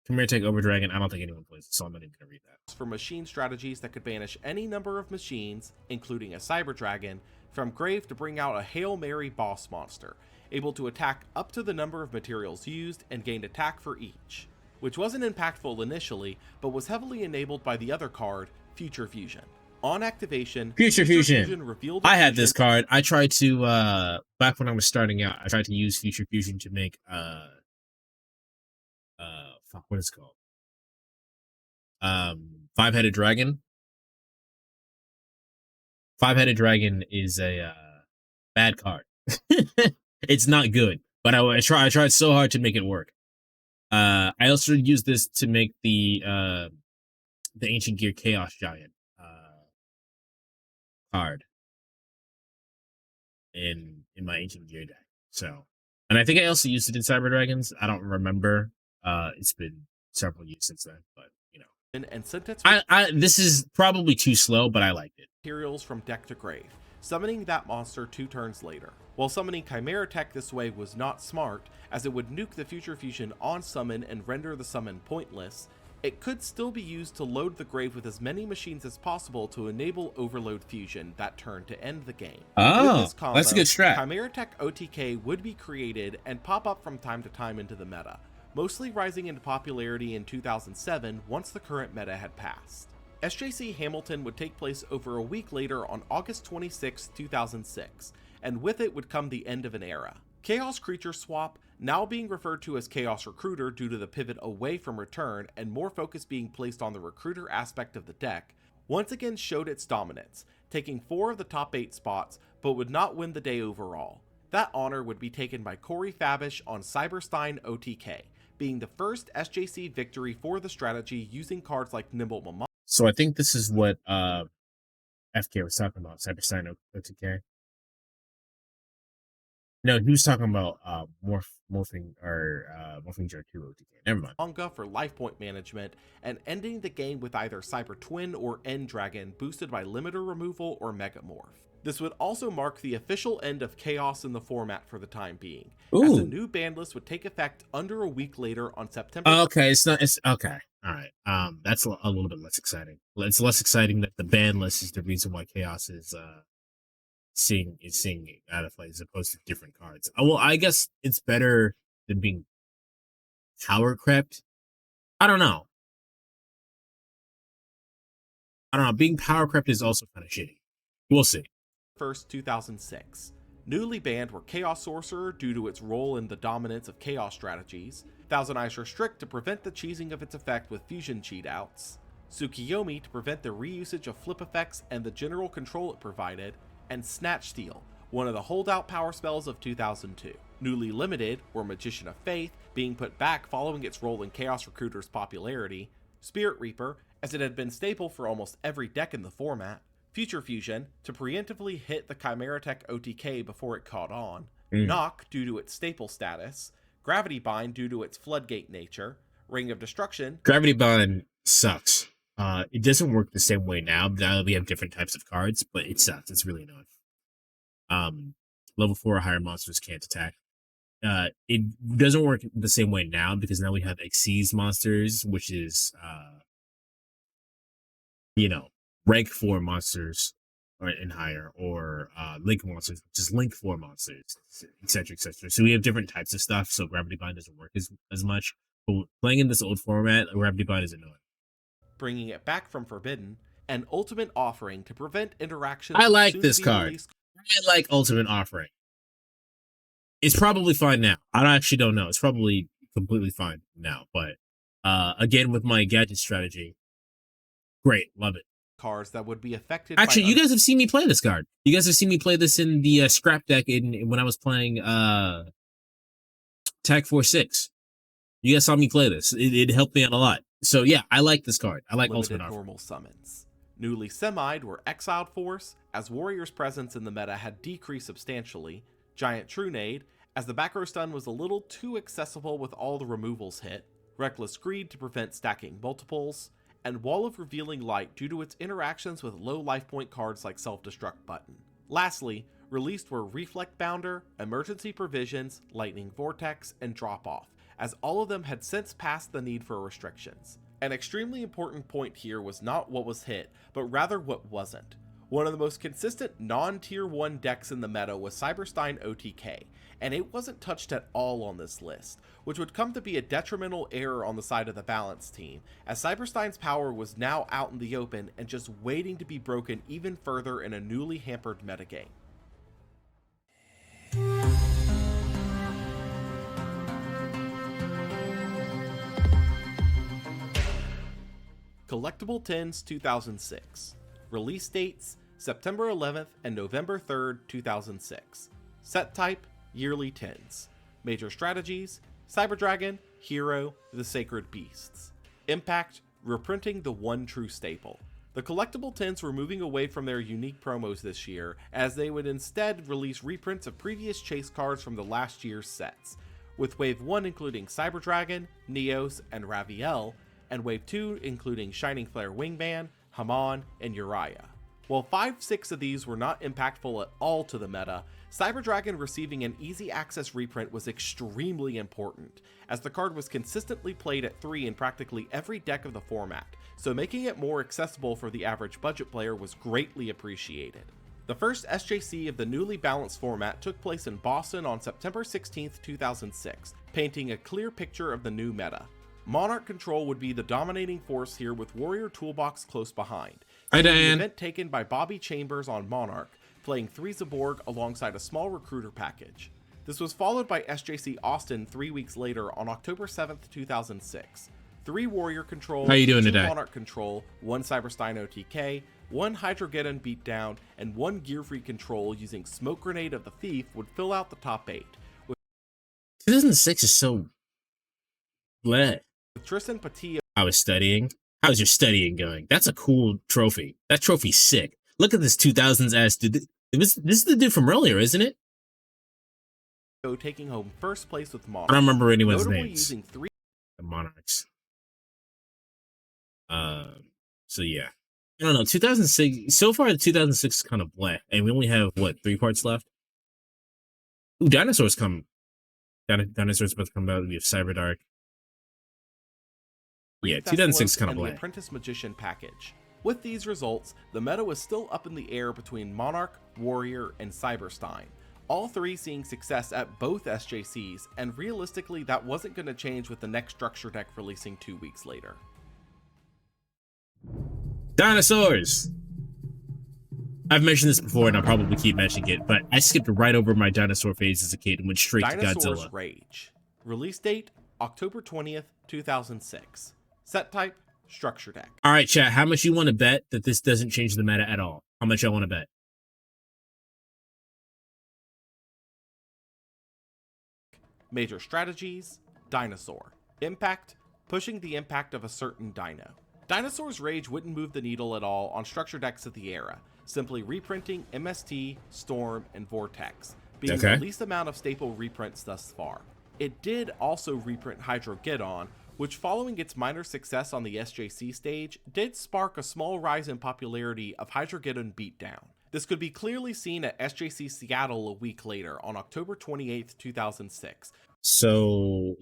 Chimeratech Overdragon, I don't think anyone plays it, so I'm not even gonna read that. For machine strategies that could banish any number of machines, including a Cyber Dragon, from grave to bring out a Hail Mary boss monster, able to attack up to the number of materials used and gained attack for each, which wasn't impactful initially, but was heavily enabled by the other card, Future Fusion. On activation, Future Fusion revealed I had this card. I tried to back when I was starting out, I tried to use Future Fusion to make what is it called? 5-headed dragon. 5-headed dragon is a bad card. It's not good, but I tried so hard to make it work. I also used this to make the Ancient Gear Chaos Giant card in my Ancient Gear deck. So, and I think I also used it in Cyber Dragons. I don't remember. It's been several years since then, but you know. And sent it this is probably too slow, but I liked it. Materials from deck to grave, summoning that monster 2 turns later. While summoning Chimeratech this way was not smart, as it would nuke the Future Fusion on summon and render the summon pointless, it could still be used to load the grave with as many machines as possible to enable Overload Fusion that turn to end the game. Oh, With this combo, that's a good strat. Chimeratech OTK would be created and pop up from time to time into the meta, mostly rising into popularity in 2007 once the current meta had passed. SJC Hamilton would take place over a week later on August 26, 2006, and with it would come the end of an era. Chaos Creature Swap, now being referred to as Chaos Recruiter due to the pivot away from return and more focus being placed on the recruiter aspect of the deck, once again showed its dominance, taking 4 of the top 8 spots, but would not win the day overall. That honor would be taken by Corey Fabish on Cyberstein OTK, being the first SJC victory for the strategy using cards like Nimble Mama. So I think this is what FK was talking about, Cyberstein OTK. No, he was talking about morphing jar 2 OTK. Never mind. Manga for life point management, and ending the game with either Cyber Twin or End Dragon boosted by limiter removal or Megamorph. This would also mark the official end of Chaos in the format for the time being, as the new ban list would take effect under a week later on September. Okay, it's okay. All right. That's a little bit less exciting. It's less exciting that the ban list is the reason why Chaos is seeing out of play as opposed to different cards. Well, I guess it's better than being power crept. I don't know. Being power crept is also kind of shitty. We'll see. 1st, 2006. Newly banned were Chaos Sorcerer due to its role in the dominance of Chaos strategies, Thousand Eyes Restrict to prevent the cheesing of its effect with fusion cheatouts, Tsukiyomi to prevent the reusage of flip effects and the general control it provided, and Snatch Steal, one of the holdout power spells of 2002. Newly limited were Magician of Faith, being put back following its role in Chaos Recruiter's popularity, Spirit Reaper, as it had been staple for almost every deck in the format, Future Fusion, to preemptively hit the Chimera Tech OTK before it caught on, Knock due to its staple status, Gravity Bind due to its floodgate nature, Ring of Destruction. Gravity Bind sucks. It doesn't work the same way now. Now we have different types of cards, but it sucks. It's really annoying. Level 4 or higher monsters can't attack. It doesn't work the same way now because now we have Xyz monsters, which is rank 4 monsters and higher, or link monsters, which is link 4 monsters, etc., etc. So we have different types of stuff. So Gravity Bind doesn't work as much. But playing in this old format, Gravity Bind is annoying. Bringing it back from Forbidden, and Ultimate Offering to prevent interactions. I like this card. I like Ultimate Offering. It's probably fine now. I actually don't know. It's probably completely fine now. But again, with my gadget strategy, great, love it. Cards that would be affected. Actually, you guys have seen me play this card. You guys have seen me play this in the scrap deck when I was playing Tag 4-6. You guys saw me play this. It helped me out a lot. So yeah, I like this card. I like Ultimate Offering. Normal summons. Newly semi'd were Exiled Force, as Warrior's presence in the meta had decreased substantially, Giant Trunade, as the back row stun was a little too accessible with all the removals hit, Reckless Greed to prevent stacking multiples, and Wall of Revealing Light due to its interactions with low life point cards like Self-Destruct Button. Lastly, released were Reflect Bounder, Emergency Provisions, Lightning Vortex, and Drop Off, as all of them had since passed the need for restrictions. An extremely important point here was not what was hit, but rather what wasn't. One of the most consistent non-tier 1 decks in the meta was Cyberstein OTK, and it wasn't touched at all on this list, which would come to be a detrimental error on the side of the balance team, as Cyberstein's power was now out in the open and just waiting to be broken even further in a newly hampered metagame. Collectible Tins 2006. Release dates September 11th and November 3rd, 2006. Set type Yearly Tins. Major strategies Cyber Dragon, Hero, the Sacred Beasts. Impact reprinting the one true staple. The collectible tins were moving away from their unique promos this year, as they would instead release reprints of previous chase cards from the last year's sets, with Wave 1 including Cyber Dragon, Neos, and Raviel, and Wave 2 including Shining Flare Wingman, Haman, and Uriah. While 5-6 of these were not impactful at all to the meta, Cyber Dragon receiving an easy access reprint was extremely important, as the card was consistently played at 3 in practically every deck of the format, so making it more accessible for the average budget player was greatly appreciated. The first SJC of the newly balanced format took place in Boston on September 16, 2006, painting a clear picture of the new meta. Monarch control would be the dominating force here, with Warrior Toolbox close behind. Hi, The Dan. event taken by Bobby Chambers on Monarch, playing 3 Zaborg alongside a small recruiter package. This was followed by SJC Austin 3 weeks later on October 7th, 2006. 3 Warrior control, How you doing 2 today? Monarch control, 1 Cyberstein OTK, 1 Hydrogeddon beatdown, and 1 Gear Free control using Smoke Grenade of the Thief would fill out the top 8. 2006 is so bleh. With Tristan Patillo I was studying. How's your studying going? That's a cool trophy. That trophy's sick. Look at this 2000s ass dude. This is the dude from earlier, isn't it? taking home first place with Monarch. I don't remember anyone's Notably names. using 3 The Monarchs. So yeah. I don't know. 2006. So far, 2006 is kind of blah, and we only have what 3 parts left. Ooh, dinosaurs come. Dinosaurs about to come out. We have Cyberdark. Yeah, 2006 is kind of and the blah. Apprentice Magician package. With these results, the meta was still up in the air between Monarch, Warrior, and Cyberstein. All 3 seeing success at both SJCs, and realistically that wasn't going to change with the next structure deck releasing 2 weeks later. Dinosaurs! I've mentioned this before and I'll probably keep mentioning it, but I skipped right over my dinosaur phase as a kid and went straight Dinosaurs to Godzilla. Rage. Release date, October 20th, 2006. Set type, structure deck. Alright, chat, how much you want to bet that this doesn't change the meta at all? How much I want to bet? Major strategies, Dinosaur. Impact, pushing the impact of a certain dino. Dinosaur's Rage wouldn't move the needle at all on structure decks of the era, simply reprinting MST, Storm, and Vortex, being the least amount of staple reprints thus far. It did also reprint Hydrogeddon, which following its minor success on the SJC stage, did spark a small rise in popularity of Hydrogeddon Beatdown. This could be clearly seen at SJC Seattle a week later on October 28th, 2006. So,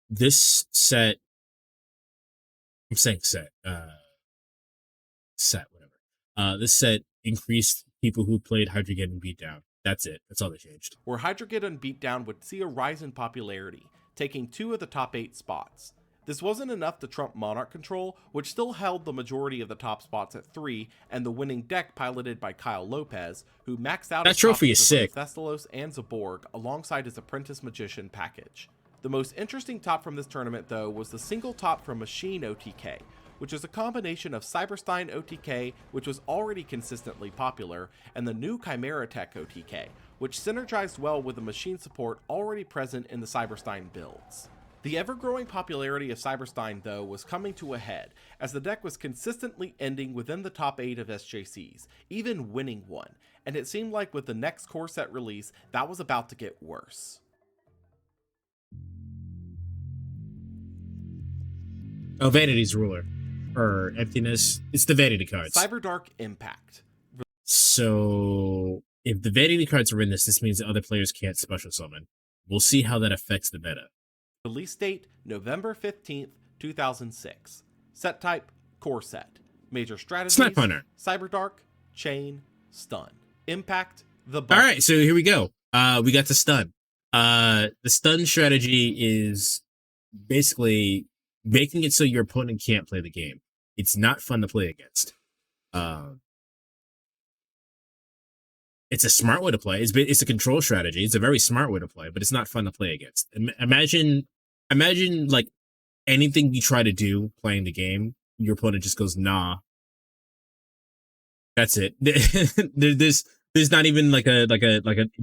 this set... I'm saying set. Whatever. This set increased people who played Hydrogeddon Beatdown. That's it. That's all they changed. Where Hydrogeddon Beatdown would see a rise in popularity, taking 2 of the top 8 spots. This wasn't enough to trump Monarch Control, which still held the majority of the top spots at 3, and the winning deck piloted by Kyle Lopez, who maxed out that trophy is sick. Thestalos and Zaborg alongside his Apprentice Magician package. The most interesting top from this tournament, though, was the single top from Machine OTK, which is a combination of Cyberstein OTK, which was already consistently popular, and the new Chimera Tech OTK, which synergized well with the machine support already present in the Cyberstein builds. The ever-growing popularity of Cyberstein, though, was coming to a head, as the deck was consistently ending within the top 8 of SJCs, even winning one, and it seemed like with the next core set release, that was about to get worse. Oh, Vanity's Ruler. Or Emptiness. It's the Vanity cards. Cyberdark Impact. So, if the Vanity cards are in this, this means that other players can't special summon. We'll see how that affects the meta. Release date, November 15th, 2006. Set type, core set. Major strategies, Snipe Hunter. Cyberdark, Chain, Stun. Impact, the button. Alright, so here we go. We got the stun. The stun strategy is basically making it so your opponent can't play the game. It's not fun to play against. It's a smart way to play. It's a control strategy. It's a very smart way to play, but it's not fun to play against. Imagine like anything you try to do playing the game, your opponent just goes, nah. That's it. There's not even like a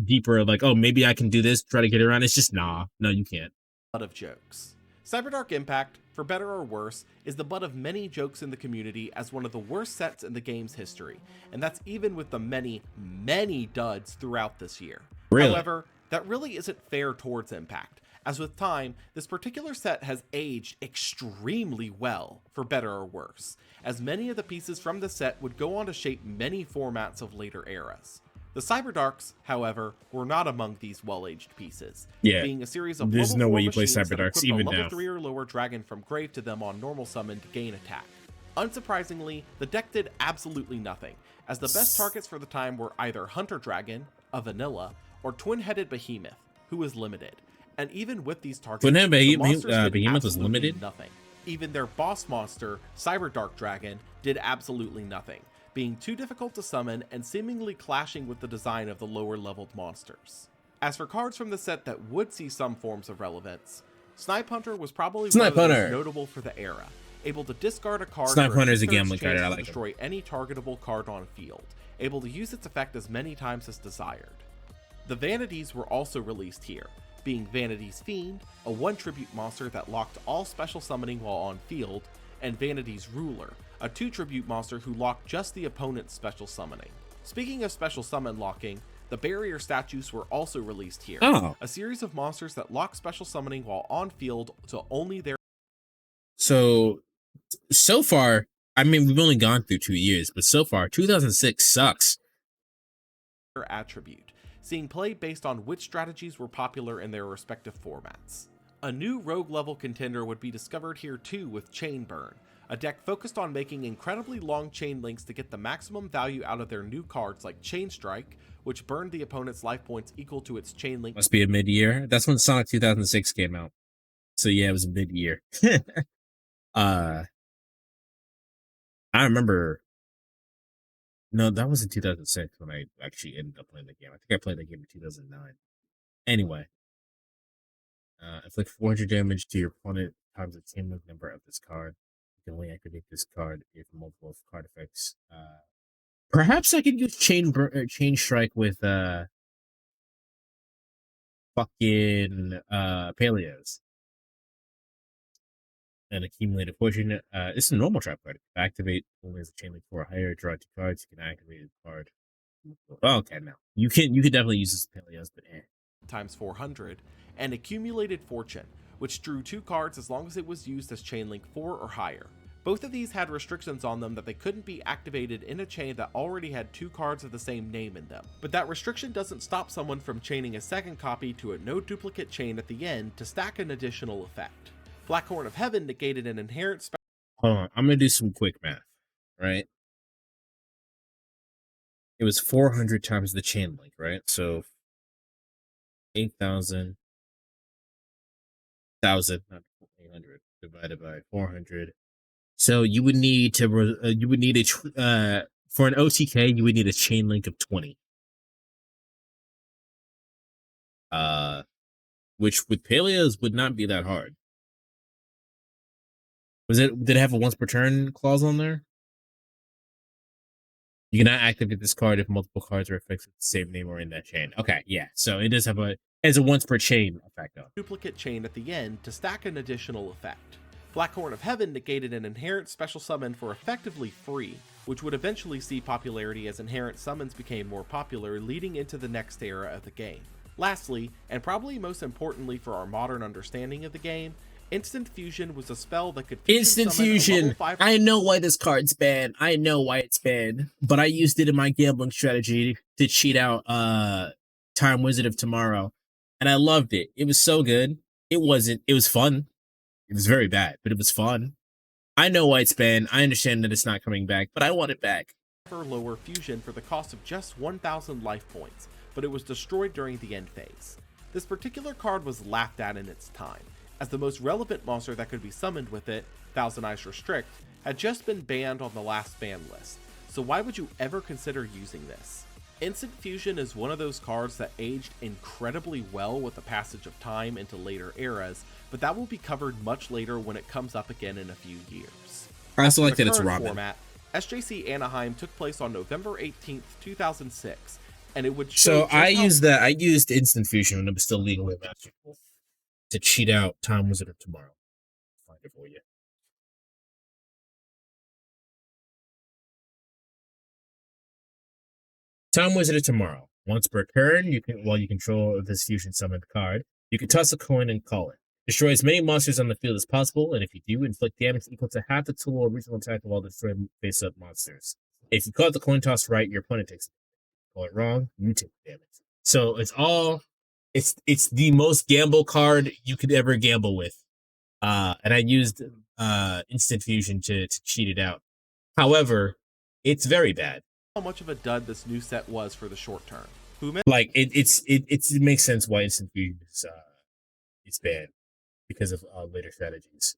deeper like, oh, maybe I can do this, try to get around. It's just nah. No, you can't. Butt of jokes. Cyberdark Impact, for better or worse, is the butt of many jokes in the community as one of the worst sets in the game's history, and that's even with the many, many duds throughout this year. Really? However, that really isn't fair towards Impact, as with time, this particular set has aged extremely well, for better or worse, as many of the pieces from the set would go on to shape many formats of later eras. The Cyberdarks, however, were not among these well-aged pieces, being a series of there's level no 4 way you play machines that Cyberdarks equip even a level now. 3 or lower dragon from grave to them on normal summon to gain attack. Unsurprisingly, the deck did absolutely nothing, as the best targets for the time were either Hunter Dragon, a vanilla, or Twin-Headed Behemoth, who was limited. And even with these targets, Twin-Headed the monsters did Behemoth was absolutely limited? nothing. Even their boss monster, Cyberdark Dragon, did absolutely nothing, being too difficult to summon and seemingly clashing with the design of the lower leveled monsters. As for cards from the set that would see some forms of relevance, Snipe Hunter was probably Snipe one of the most Hunter. notable for the era, able to discard a card Snipe for a Hunter is a 2/3 gambling card, chance I to like it. destroy any targetable card on field, able to use its effect as many times as desired. The Vanities were also released here, being Vanity's Fiend, a 1 tribute monster that locked all special summoning while on field, and Vanity's Ruler, a 2 tribute monster who locked just the opponent's special summoning. Speaking of special summon locking, the Barrier Statues were also released here, Oh. a series of monsters that lock special summoning while on field to only their So far, I mean, we've only gone through 2 years, but so far, 2006 sucks. attribute, seeing play based on which strategies were popular in their respective formats. A new rogue level contender would be discovered here too with Chain Burn, a deck focused on making incredibly long chain links to get the maximum value out of their new cards like Chain Strike, which burned the opponent's life points equal to its chain link. Must be a mid-year. That's when Sonic 2006 came out. So yeah, it was a mid-year. I remember. No, that was in 2006 when I actually ended up playing the game. I think I played that game in 2009. Anyway, inflict 400 damage to your opponent times the chain link number of this card. You can only activate this card if multiple card effects. Perhaps I could use Chain Strike with fucking Paleos. And accumulate a fortune. It's a normal trap card. If you activate only as a chain link 4 or higher, draw 2 cards, you can activate a card. Oh, okay, now. You can definitely use this Paleos, but Times 400, and Accumulated Fortune, which drew 2 cards as long as it was used as chain link 4 or higher. Both of these had restrictions on them that they couldn't be activated in a chain that already had 2 cards of the same name in them. But that restriction doesn't stop someone from chaining a second copy to a no duplicate chain at the end to stack an additional effect. Black Horn of Heaven negated an inherent spell. hold on. I'm going to do some quick math, right? It was 400 times the chain link, right? So 8,000, not 800 divided by 400. So you would need to for an OTK, you would need a chain link of 20. Which with Paleos would not be that hard. Did it have a once per turn clause on there? You cannot activate this card if multiple cards or effects with the same name are in that chain. Okay, yeah. So it does have a once per chain effect on. Duplicate chain at the end to stack an additional effect. Black Horn of Heaven negated an inherent special summon for effectively free, which would eventually see popularity as inherent summons became more popular, leading into the next era of the game. Lastly, and probably most importantly for our modern understanding of the game, Instant Fusion was a spell that could Instant Fusion. I know why this card's banned. I know why it's banned, but I used it in my gambling strategy to cheat out Time Wizard of Tomorrow, and I loved it. It was so good. It was fun. It was very bad, but it was fun. I know why it's banned. I understand that it's not coming back, but I want it back. Lower fusion for the cost of just 1,000 life points, but it was destroyed during the end phase. This particular card was laughed at in its time, as the most relevant monster that could be summoned with it, Thousand Eyes Restrict, had just been banned on the last ban list, so why would you ever consider using this? Instant Fusion is one of those cards that aged incredibly well with the passage of time into later eras, but that will be covered much later when it comes up again in a few years. I also like For that the it's current Robin. format, SJC Anaheim took place on November 18th, 2006, and it would show. So I used Instant Fusion when it was still legally magical to cheat out Time Wizard of Tomorrow. Find it for you. Time Wizard of Tomorrow. Once per turn, while you control this fusion summoned card, you can toss a coin and call it. Destroy as many monsters on the field as possible, and if you do, inflict damage equal to half the total original attack of all destroyed face-up monsters. If you call the coin toss right, your opponent takes it. Call it wrong, you take damage. So it's the most gamble card you could ever gamble with. And I used Instant Fusion to cheat it out. However, it's very bad. How much of a dud this new set was for the short term. Like it makes sense why Instant Fusion is banned because of later strategies.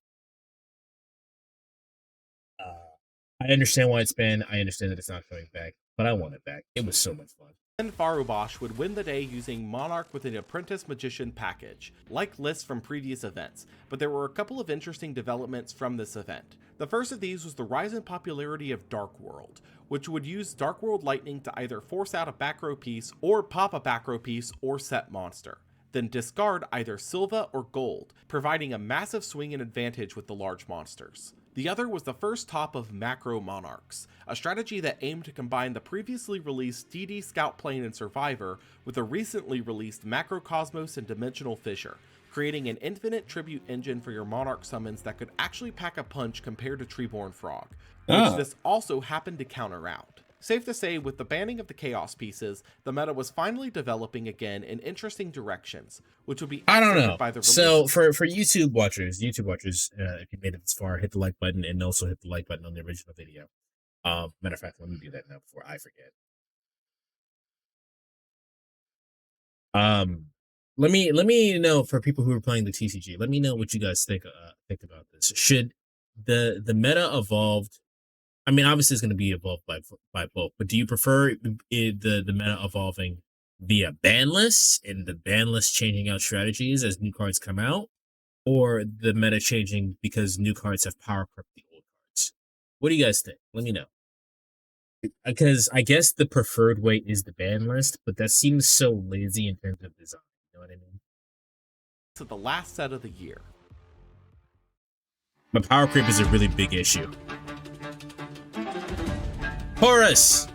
I understand why it's banned. I understand that it's not coming back, but I want it back. It was so much fun. And Farubosh would win the day using Monarch with an Apprentice Magician package, like lists from previous events, but there were a couple of interesting developments from this event. The first of these was the rise in popularity of Dark World, which would use Dark World Lightning to either force out a back row piece, or pop a back row piece or set monster, then discard either Silva or Gold, providing a massive swing and advantage with the large monsters. The other was the first top of Macro Monarchs, a strategy that aimed to combine the previously released DD Scout Plane and Survivor with the recently released Macrocosmos and Dimensional Fissure, creating an infinite tribute engine for your Monarch summons that could actually pack a punch compared to Treeborn Frog, which this also happened to counter out. Safe to say, with the banning of the Chaos pieces, the meta was finally developing again in interesting directions, which would be I don't accented know. by the So for YouTube watchers, if you made it this far, hit the like button and also hit the like button on the original video. Matter of fact, let me do that now before I forget. Let me know, for people who are playing the TCG, let me know what you guys think about this. Should the meta evolved? I mean, obviously it's going to be evolved by both, but do you prefer the meta evolving via ban lists and the ban list changing out strategies as new cards come out, or the meta changing because new cards have power crept the old cards? What do you guys think? Let me know. Because I guess the preferred way is the ban list, but that seems so lazy in terms of design. You know what I mean? to the last set of the year. But power creep is a really big issue. Horus!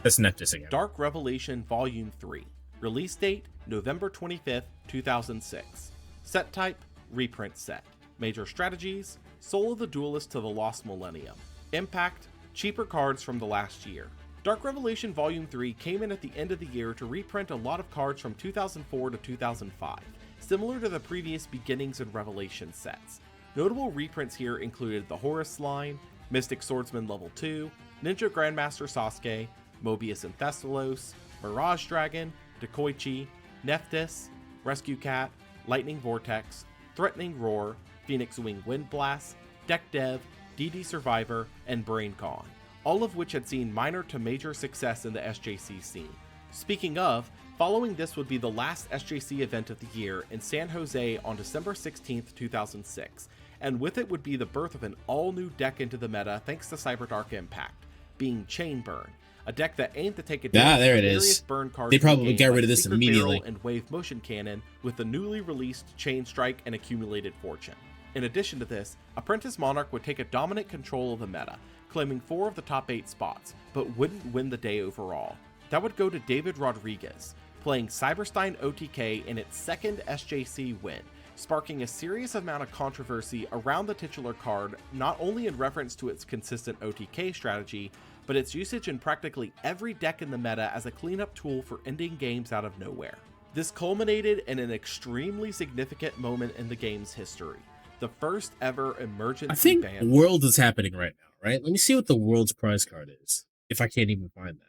That's Neptus again. Dark Revelation Volume 3. Release date, November 25th, 2006. Set type, reprint set. Major strategies, Soul of the Duelist to the Lost Millennium. Impact, cheaper cards from the last year. Dark Revelation Volume 3 came in at the end of the year to reprint a lot of cards from 2004 to 2005, similar to the previous Beginnings and Revelation sets. Notable reprints here included the Horus line, Mystic Swordsman Level 2, Ninja Grandmaster Sasuke, Mobius and Thessalos, Mirage Dragon, Dekoichi, Nephthys, Rescue Cat, Lightning Vortex, Threatening Roar, Phoenix Wing Wind Blast, Deck Dev, DD Survivor, and BrainCon, all of which had seen minor to major success in the SJC scene. Speaking of, following this would be the last SJC event of the year in San Jose on December 16th, 2006, and with it would be the birth of an all-new deck into the meta thanks to Cyberdark Impact, being Chain Burn, a deck that aimed to take advantage there of it various is. burn cards. They probably in-game got rid like of this Secret immediately. Barrel and Wave Motion Cannon with the newly released Chain Strike and Accumulated Fortune. In addition to this, Apprentice Monarch would take a dominant control of the meta, claiming 4 of the top 8 spots, but wouldn't win the day overall. That would go to David Rodriguez, playing Cyberstein OTK in its second SJC win, sparking a serious amount of controversy around the titular card, not only in reference to its consistent OTK strategy, but its usage in practically every deck in the meta as a cleanup tool for ending games out of nowhere. This culminated in an extremely significant moment in the game's history, the first ever emergency I think ban. World is happening right now, right? Let me see what the World's prize card is, if I can't even find that.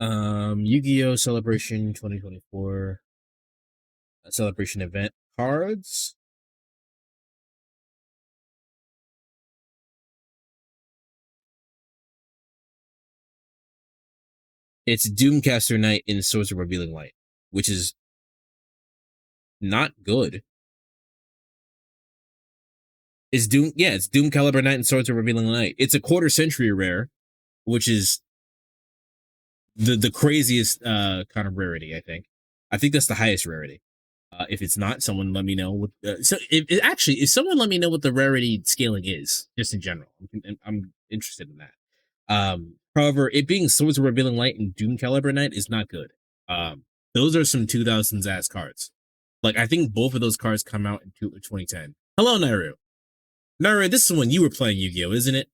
Yugioh Celebration 2024 celebration event cards. It's Doomcaster Knight in Swords of Revealing Light, which is not good. It's Doom Caliber Knight and Swords of Revealing Light. It's a quarter century rare, which is the craziest kind of rarity, I think. I think that's the highest rarity. If it's not, someone let me know what if someone let me know what the rarity scaling is, just in general. I'm interested in that. However, it being Swords of Revealing Light and Doom Caliber Knight is not good. Those are some 2000s ass cards. Like, I think both of those cards come out in 2010. Hello, Nairu. Nairu, this is when you were playing Yu-Gi-Oh, isn't it?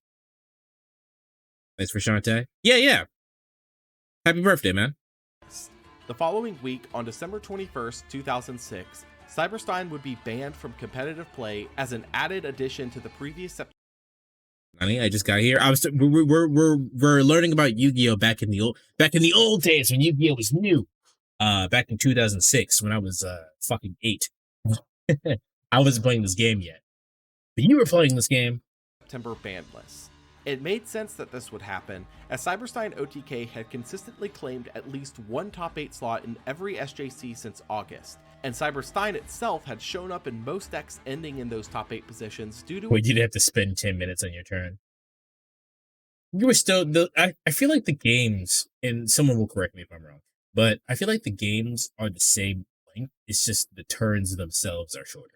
Thanks for Shantae. Yeah. Happy birthday, man. The following week, on December 21st, 2006, Cyberstein would be banned from competitive play as an added addition to the previous I just got here. We're learning about Yu-Gi-Oh back in the old days when Yu-Gi-Oh was new. back in 2006 when I was fucking 8. I wasn't playing this game yet, but you were playing this game. September bandless. It made sense that this would happen, as Cyberstein OTK had consistently claimed at least one top 8 slot in every SJC since August, and Cyberstein itself had shown up in most decks ending in those top 8 positions due to... Wait, you'd have to spend 10 minutes on your turn. You were still... I feel like the games, and someone will correct me if I'm wrong, but I feel like the games are the same length, it's just the turns themselves are shorter.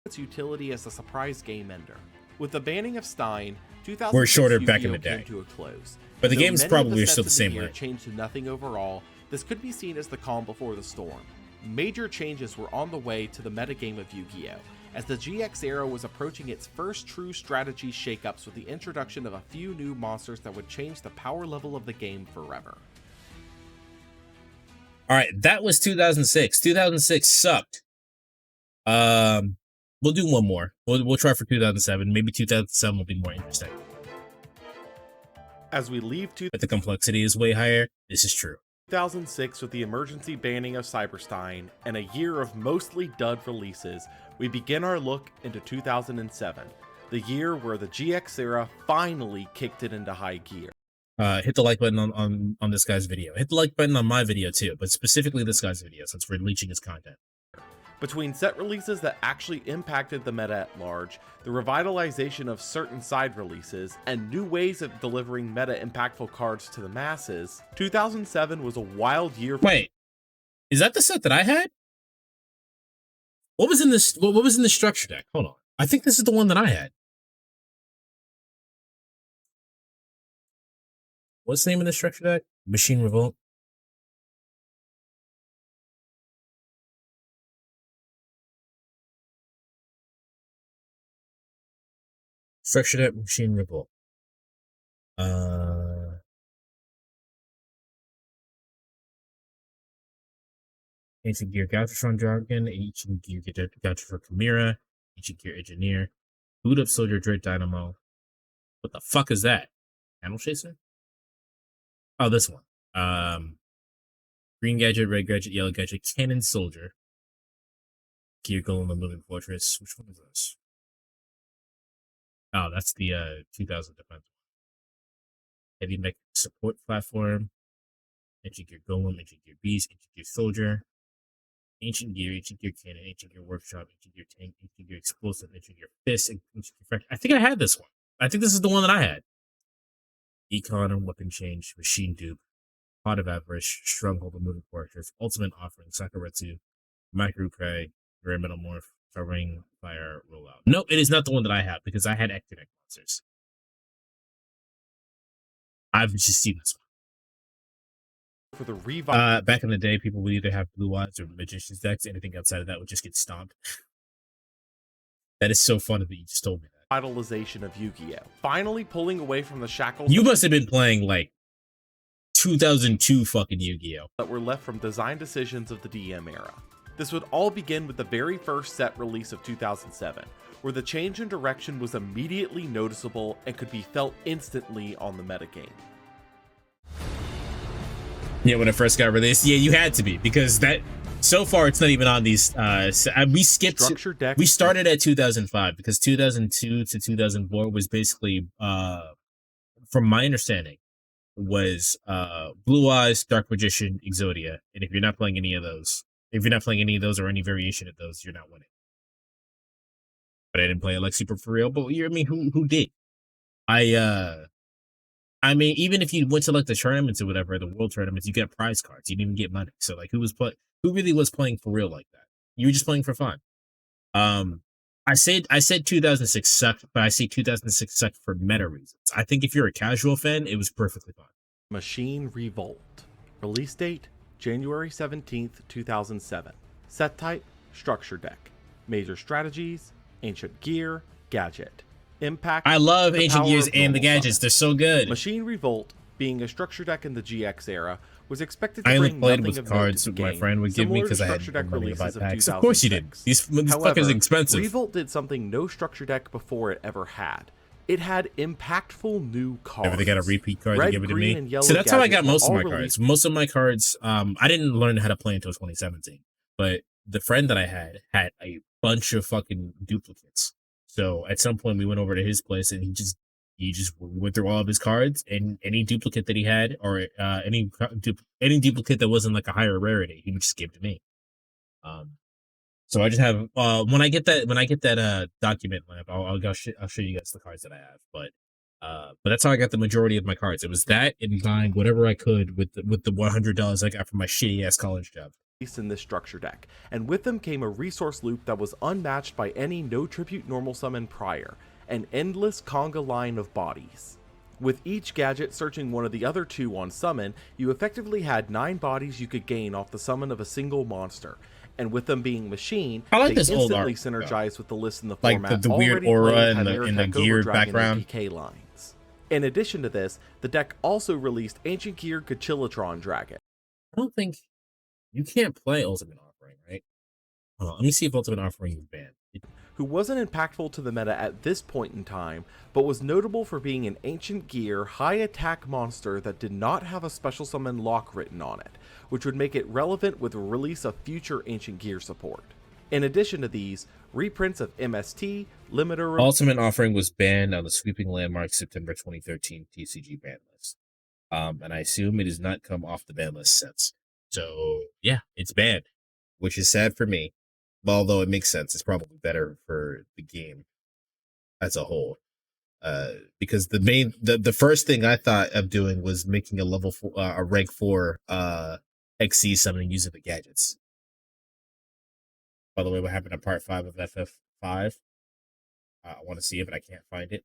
Its utility as a surprise game ender. With the banning of Stein, 2006 We're shorter Yu-Gi-Oh! back in the day. Came to a close. But the Though games many of probably are sets still the of same year way. changed to nothing overall, this could be seen as the calm before the storm. Major changes were on the way to the metagame of Yu-Gi-Oh! As the GX era was approaching its first true strategy shakeups with the introduction of a few new monsters that would change the power level of the game forever. Alright, that was 2006. 2006 sucked. We'll do one more. We'll try for 2007. Maybe 2007 will be more interesting. As we leave But the complexity is way higher. This is true. 2006 with the emergency banning of Cyberstein and a year of mostly dud releases, we begin our look into 2007, the year where the GX era finally kicked it into high gear. Hit the like button on this guy's video. Hit the like button on my video too, but specifically this guy's video since we're leeching his content. Between set releases that actually impacted the meta at large, the revitalization of certain side releases, and new ways of delivering meta impactful cards to the masses, 2007 was a wild year. Wait, is that the set that I had? What was in this? What was in the structure deck? Hold on, I think this is the one that I had. What's the name of the structure deck? Machine Revolt. Structure deck, Machine Revolt. Ancient Gear Galvatron Dragon, Ancient Gear Galvatron for Chimera, Ancient Gear Engineer, Boot Up Soldier Dread Dynamo. What the fuck is that? Panel Chaser? Oh, this one. Green Gadget, Red Gadget, Yellow Gadget, Cannon Soldier. Gear Golem, the Moving Fortress. Which one is this? Oh, that's the 2000 defense. Heavy Mech Support Platform. Ancient Gear Golem, Ancient Gear Beast, Ancient Gear Soldier. Ancient Gear Cannon, Ancient Gear Workshop, Ancient Gear Tank, Ancient Gear Explosive, Ancient Gear Fist, and Ancient Gear Fracture. I think I had this one. I think this is the one that I had. Econ and Weapon Change, Machine Dupe, Pot of Avarice, Stronghold of Moving Fortress, Ultimate Offering, Sakaretsu, Micro Cray, Rare Metamorph, Covering Fire, Rollout. No, it is not the one that I have because I had Ectonic monsters. I've just seen this one. For the Back in the day, people would either have Blue Eyes or Magician's decks. Anything outside of that would just get stomped. That is so funny that you just told me that. revitalization of Yu-Gi-Oh! Finally pulling away from the shackles You must have been playing like 2002 fucking Yu-Gi-Oh! that were left from design decisions of the DM era. This would all begin with the very first set release of 2007, where the change in direction was immediately noticeable and could be felt instantly on the metagame. Yeah, when it first got released, yeah, you had to be because that. So far, it's not even on these. We skipped. Structure deck. We started at 2005 because 2002 to 2004 was basically, from my understanding, was Blue Eyes, Dark Magician, Exodia, and if you're not playing any of those, or any variation of those, you're not winning. But I didn't play it like super for real. But I mean, who did? I mean, even if you went to like the tournaments or whatever, the world tournaments, you get prize cards. You didn't even get money. So like, who really was playing for real like that? You were just playing for fun. I said 2006 sucked, but I say 2006 sucked for meta reasons. I think if you're a casual fan, it was perfectly fine. Machine Revolt. Release date, January 17th, 2007. Set type, structure deck. Major strategies, ancient gear, gadget. Impact. I love the ancient power gears of and the normal gadgets. summon. They're so good. Machine Revolt, being a structure deck in the GX era, was expected to I only bring played nothing with of cards note to the my game, friend would give me similar to because I had structure no deck money to buy releases of packs. Of course you did. 2006. These However, fuckers are expensive. Revolt did something no structure deck before it ever had. It had impactful new cards. Ever they got a repeat card Red, to give it to green, me? and yellow So that's how I gadgets got were most of all my released. cards. Most of my cards, I didn't learn how to play until 2017. But the friend that I had a bunch of fucking duplicates. So at some point we went over to his place and he just went through all of his cards, and any duplicate that he had, or any duplicate that wasn't like a higher rarity, he would just give to me. So I just have when I get that document lamp, I'll show you guys the cards that I have. But that's how I got the majority of my cards. It was that and buying whatever I could with the $100 I got from my shitty ass college job. In this structure deck, and with them came a resource loop that was unmatched by any no tribute normal summon prior, an endless conga line of bodies. With each gadget searching one of the other two on summon, you effectively had 9 bodies you could gain off the summon of a single monster. And with them being machine, I like they this old instantly art, synergize with the list in the like format the weird already aura playing and the Cybernetic geared Overdragon background. OTK lines. In addition to this, the deck also released Ancient Gear Kachilotron Dragon. I don't think you can't play Ultimate Offering, right? Hold on, let me see if Ultimate Offering is banned. Who wasn't impactful to the meta at this point in time, but was notable for being an Ancient Gear high attack monster that did not have a special summon lock written on it, which would make it relevant with the release of future Ancient Gear support. In addition to these, reprints of MST, Limiter... Ultimate Offering was banned on the Sweeping Landmark September 2013 TCG ban list. And I assume it has not come off the ban list since. So, yeah, it's banned, which is sad for me. Although it makes sense, it's probably better for the game as a whole. Because the first thing I thought of doing was making a level 4, a rank 4 XC summoning using the gadgets. By the way, what happened to part 5 of FF5? I want to see it, but I can't find it.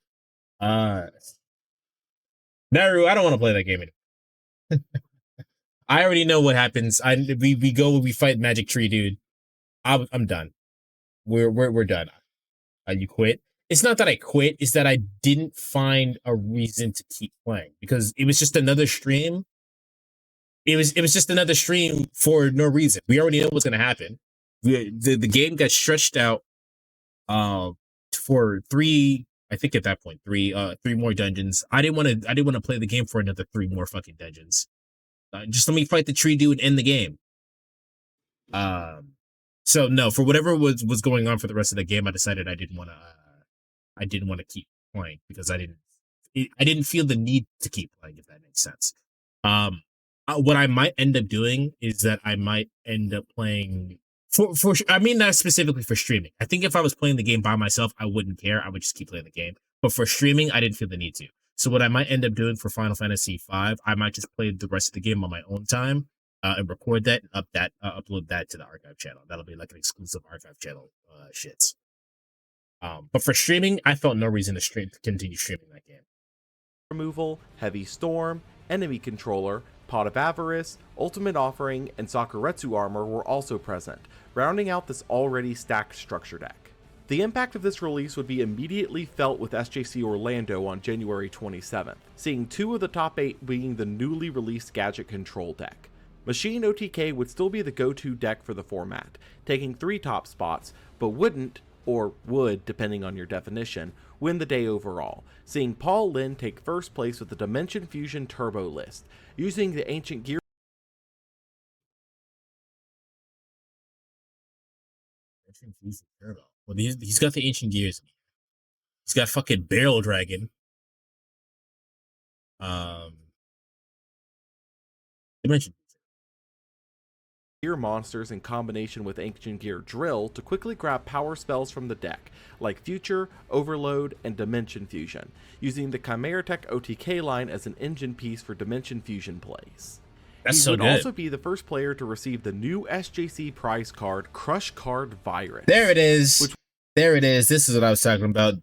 Naru, I don't want to play that game anymore. I already know what happens. We fight Magic Tree, dude. I'm done. We're done. You quit. It's not that I quit. It's that I didn't find a reason to keep playing because it was just another stream. It was just another stream for no reason. We already know what's gonna happen. The game got stretched out for 3. I think at that point 3 more dungeons. I didn't want to play the game for another 3 more fucking dungeons. Just let me fight the tree dude and end the game. So no, for whatever was going on for the rest of the game, I decided I didn't want to keep playing because I didn't feel the need to keep playing, if that makes sense. What I might end up doing is that I might end up playing for I mean, not specifically for streaming. I think if I was playing the game by myself, I wouldn't care. I would just keep playing the game. But for streaming, I didn't feel the need to. So what I might end up doing for Final Fantasy V, I might just play the rest of the game on my own time. And record that and upload that to the archive channel. That'll be like an exclusive archive channel shits. But for streaming, I felt no reason to continue streaming that game. Removal, Heavy Storm, Enemy Controller, Pot of Avarice, Ultimate Offering, and Sakuretsu Armor were also present, rounding out this already stacked structure deck. The impact of this release would be immediately felt with SJC Orlando on January 27th, seeing 2 of the top 8 being the newly released Gadget Control deck. Machine OTK would still be the go-to deck for the format, taking 3 top spots, but wouldn't, or would depending on your definition, win the day overall, seeing Paul Lin take first place with the Dimension Fusion Turbo list, using the Ancient Gear Well, he's got the Ancient Gears. He's got fucking Barrel Dragon. Dimension. Gear monsters in combination with Ancient Gear Drill to quickly grab power spells from the deck, like Future, Overload, and Dimension Fusion, using the Chimeratech OTK line as an engine piece for Dimension Fusion plays. That's he so would good. also be the first player to receive the new SJC prize card, Crush Card Virus. There it is. There it is. This is what I was talking about.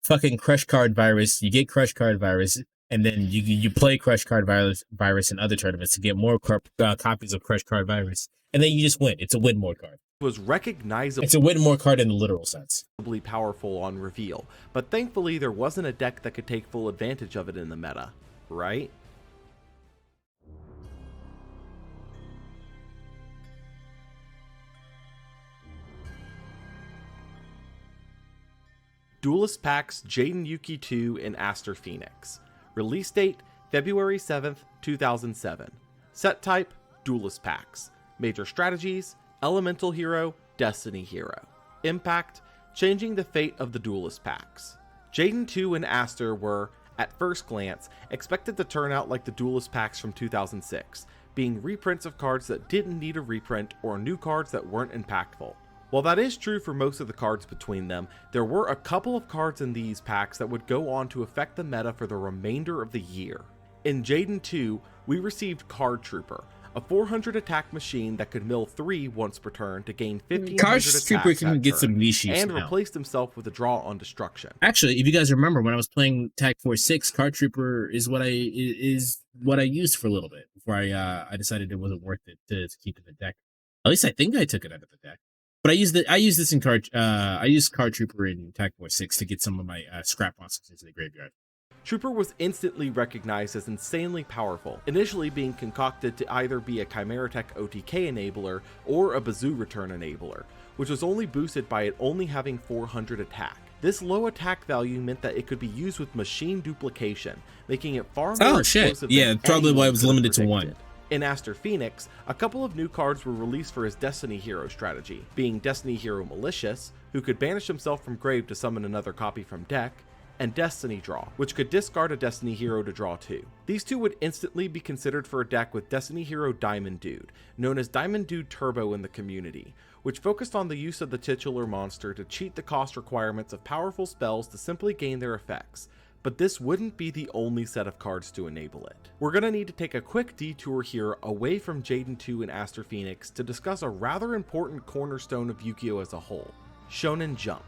Fucking Crush Card Virus. You get Crush Card Virus, and then you play Crush Card Virus in other tournaments to get more copies of Crush Card Virus, and then you just win. It's a win more card. Was recognizably It's a win more card in the literal sense. Powerful on reveal, but thankfully there wasn't a deck that could take full advantage of it in the meta, right? Duelist Packs Jaden Yuki 2 and Aster Phoenix. Release date February 7th, 2007. Set type Duelist Packs. Major strategies Elemental Hero, Destiny Hero. Impact changing the fate of the Duelist Packs. Jaden 2 and Aster were, at first glance, expected to turn out like the Duelist Packs from 2006, being reprints of cards that didn't need a reprint or new cards that weren't impactful. While that is true for most of the cards between them, there were a couple of cards in these packs that would go on to affect the meta for the remainder of the year. In Jaden 2, we received Card Trooper, a 400 attack machine that could mill 3 once per turn to gain 1500 Card attacks Trooper can that get turn, some niche use and now. replaced himself with a draw on destruction. Actually, if you guys remember when I was playing Tag Force 6, Card Trooper is what I used for a little bit before I decided it wasn't worth it to keep in the deck. At least I think I took it out of the deck. But I used this in I used Card Trooper in Tag Force 6 to get some of my scrap monsters into the graveyard. Trooper was instantly recognized as insanely powerful, initially being concocted to either be a Chimeratech OTK enabler or a Bazoo return enabler, which was only boosted by it only having 400 attack. This low attack value meant that it could be used with machine duplication, making it far more explosive Yeah, than probably why it anyone was could have limited to one. predicted. In Aster Phoenix, a couple of new cards were released for his Destiny Hero strategy, being Destiny Hero Malicious, who could banish himself from grave to summon another copy from deck, and Destiny Draw, which could discard a Destiny Hero to draw 2. These two would instantly be considered for a deck with Destiny Hero Diamond Dude, known as Diamond Dude Turbo in the community, which focused on the use of the titular monster to cheat the cost requirements of powerful spells to simply gain their effects. But this wouldn't be the only set of cards to enable it. We're gonna need to take a quick detour here away from Jaden 2 and Aster Phoenix to discuss a rather important cornerstone of Yugioh as a whole, Shonen Jump.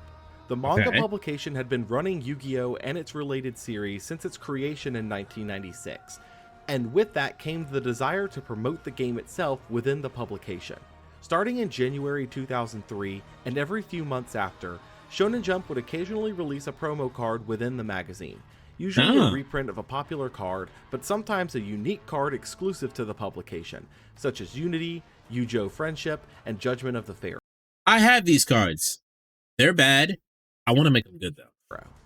The manga publication had been running Yu-Gi-Oh! And its related series since its creation in 1996, and with that came the desire to promote the game itself within the publication. Starting in January 2003, and every few months after, Shonen Jump would occasionally release a promo card within the magazine, usually a reprint of a popular card, but sometimes a unique card exclusive to the publication, such as Unity, Yugioh Friendship, and Judgment of the Fair. I have these cards. They're bad. I want to make them good though.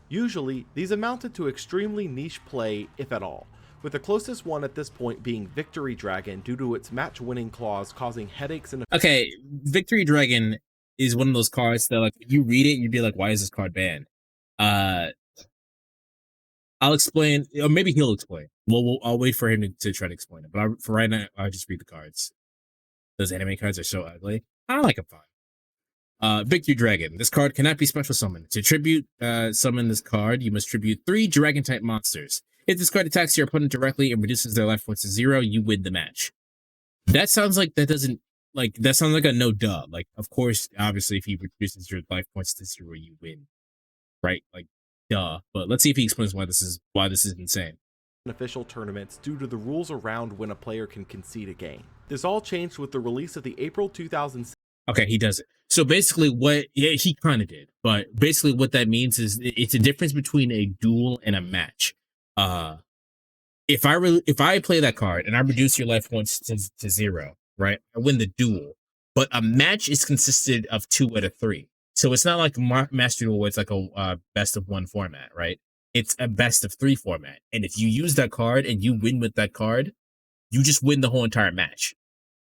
Usually, these amounted to extremely niche play, if at all, with the closest one at this point being Victory Dragon due to its match-winning clause causing headaches and... Okay, Victory Dragon is one of those cards that, like, if you read it, you'd be like, why is this card banned? I'll explain, or maybe he'll explain. I'll wait for him to try to explain it, but for right now, I'll just read the cards. Those anime cards are so ugly. I like them fine. Victory Dragon. This card cannot be special summoned. To tribute summon this card, you must tribute 3 dragon-type monsters. If this card attacks your opponent directly and reduces their life points to 0, you win the match. That sounds like that sounds like a no duh. Like, of course, obviously, if he reduces your life points to 0, you win. Right? Like, duh. But let's see if he explains why this is insane. Official tournaments due to the rules around when a player can concede a game. This all changed with the release of the April 2006. Okay, he does it. So basically he kind of did, but basically what that means is it's a difference between a duel and a match. If I play that card and I reduce your life points to 0, right? I win the duel, but a match is consisted of 2 out of 3. So it's not like Master Duel where it's like a best of 1 format, right? It's a best of 3 format. And if you use that card and you win with that card, you just win the whole entire match,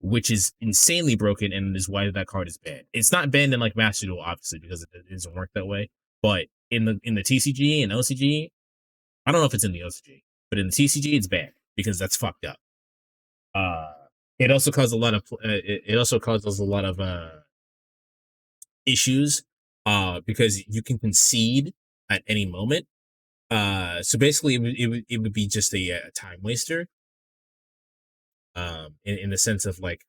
which is insanely broken and is why that card is banned. It's not banned in like Master Duel, obviously, because it doesn't work that way. But in the TCG and OCG, I don't know if it's in the OCG, but in the TCG, it's banned because that's fucked up. It also caused a lot of issues because you can concede at any moment. So basically, it would be just a time waster. In the sense of like,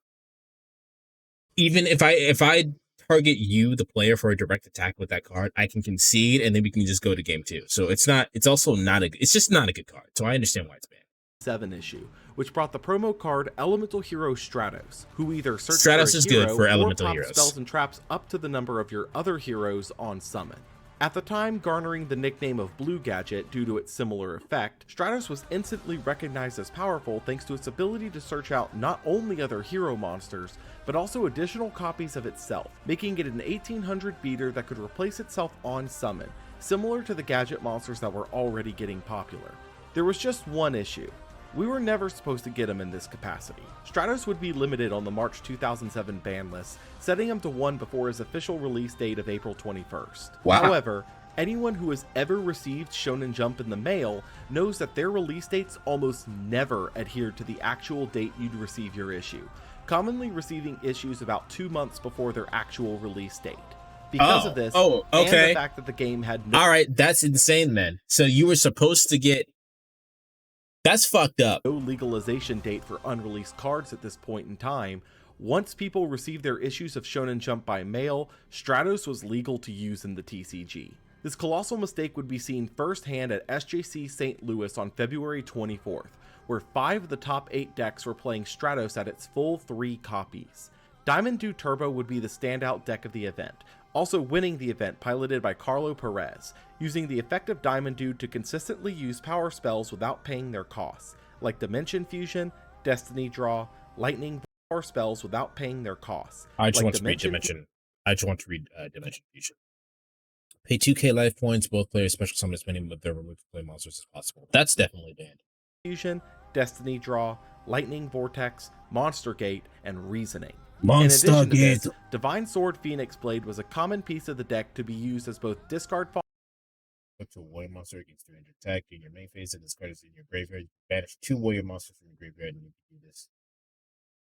even if I target you, the player, for a direct attack with that card, I can concede, and then we can just go to game 2. So it's just not a good card. So I understand why it's banned. 7 issue, which brought the promo card Elemental Hero Stratos, who either search Stratos for a is hero good for or Elemental pop Heroes. spells and traps up to the number of your other heroes on summon. At the time garnering the nickname of Blue Gadget due to its similar effect, Stratos was instantly recognized as powerful thanks to its ability to search out not only other hero monsters, but also additional copies of itself, making it an 1800 beater that could replace itself on summon, similar to the gadget monsters that were already getting popular. There was just one issue. We were never supposed to get him in this capacity. Stratos would be limited on the March 2007 ban list, setting him to 1 before his official release date of April 21st. Wow. However, anyone who has ever received Shonen Jump in the mail knows that their release dates almost never adhere to the actual date you'd receive your issue, commonly receiving issues about 2 months before their actual release date. Because of this, and the fact that the game had no— All right, that's insane then. So you were supposed to get— that's fucked up. no legalization date for unreleased cards at this point in time, once people received their issues of Shonen Jump by mail, Stratos was legal to use in the TCG. This colossal mistake would be seen firsthand at SJC St. Louis on February 24th, where 5 of the top 8 decks were playing Stratos at its full 3 copies. Diamond Dew Turbo would be the standout deck of the event, also winning the event piloted by Carlo Perez, using the effect of Diamond Dew to consistently use power spells without paying their costs, like Dimension Fusion, Destiny Draw, Lightning power spells without paying their costs. I just like want to read Dimension. I just want to read Dimension Fusion. Pay 2k life points. Both players special summon as many of their removed play monsters as possible. That's definitely banned. Fusion, Destiny Draw, Lightning Vortex, Monster Gate, and Reasoning. Monster In addition to Gate. this, Divine Sword Phoenix Blade was a common piece of the deck to be used as both discard Put to a warrior monster against 300 attack in your main phase and discard it in your graveyard. Banish 2 warrior monsters from your graveyard and you can do this.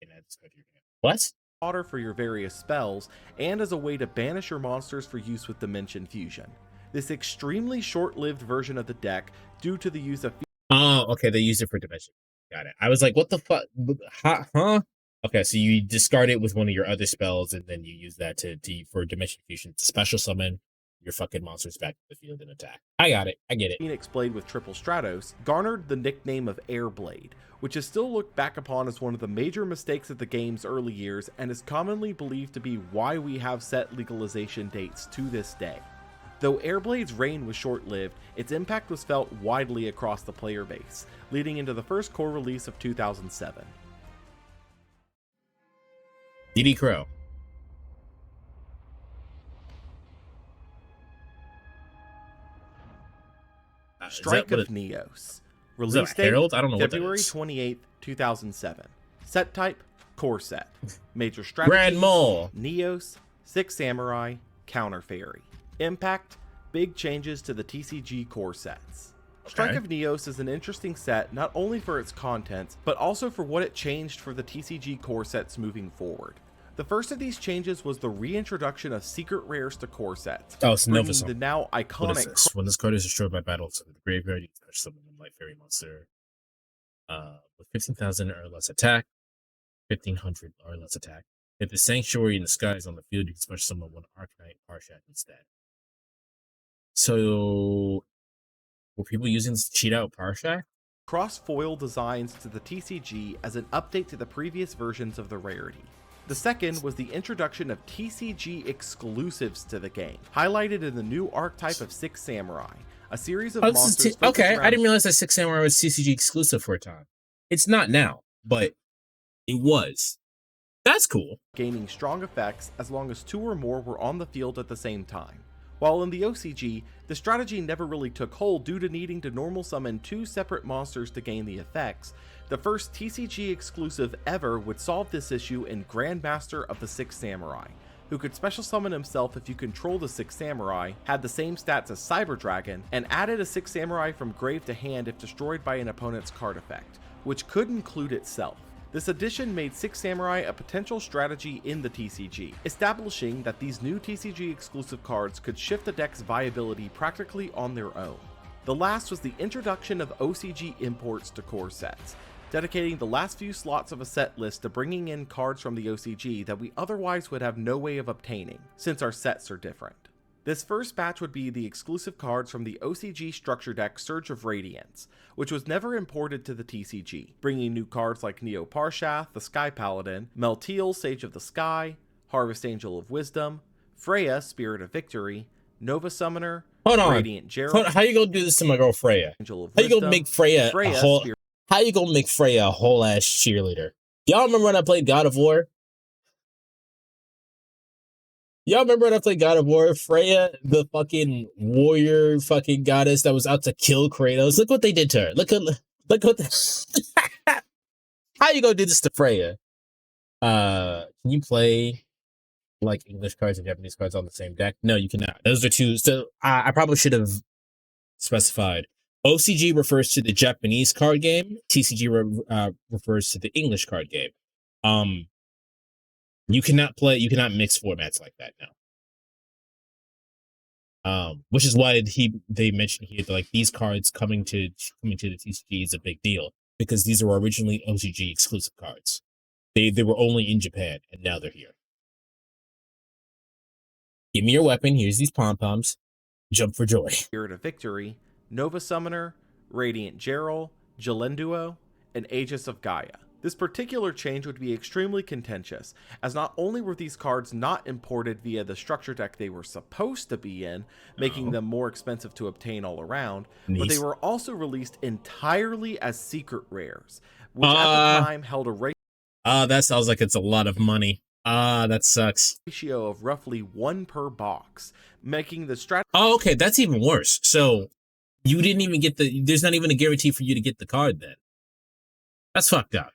And add discard to your hand. What? fodder for your various spells, and as a way to banish your monsters for use with Dimension Fusion. This extremely short-lived version of the deck, due to the use of Oh, okay, they used it for Dimension. Got it. I was like, what the fuck? Huh? Okay, so you discard it with one of your other spells, and then you use that for Dimension Fusion to special summon your fucking monsters back to the field and attack. I got it. I get it. Phoenix Blade with Triple Stratos garnered the nickname of Air Blade, which is still looked back upon as one of the major mistakes of the game's early years and is commonly believed to be why we have set legalization dates to this day. Though Airblade's reign was short-lived, its impact was felt widely across the player base, leading into the first core release of 2007. DD Crow. Strike of Neos. Release date Herald? I don't know February what that is. 28th, 2007. Set type, core set. Major strategy, Grand Mole. Neos, Six Samurai, Counter Fairy. Impact, big changes to the TCG core sets. Strike of Neos is an interesting set not only for its contents, but also for what it changed for the TCG core sets moving forward. The first of these changes was the reintroduction of secret rares to core sets. Oh, it's Nova bringing the now What is iconic this? When this card is destroyed by battle, so the graveyard, you can touch summon a Light Fairy monster with 15,000 or less attack, 1,500 or less attack. If the Sanctuary in the sky is on the field, you can special summon one Arcanite Parshat instead. So, were people using this to cheat out Parshat? cross foil designs to the TCG as an update to the previous versions of the rarity. The second was the introduction of TCG exclusives to the game, highlighted in the new archetype of Six Samurai, a series of monsters. Okay, I didn't realize that Six Samurai was TCG exclusive for a time. It's not now, but it was. That's cool. Gaining strong effects as long as 2 or more were on the field at the same time. While in the OCG, the strategy never really took hold due to needing to normal summon 2 separate monsters to gain the effects, the first TCG exclusive ever would solve this issue in Grandmaster of the Six Samurai, who could special summon himself if you control the Six Samurai, had the same stats as Cyber Dragon, and added a Six Samurai from grave to hand if destroyed by an opponent's card effect, which could include itself. This addition made Six Samurai a potential strategy in the TCG, establishing that these new TCG exclusive cards could shift the deck's viability practically on their own. The last was the introduction of OCG imports to core sets, dedicating the last few slots of a set list to bringing in cards from the OCG that we otherwise would have no way of obtaining, since our sets are different. This first batch would be the exclusive cards from the OCG structure deck Surge of Radiance, which was never imported to the TCG, bringing new cards like Neo Parshath, the Sky Paladin, Meltiel, Sage of the Sky, Harvest Angel of Wisdom, Freya, Spirit of Victory, Nova Summoner, Hold on. Radiant Gerald, How you gonna do this to my girl Freya? Angel of How you Wisdom, gonna make Freya a whole? Spirit How you gonna make Freya a whole ass cheerleader? Y'all remember when I played God of War? Y'all remember when I played God of War? Freya, the fucking warrior fucking goddess that was out to kill Kratos. Look what they did to her. Look what how you gonna do this to Freya? Can you play like English cards and Japanese cards on the same deck? No, you cannot. Those are two. So I probably should have specified. OCG refers to the Japanese card game. TCG refers to the English card game. You cannot mix formats like that now. Which is why they mentioned here that, like, these cards coming to the TCG is a big deal because these are originally OCG exclusive cards. They were only in Japan and now they're here. Give me your weapon. Here's these pom poms. Jump for joy. Spirit of Victory, Nova Summoner, Radiant Gerald, Jalenduo, and Aegis of Gaia. This particular change would be extremely contentious, as not only were these cards not imported via the structure deck they were supposed to be in, making them more expensive to obtain all around, but they were also released entirely as secret rares, which at the time held a that sounds like it's a lot of money. That sucks. ratio of roughly 1 per box, making the strategy. Oh, okay, that's even worse. So you didn't even get there's not even a guarantee for you to get the card then. That's fucked up.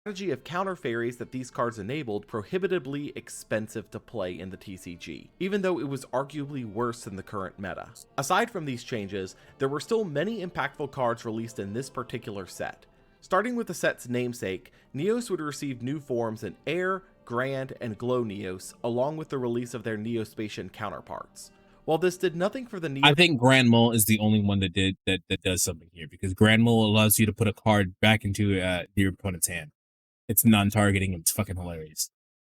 Strategy of counter fairies that these cards enabled prohibitively expensive to play in the TCG, even though it was arguably worse than the current meta. Aside from these changes, there were still many impactful cards released in this particular set. Starting with the set's namesake, Neos would receive new forms in Air, Grand, and Glow Neos, along with the release of their Neospatian counterparts. While this did nothing for the Neos, I think Grand Mole is the only one that does something here, because Grand Mole allows you to put a card back into your opponent's hand. It's non-targeting. It's fucking hilarious.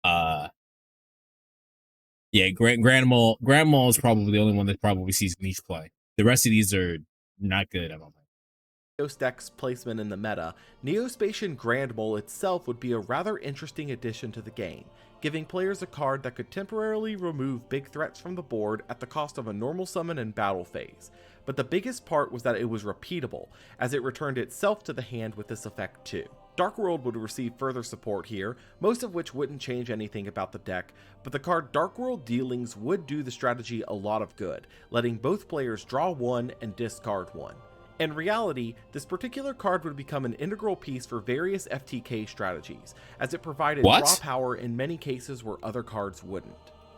Yeah, Grand Mole is probably the only one that probably sees niche play. The rest of these are not good, I don't think. Neos deck's placement in the meta, Neospatian Grand Mole itself would be a rather interesting addition to the game, giving players a card that could temporarily remove big threats from the board at the cost of a normal summon and battle phase. But the biggest part was that it was repeatable, as it returned itself to the hand with this effect too. Dark World would receive further support here, most of which wouldn't change anything about the deck, but the card Dark World Dealings would do the strategy a lot of good, letting both players draw 1 and discard 1. In reality, this particular card would become an integral piece for various FTK strategies, as it provided draw power in many cases where other cards wouldn't.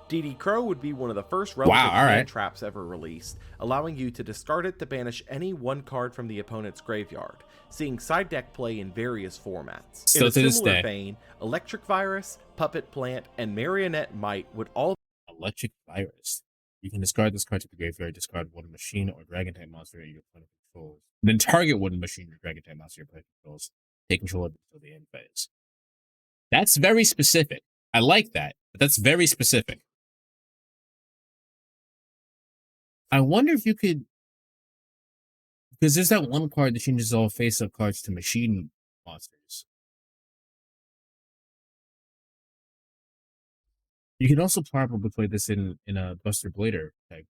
DD Crow would be one of the first relevant hand traps ever released, allowing you to discard it to banish any one card from the opponent's graveyard, seeing side deck play in various formats. Still in a similar vein, Electric Virus, Puppet Plant, and Marionette Might would all. Electric Virus. You can discard this card to the graveyard, discard one machine or dragon type monster your opponent controls. Then target one machine or dragon type monster your opponent controls. Take control of it until the end phase. That's very specific. I like that, but that's very specific. I wonder if you could, because there's that one card that changes all face-up cards to machine monsters. You can also probably play this in a Buster Blader type.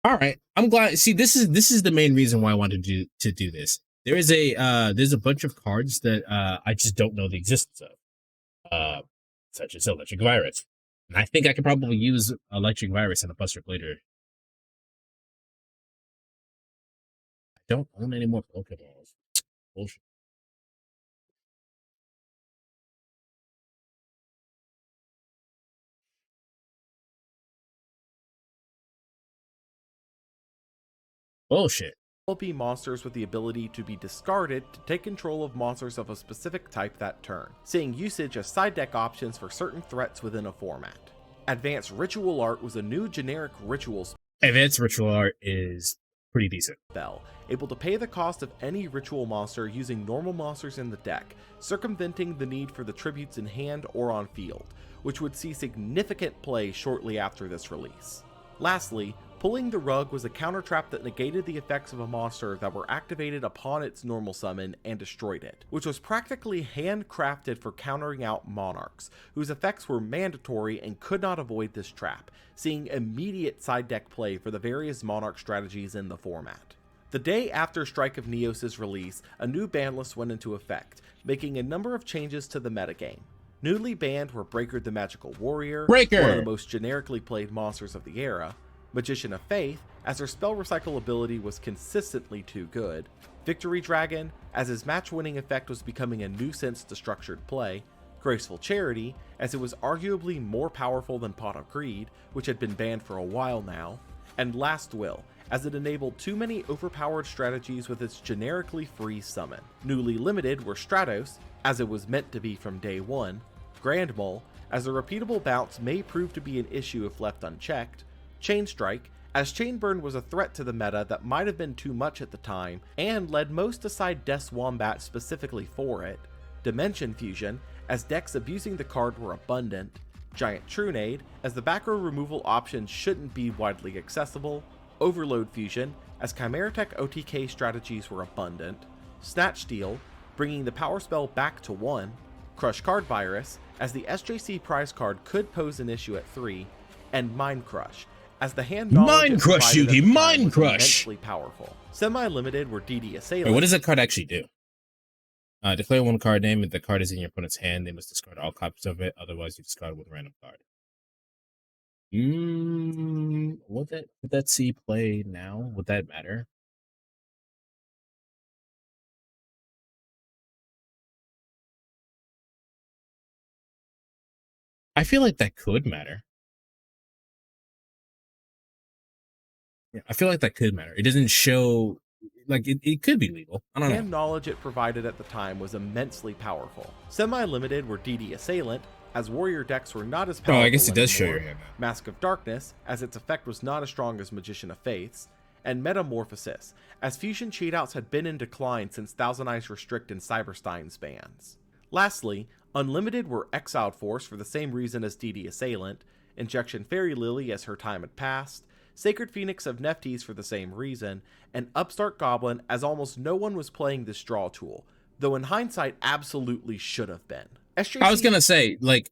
All right, I'm glad. See, this is the main reason why I wanted to do this. There's a bunch of cards that I just don't know the existence of, such as Electric Virus. And I think I could probably use Electric Virus in a Buster Blader. I don't own any more Pokeballs. Bullshit. Bullshit. Be monsters with the ability to be discarded to take control of monsters of a specific type that turn, seeing usage as side deck options for certain threats within a format. Advanced Ritual Art was a new generic ritual spell. Advanced Ritual Art is pretty decent. Able to pay the cost of any ritual monster using normal monsters in the deck, circumventing the need for the tributes in hand or on field, which would see significant play shortly after this release. Lastly, Pulling the Rug was a counter trap that negated the effects of a monster that were activated upon its normal summon and destroyed it, which was practically handcrafted for countering out monarchs, whose effects were mandatory and could not avoid this trap, seeing immediate side deck play for the various monarch strategies in the format. The day after Strike of Neos' release, a new ban list went into effect, making a number of changes to the metagame. Newly banned were Breaker the Magical Warrior, Breaker! one of the most generically played monsters of the era, Magician of Faith, as her spell recycle ability was consistently too good, Victory Dragon, as his match-winning effect was becoming a nuisance to structured play, Graceful Charity, as it was arguably more powerful than Pot of Greed, which had been banned for a while now, and Last Will, as it enabled too many overpowered strategies with its generically free summon. Newly limited were Stratos, as it was meant to be from day one, Grand Mole, as a repeatable bounce may prove to be an issue if left unchecked, Chain Strike, as Chain Burn was a threat to the meta that might have been too much at the time, and led most to side Death's Wombat specifically for it, Dimension Fusion, as decks abusing the card were abundant, Giant Trunade, as the back row removal options shouldn't be widely accessible, Overload Fusion, as Chimeratech OTK strategies were abundant, Snatch Steal, bringing the power spell back to 1, Crush Card Virus, as the SJC prize card could pose an issue at 3, and Mind Crush, as the hand knowledge Mind Crush, provided at Yugi, the time Mind was Crush! immensely powerful. Semi-limited were DD Assailant. Wait, what does that card actually do? Declare one card name. If the card is in your opponent's hand, they must discard all copies of it. Otherwise, you discard it with a random card. Would that see play now? Would that matter? I feel like that could matter. Yeah, I feel like that could matter. It doesn't show, like, it could be legal. I don't know. And knowledge it provided at the time was immensely powerful. Semi-limited were DD Assailant, as warrior decks were not as powerful Oh, I guess it does show anymore. your hand now. Mask of Darkness, as its effect was not as strong as Magician of Faiths, and Metamorphosis, as fusion cheatouts had been in decline since Thousand Eyes Restrict and Cyberstein's bans. Lastly, Unlimited were Exiled Force for the same reason as DD Assailant, Injection Fairy Lily as her time had passed, Sacred Phoenix of Nephthys for the same reason, and Upstart Goblin as almost no one was playing this draw tool, though in hindsight absolutely should have been. SJC I was gonna say, like,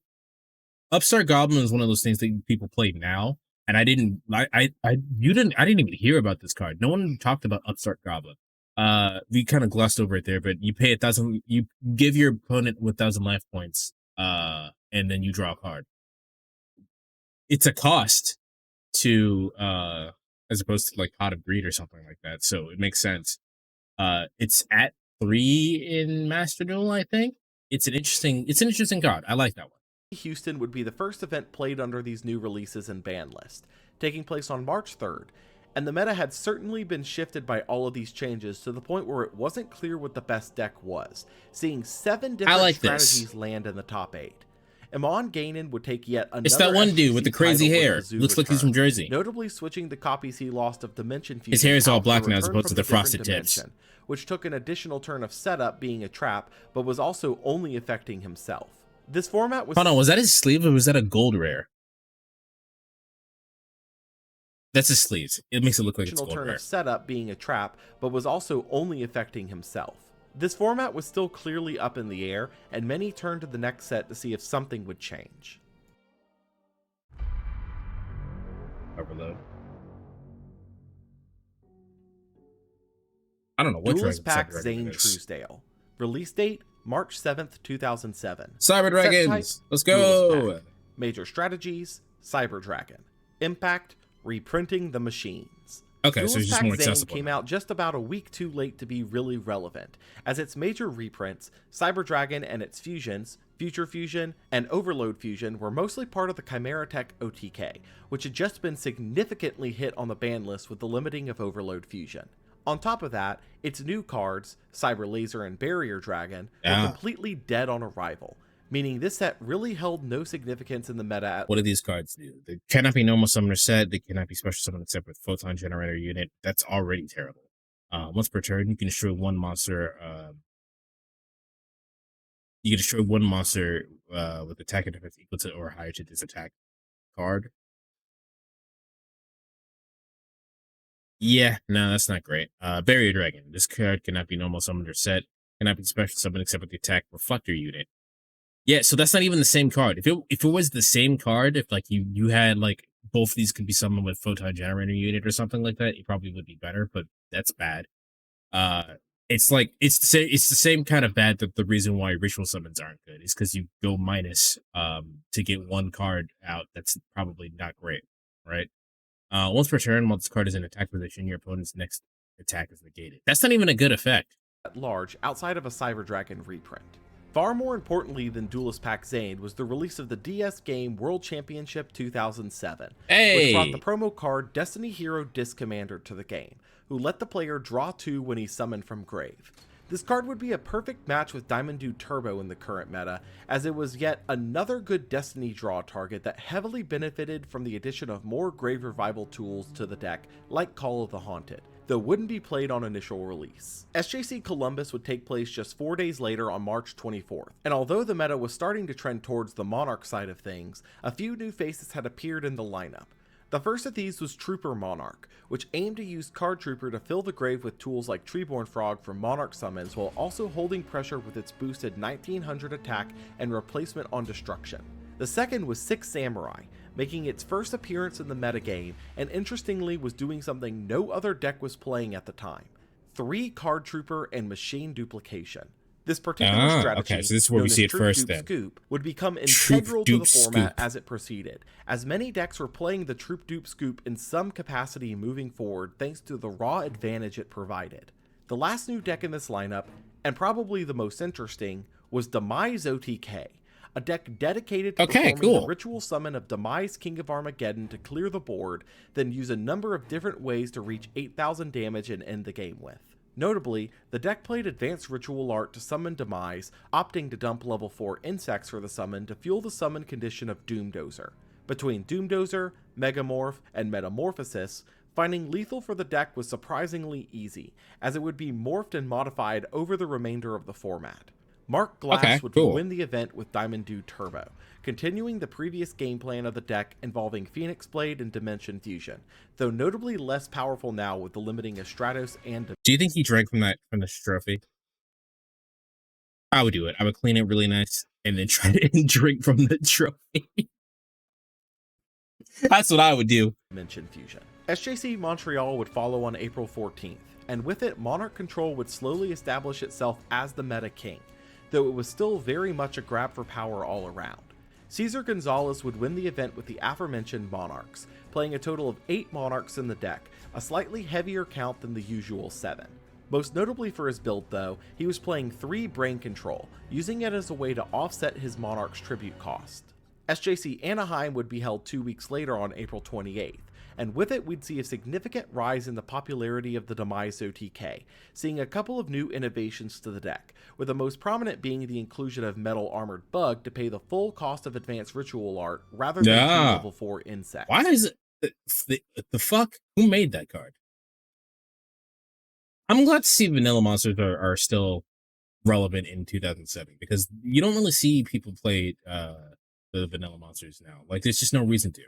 Upstart Goblin is one of those things that people play now, and I didn't even hear about this card. No one talked about Upstart Goblin. We kind of glossed over it there, but you pay 1,000, you give your opponent 1,000 life points, and then you draw a card. It's a cost to, as opposed to like Pot of Greed or something like that, so it makes sense. It's at 3 in Master Duel, I think. It's an interesting card. I like that one. Houston would be the first event played under these new releases and ban list, taking place on March 3rd, and the meta had certainly been shifted by all of these changes to the point where it wasn't clear what the best deck was, seeing 7 different strategies land in the top 8. Amon Gainen would take yet another It's that one dude SGC with the crazy title hair. with the Zoo Looks like he's from return, Jersey. notably switching the copies he lost of Dimension Fusion. His hair is all out black for now as return opposed to from the a different frosted tips. dimension, which took an additional turn of setup being a trap, but was also only affecting himself. This format was... Hold on, was that his sleeve or was that a gold rare? That's his sleeves. It makes it look like it's gold turn rare. of setup being a trap, but was also only affecting himself. This format was still clearly up in the air, and many turned to the next set to see if something would change. Overload. I don't know what Duelist Pack Cyber Zane Dragon is. Truesdale. Release date March 7th, 2007. Cyber Dragons! Let's Duelist go! Pack. Major strategies, Cyber Dragon. Impact, reprinting the machines. Okay, so Duelist it's just Pack more Zane accessible. came out just about a week too late to be really relevant, as its major reprints, Cyber Dragon and its fusions, Future Fusion, and Overload Fusion were mostly part of the Chimeratech OTK, which had just been significantly hit on the ban list with the limiting of Overload Fusion. On top of that, its new cards, Cyber Laser and Barrier Dragon, were completely dead on arrival, meaning this set really held no significance in the meta at What do these cards do? They cannot be normal summoner set. They cannot be special summon except with photon generator unit. That's already terrible. Once per turn, you can destroy one monster. You can destroy one monster with attack and defense equal to or higher to this attack card. Yeah, no, that's not great. Barrier Dragon. This card cannot be normal summoned or set. Cannot be special summoned except with the attack reflector unit. Yeah, so that's not even the same card. If it was the same card, if like you had like both of these could be summoned with photon generator unit or something like that, it probably would be better, but that's bad. it's like it's the same kind of bad that the reason why ritual summons aren't good is because you go minus to get one card out that's probably not great, right? Once per turn, while this card is in attack position, your opponent's next attack is negated. That's not even a good effect. At large outside of a Cyber Dragon reprint. Far more importantly than Duelist Pack Zane was the release of the DS game World Championship 2007, which brought the promo card Destiny Hero Disc Commander to the game, who let the player draw 2 when he's summoned from grave. This card would be a perfect match with Diamond Dude Turbo in the current meta, as it was yet another good Destiny draw target that heavily benefited from the addition of more grave revival tools to the deck, like Call of the Haunted, though wouldn't be played on initial release. SJC Columbus would take place just 4 days later on March 24th, and although the meta was starting to trend towards the Monarch side of things, a few new faces had appeared in the lineup. The first of these was Trooper Monarch, which aimed to use Card Trooper to fill the grave with tools like Treeborn Frog from Monarch summons while also holding pressure with its boosted 1900 attack and replacement on destruction. The second was Six Samurai, making its first appearance in the metagame, and interestingly was doing something no other deck was playing at the time: 3 Card Trooper and Machine Duplication. This particular strategy, okay, so this is where we known see as it Troop first Dupe then. Scoop, would become Troop integral to the Dupe format Scoop. as it proceeded, as many decks were playing the Troop Dupe Scoop in some capacity moving forward thanks to the raw advantage it provided. The last new deck in this lineup, and probably the most interesting, was Demise OTK, a deck dedicated to performing the ritual summon of Demise King of Armageddon to clear the board, then use a number of different ways to reach 8,000 damage and end the game with. Notably, the deck played Advanced Ritual Art to summon Demise, opting to dump level 4 insects for the summon to fuel the summon condition of Doomdozer. Between Doomdozer, Megamorph, and Metamorphosis, finding lethal for the deck was surprisingly easy, as it would be morphed and modified over the remainder of the format. Mark Glass would win the event with Diamond Dude Turbo, continuing the previous game plan of the deck involving Phoenix Blade and Dimension Fusion, though notably less powerful now with the limiting of Stratos and... Do you think he drank from this trophy? I would do it. I would clean it really nice and then try to drink from the trophy. That's what I would do. Dimension Fusion. SJC Montreal would follow on April 14th, and with it, Monarch Control would slowly establish itself as the meta king, though it was still very much a grab for power all around. Cesar Gonzalez would win the event with the aforementioned Monarchs, playing a total of 8 Monarchs in the deck, a slightly heavier count than the usual 7. Most notably for his build though, he was playing 3 Brain Control, using it as a way to offset his Monarch's tribute cost. SJC Anaheim would be held 2 weeks later on April 28th, and with it we'd see a significant rise in the popularity of the Demise OTK, seeing a couple of new innovations to the deck, with the most prominent being the inclusion of Metal Armored Bug to pay the full cost of Advanced Ritual Art rather than 2 level 4 insects. Why is it the fuck? Who made that card? I'm glad to see Vanilla Monsters are still relevant in 2007, because you don't really see people play the Vanilla Monsters now. Like, there's just no reason to.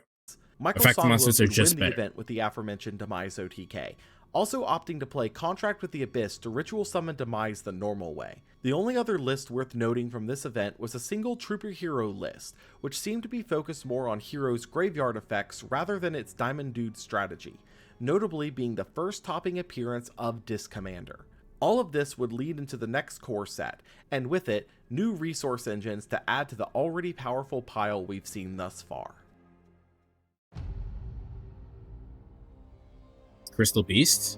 Michael Monsters Songlos are would just win the better. event with the aforementioned Demise OTK, also opting to play Contract with the Abyss to ritual summon Demise the normal way. The only other list worth noting from this event was a single Trooper Hero list, which seemed to be focused more on Hero's graveyard effects rather than its Diamond Dude strategy, notably being the first topping appearance of Disc Commander. All of this would lead into the next core set, and with it, new resource engines to add to the already powerful pile we've seen thus far. Crystal Beasts?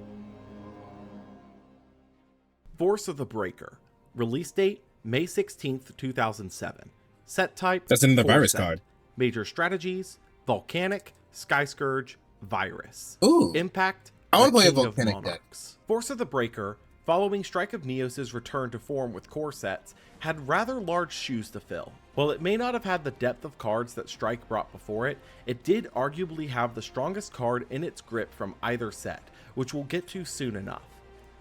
Force of the Breaker. Release date, May 16th, 2007. Set type, That's in the full virus set. card. Major strategies, Volcanic, Sky Scourge, Virus. Ooh. Impact, I wanna the play a King of Volcanic deck. Monarchs. Force of the Breaker, following Strike of Neos' return to form with core sets, had rather large shoes to fill. While it may not have had the depth of cards that Strike brought before it, it did arguably have the strongest card in its grip from either set, which we'll get to soon enough.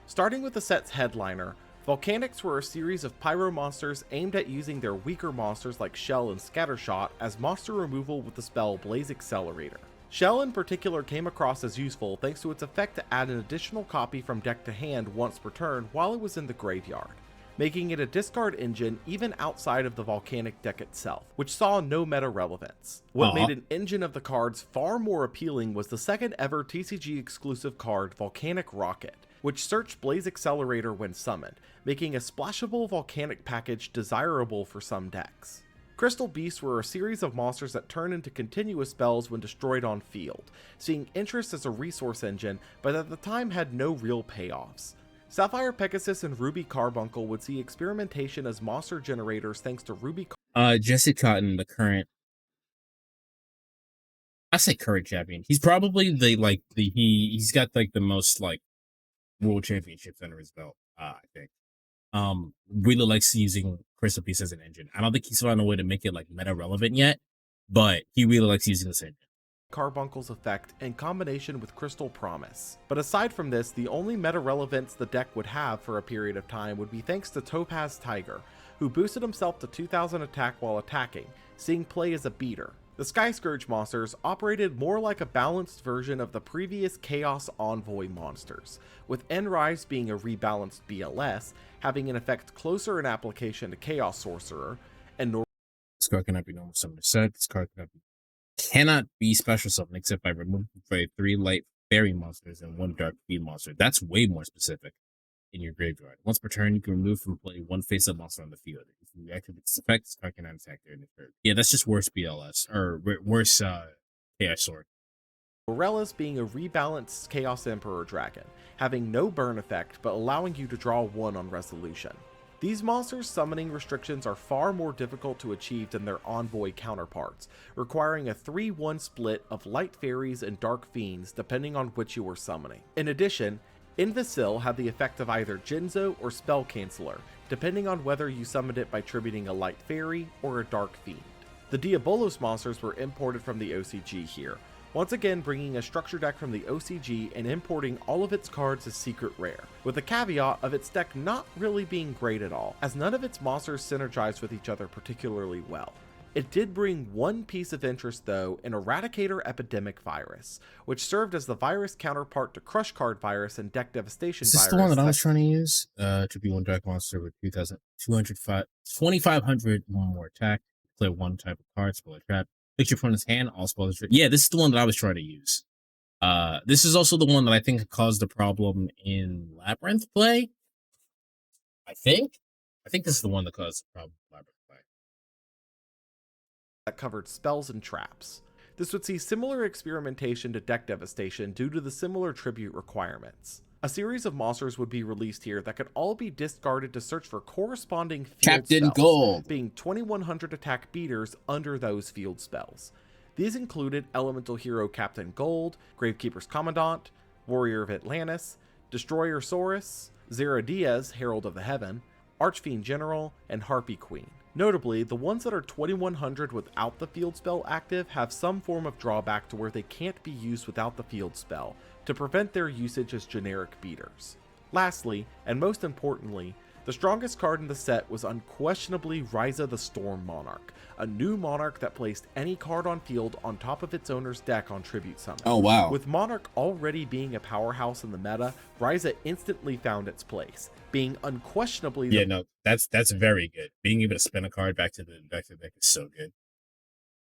Starting with the set's headliner, Volcanics were a series of pyro monsters aimed at using their weaker monsters like Shell and Scattershot as monster removal with the spell Blaze Accelerator. Shell in particular came across as useful thanks to its effect to add an additional copy from deck to hand once per turn while it was in the graveyard, making it a discard engine even outside of the Volcanic deck itself, which saw no meta relevance. What made an engine of the cards far more appealing was the second ever TCG exclusive card, Volcanic Rocket, which search Blaze Accelerator when summoned, making a splashable volcanic package desirable for some decks. Crystal Beasts were a series of monsters that turn into continuous spells when destroyed on field, seeing interest as a resource engine, but at the time had no real payoffs. Sapphire Pegasus and Ruby Carbuncle would see experimentation as monster generators thanks to Ruby Jesse Cotton, the current, I say current champion. He's probably he's got like the most like world championships under his belt, I think. Really likes using Crystal Beast as an engine. I don't think he's found a way to make it like meta relevant yet, but he really likes using this engine. Carbuncle's effect in combination with Crystal Promise. But aside from this, the only meta relevance the deck would have for a period of time would be thanks to Topaz Tiger, who boosted himself to 2000 attack while attacking, seeing play as a beater. The Sky Scourge monsters operated more like a balanced version of the previous Chaos Envoy monsters, with Enrise being a rebalanced BLS, having an effect closer in application to Chaos Sorcerer, and this card cannot be normal summoned set. This card cannot be special summoned except by removing 3 light fairy monsters and 1 dark fiend monster. That's way more specific in your graveyard. Once per turn, you can remove from play 1 face-up monster on the field. If you activate this effect, this card cannot attack during the turn. Yeah, that's just worse BLS, or worse Chaos Sword. Morellas being a rebalanced Chaos Emperor Dragon, having no burn effect but allowing you to draw 1 on resolution. These monsters' summoning restrictions are far more difficult to achieve than their Envoy counterparts, requiring a 3-1 split of light fairies and dark fiends depending on which you were summoning. In addition, Invisil had the effect of either Jinzo or Spell Canceller, depending on whether you summoned it by tributing a light fairy or a dark fiend. The Diabolos monsters were imported from the OCG here, once again bringing a structure deck from the OCG and importing all of its cards as secret rare, with the caveat of its deck not really being great at all, as none of its monsters synergized with each other particularly well. It did bring one piece of interest though in Eradicator Epidemic Virus, which served as the virus counterpart to Crush Card Virus and Deck Devastation Virus. Is this the one that I was trying to use? To be 1 dark monster with 2,500 more attack, play 1 type of card, spell a trap. Pick your opponent's hand, all spells. Yeah, this is the one that I was trying to use. This is also the one that I think caused a problem in Labyrinth play. I think this is the one that caused the problem in Labyrinth play. That covered spells and traps. This would see similar experimentation to Deck Devastation due to the similar tribute requirements. A series of monsters would be released here that could all be discarded to search for corresponding field Captain spells, Gold, being 2100 attack beaters under those field spells. These included Elemental Hero Captain Gold, Gravekeeper's Commandant, Warrior of Atlantis, Destroyer Saurus, Zeradias, Herald of the Heaven, Archfiend General, and Harpy Queen. Notably, the ones that are 2100 without the field spell active have some form of drawback to where they can't be used without the field spell, to prevent their usage as generic beaters. Lastly, and most importantly, the strongest card in the set was unquestionably Ryza the Storm Monarch, a new monarch that placed any card on field on top of its owner's deck on Tribute Summon. Oh wow. With Monarch already being a powerhouse in the meta, Ryza instantly found its place, being unquestionably that's very good. Being able to spin a card back to the deck is so good.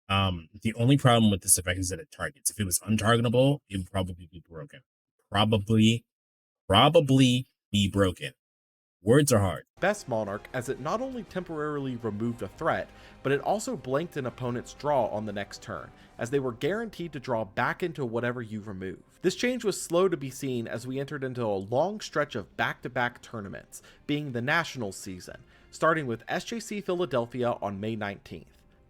The only problem with this effect is that it targets. If it was untargetable, it would probably be broken. Probably be broken. Words are hard. Best Monarch, as it not only temporarily removed a threat, but it also blanked an opponent's draw on the next turn, as they were guaranteed to draw back into whatever you remove. This change was slow to be seen as we entered into a long stretch of back-to-back tournaments, being the Nationals season, starting with SJC Philadelphia on May 19th.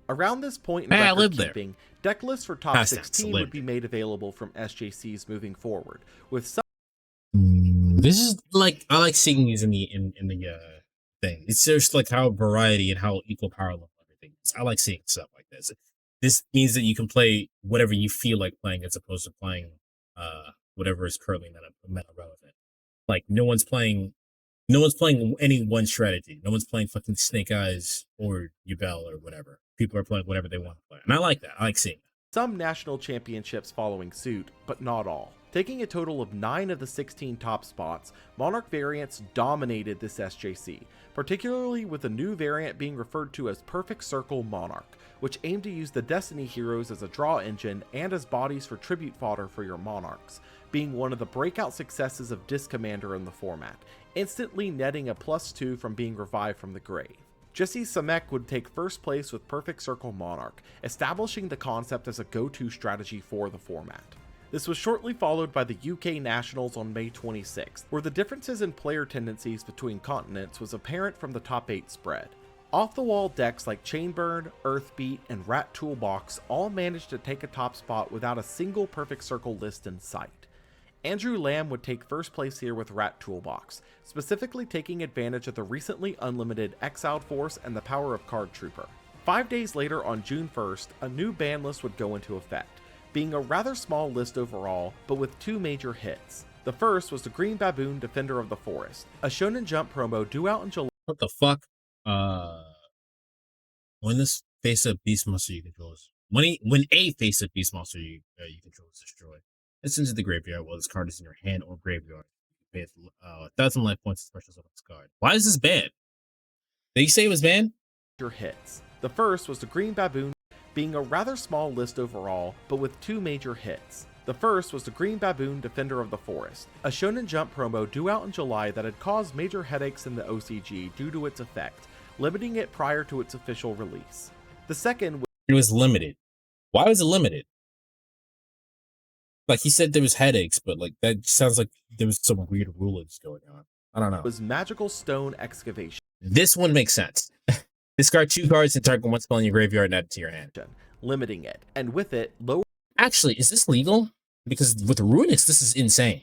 Around this point in record keeping, deck lists for top 16 would be made available from SJCs moving forward, with some this is like, I like seeing these in the thing. It's just like how variety and how equal power level everything is. I like seeing stuff like this. This means that you can play whatever you feel like playing as opposed to playing whatever is currently meta relevant. Like no one's playing any one strategy. No one's playing fucking Snake Eyes or Yubel or whatever. People are playing whatever they want to play. And I like that. I like seeing that. Some national championships following suit, but not all. Taking a total of 9 of the 16 top spots, Monarch variants dominated this SJC, particularly with a new variant being referred to as Perfect Circle Monarch, which aimed to use the Destiny heroes as a draw engine and as bodies for tribute fodder for your Monarchs, being one of the breakout successes of Disc Commander in the format, instantly netting a +2 from being revived from the grave. Jesse Samek would take first place with Perfect Circle Monarch, establishing the concept as a go-to strategy for the format. This was shortly followed by the UK Nationals on May 26th, where the differences in player tendencies between continents was apparent from the top 8 spread. Off-the-wall decks like Chainburn, Earthbeat, and Rat Toolbox all managed to take a top spot without a single Perfect Circle list in sight. Andrew Lamb would take first place here with Rat Toolbox, specifically taking advantage of the recently unlimited Exiled Force and the power of Card Trooper. 5 days later, on June 1st, a new ban list would go into effect, being a rather small list overall, but with 2 major hits. The first was the Green Baboon Defender of the Forest, a Shonen Jump promo due out in July. What the fuck? When this face-up beast monster you control is when a face-up beast monster you control is destroyed, it's into the graveyard while this card is in your hand or graveyard. You pay 1,000 life points to special summon this card. Why is this banned? Did you say it was banned? Hits. The first was the Green Baboon, being a rather small list overall, but with 2 major hits. The first was the Green Baboon Defender of the Forest, a Shonen Jump promo due out in July that had caused major headaches in the OCG due to its effect, limiting it prior to its official release. The second It was limited. Why was it limited? Like, he said there was headaches, but like that sounds like there was some weird rulings going on. I don't know. was Magical Stone Excavation, This one makes sense. Discard 2 cards and target 1 spell in your graveyard and add it to your hand. limiting it, and with it, lower Actually, is this legal? Because with Runix, this is insane.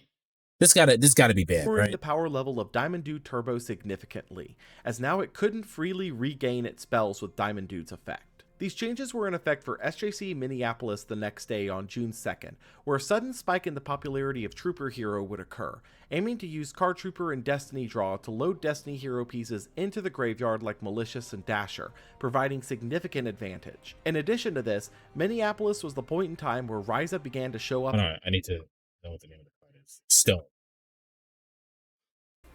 This gotta be banned, right? the power level of Diamond Dude Turbo significantly, as now it couldn't freely regain its spells with Diamond Dude's effect. These changes were in effect for SJC Minneapolis the next day on June 2nd, where a sudden spike in the popularity of Trooper Hero would occur, aiming to use Card Trooper and Destiny Draw to load Destiny Hero pieces into the graveyard like Malicious and Dasher, providing significant advantage. In addition to this, Minneapolis was the point in time where Ryza began to show up. I need to know what the name of the card is. Stone.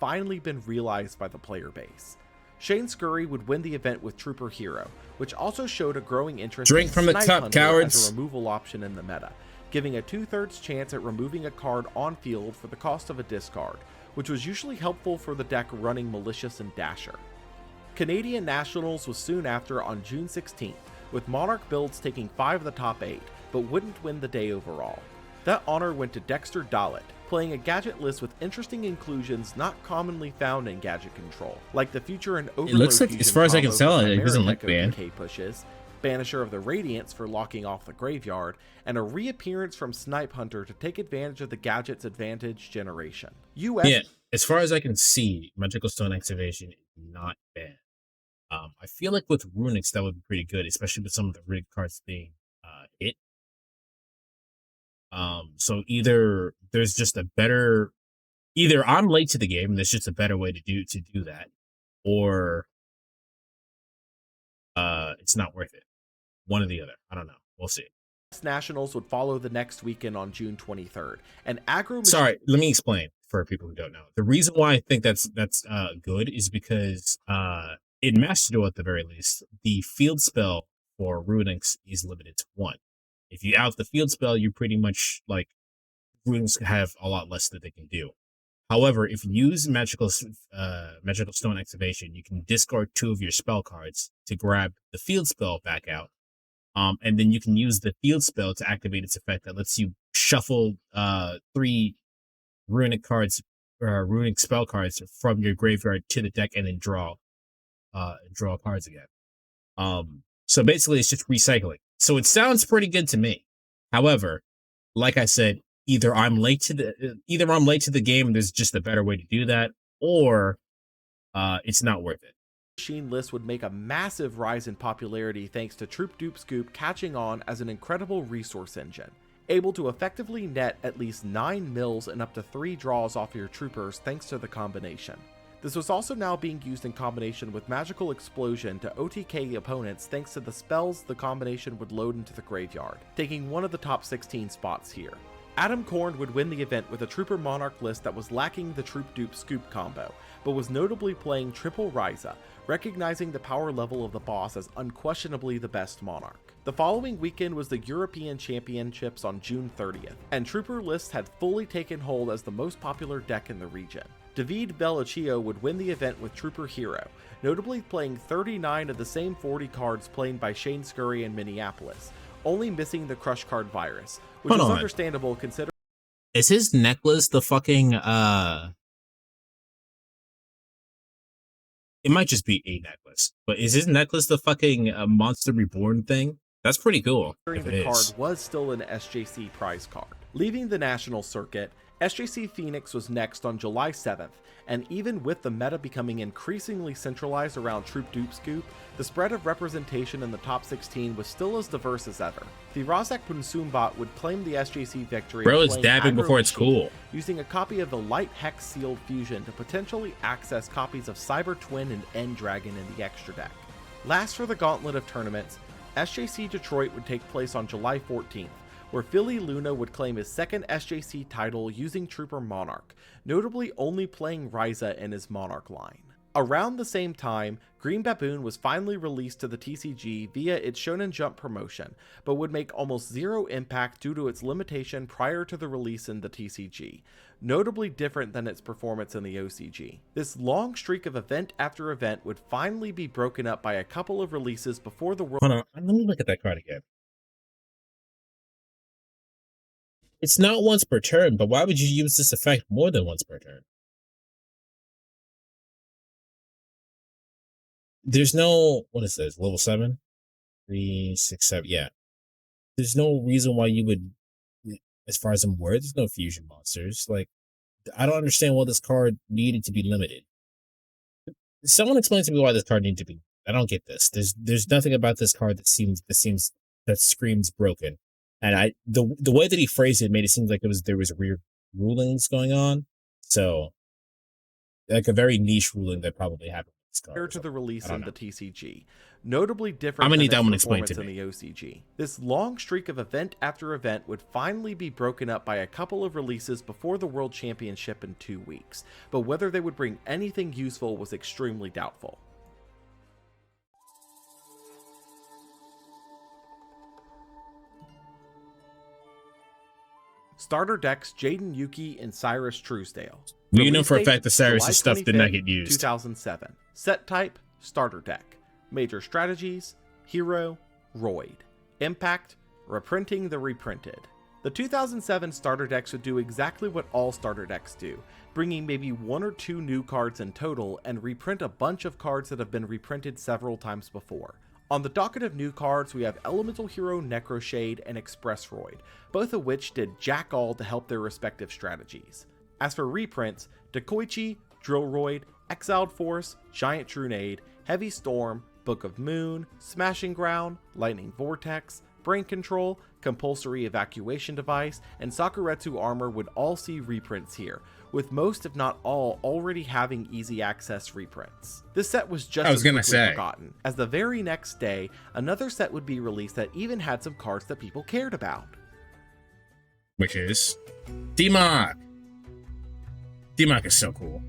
Finally been realized by the player base. Shane Scurry would win the event with Trooper Hero, which also showed a growing interest Drink in from the Snipe cup, Hunter cowards. as a removal option in the meta, giving a 2/3 chance at removing a card on field for the cost of a discard, which was usually helpful for the deck running Malicious and Dasher. Canadian Nationals was soon after on June 16th, with Monarch builds taking 5 of the top 8, but wouldn't win the day overall. That honor went to Dexter Dalit, playing a gadget list with interesting inclusions not commonly found in gadget control, like the Future and Overload looks like, fusion as far as I can combo tell, with it doesn't Chimera look Gecko banned. DK pushes, Banisher of the Radiance for locking off the graveyard, and a reappearance from Snipe Hunter to take advantage of the gadget's advantage generation. Yeah, as far as I can see, Magical Stone Activation is not banned. I feel like with Runix that would be pretty good, especially with some of the rigged cards being hit. So either there's just a better, either I'm late to the game and there's just a better way to do that, or it's not worth it. One or the other. I don't know. We'll see. Nationals would follow the next weekend on June 23rd, and aggro. Sorry, let me explain for people who don't know. The reason why I think that's good is because in Master Duel at the very least, the field spell for Runix is limited to 1. If you out the field spell, you pretty much like Runix have a lot less that they can do. However, if you use Magical Stone Activation, you can discard 2 of your spell cards to grab the field spell back out. And then you can use the field spell to activate its effect that lets you shuffle 3 runic cards, runic spell cards from your graveyard to the deck and then draw cards again. So basically it's just recycling. So it sounds pretty good to me. However, like I said, either I'm late to the game and there's just a better way to do that, or it's not worth it. Machine list would make a massive rise in popularity thanks to Troop Dupe Scoop catching on as an incredible resource engine, able to effectively net at least 9 mills and up to 3 draws off your troopers thanks to the combination. This was also now being used in combination with Magical Explosion to OTK opponents thanks to the spells the combination would load into the graveyard, taking one of the top 16 spots here. Adam Korn would win the event with a Trooper Monarch list that was lacking the Troop Dupe Scoop combo, but was notably playing triple Ryza, recognizing the power level of the boss as unquestionably the best Monarch. The following weekend was the European Championships on June 30th, and Trooper lists had fully taken hold as the most popular deck in the region. David Bellaccio would win the event with Trooper Hero, notably playing 39 of the same 40 cards played by Shane Scurry in Minneapolis, only missing the Crush Card Virus, which Hold is on. understandable considering Is his necklace the fucking it might just be a necklace, but is his necklace the fucking Monster Reborn thing? That's pretty cool. If it the card is. was still an SJC prize card. Leaving the national circuit, SJC Phoenix was next on July 7th, and even with the meta becoming increasingly centralized around Troop Dupe Scoop, the spread of representation in the top 16 was still as diverse as ever. The Razak Punsumbat would claim the SJC victory Bro, it's playing dabbing Aggro before it's Machine, cool. using a copy of the Light Hex Sealed Fusion to potentially access copies of Cyber Twin and End Dragon in the extra deck. Last for the gauntlet of tournaments, SJC Detroit would take place on July 14th, where Philly Luna would claim his second SJC title using Trooper Monarch, notably only playing Ryza in his Monarch line. Around the same time, Green Baboon was finally released to the TCG via its Shonen Jump promotion, but would make almost zero impact due to its limitation prior to the release in the TCG, notably different than its performance in the OCG. This long streak of event after event would finally be broken up by a couple of releases before the world. Hold on, let me look at that card again. It's not once per turn, but why would you use this effect more than once per turn? There's no, what is this, level 7? 3, 6, 7, yeah. There's no reason why you would, as far as I'm aware, there's no fusion monsters. Like, I don't understand why this card needed to be limited. Someone explain to me why this card needed to be. I don't get this. There's nothing about this card that screams broken. And the way that he phrased it made it seem like there was weird rulings going on. So, like a very niche ruling that probably happened with this card. Prior to the release I don't in know. the TCG, notably different I'm gonna than need that its one explained performance to in the OCG. This long streak of event after event would finally be broken up by a couple of releases before the World Championship in 2 weeks, but whether they would bring anything useful was extremely doubtful. Starter decks Jaden Yuki and Cyrus Truesdale. We know for a Release date, fact that Cyrus' July stuff did not 25th, get used. 2007. Set type, starter deck. Major strategies, hero, Roid. Impact, reprinting the reprinted. The 2007 starter decks would do exactly what all starter decks do, bringing maybe 1 or 2 new cards in total and reprint a bunch of cards that have been reprinted several times before. On the docket of new cards, we have Elemental Hero Necroshade and Express Roid, both of which did jack all to help their respective strategies. As for reprints, Dekoichi, Drillroid, Exiled Force, Giant Trunade, Heavy Storm, Book of Moon, Smashing Ground, Lightning Vortex, Brain Control, Compulsory Evacuation Device, and Sakuretsu Armor would all see reprints here, with most if not all already having easy access reprints. This set was just as quickly forgotten, as the very next day, another set would be released that even had some cards that people cared about. Which is D-Mark. D-Mark is so cool.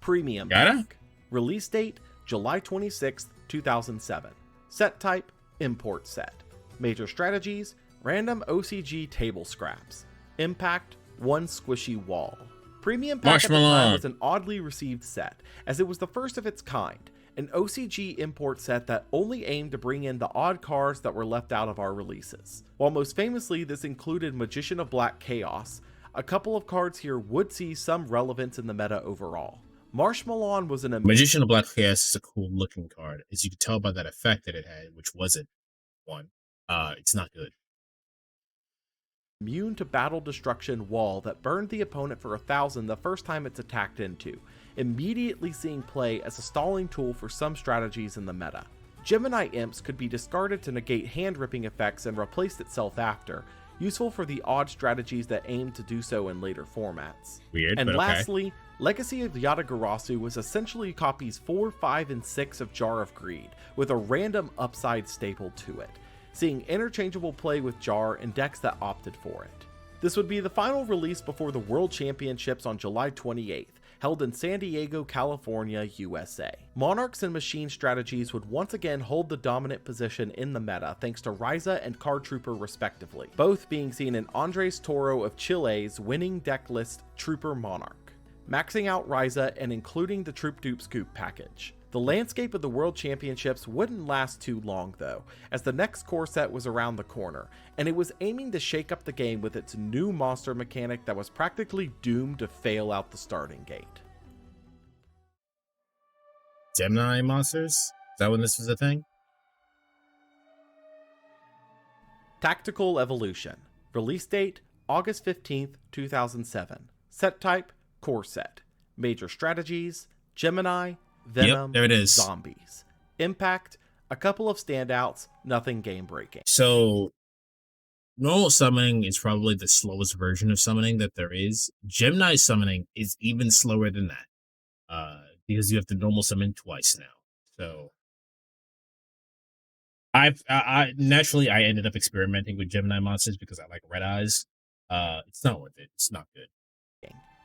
Premium Got it? Pack. Release date, July 26th, 2007. Set type, import set. Major strategies, random OCG table scraps. Impact, 1 squishy wall. Premium Pack at the time was an oddly received set, as it was the first of its kind, an OCG import set that only aimed to bring in the odd cards that were left out of our releases. While most famously this included Magician of Black Chaos, a couple of cards here would see some relevance in the meta overall. Marshmallow was an Magician of Black Chaos is a cool looking card, as you can tell by that effect that it had, which wasn't one. It's not good. Immune to battle destruction wall that burned the opponent for 1,000 the first time it's attacked into, immediately seeing play as a stalling tool for some strategies in the meta. Gemini Imps could be discarded to negate hand-ripping effects and replaced itself after, useful for the odd strategies that aim to do so in later formats. Weird, and but okay. lastly, Legacy of Yatagarasu was essentially copies 4, 5, and 6 of Jar of Greed, with a random upside staple to it. seeing interchangeable play with Jar and decks that opted for it. This would be the final release before the World Championships on July 28th, held in San Diego, California, USA. Monarchs and Machine strategies would once again hold the dominant position in the meta thanks to Ryza and Card Trooper respectively, both being seen in Andres Toro of Chile's winning deck list Trooper Monarch, maxing out Ryza and including the Troop Dupe Scoop package. The landscape of the World Championships wouldn't last too long though, as the next core set was around the corner, and it was aiming to shake up the game with its new monster mechanic that was practically doomed to fail out the starting gate. Gemini monsters? Is that when this was a thing? Tactical Evolution. Release date, August 15th, 2007. Set type, core set. Major strategies, Gemini, Venom, Yep, there it is. Zombies. Impact, a couple of standouts, nothing game breaking. So, normal summoning is probably the slowest version of summoning that there is. Gemini summoning is even slower than that. Because you have to normal summon twice now. So, I naturally I ended up experimenting with Gemini monsters because I like red eyes. It's not worth it. It's not good.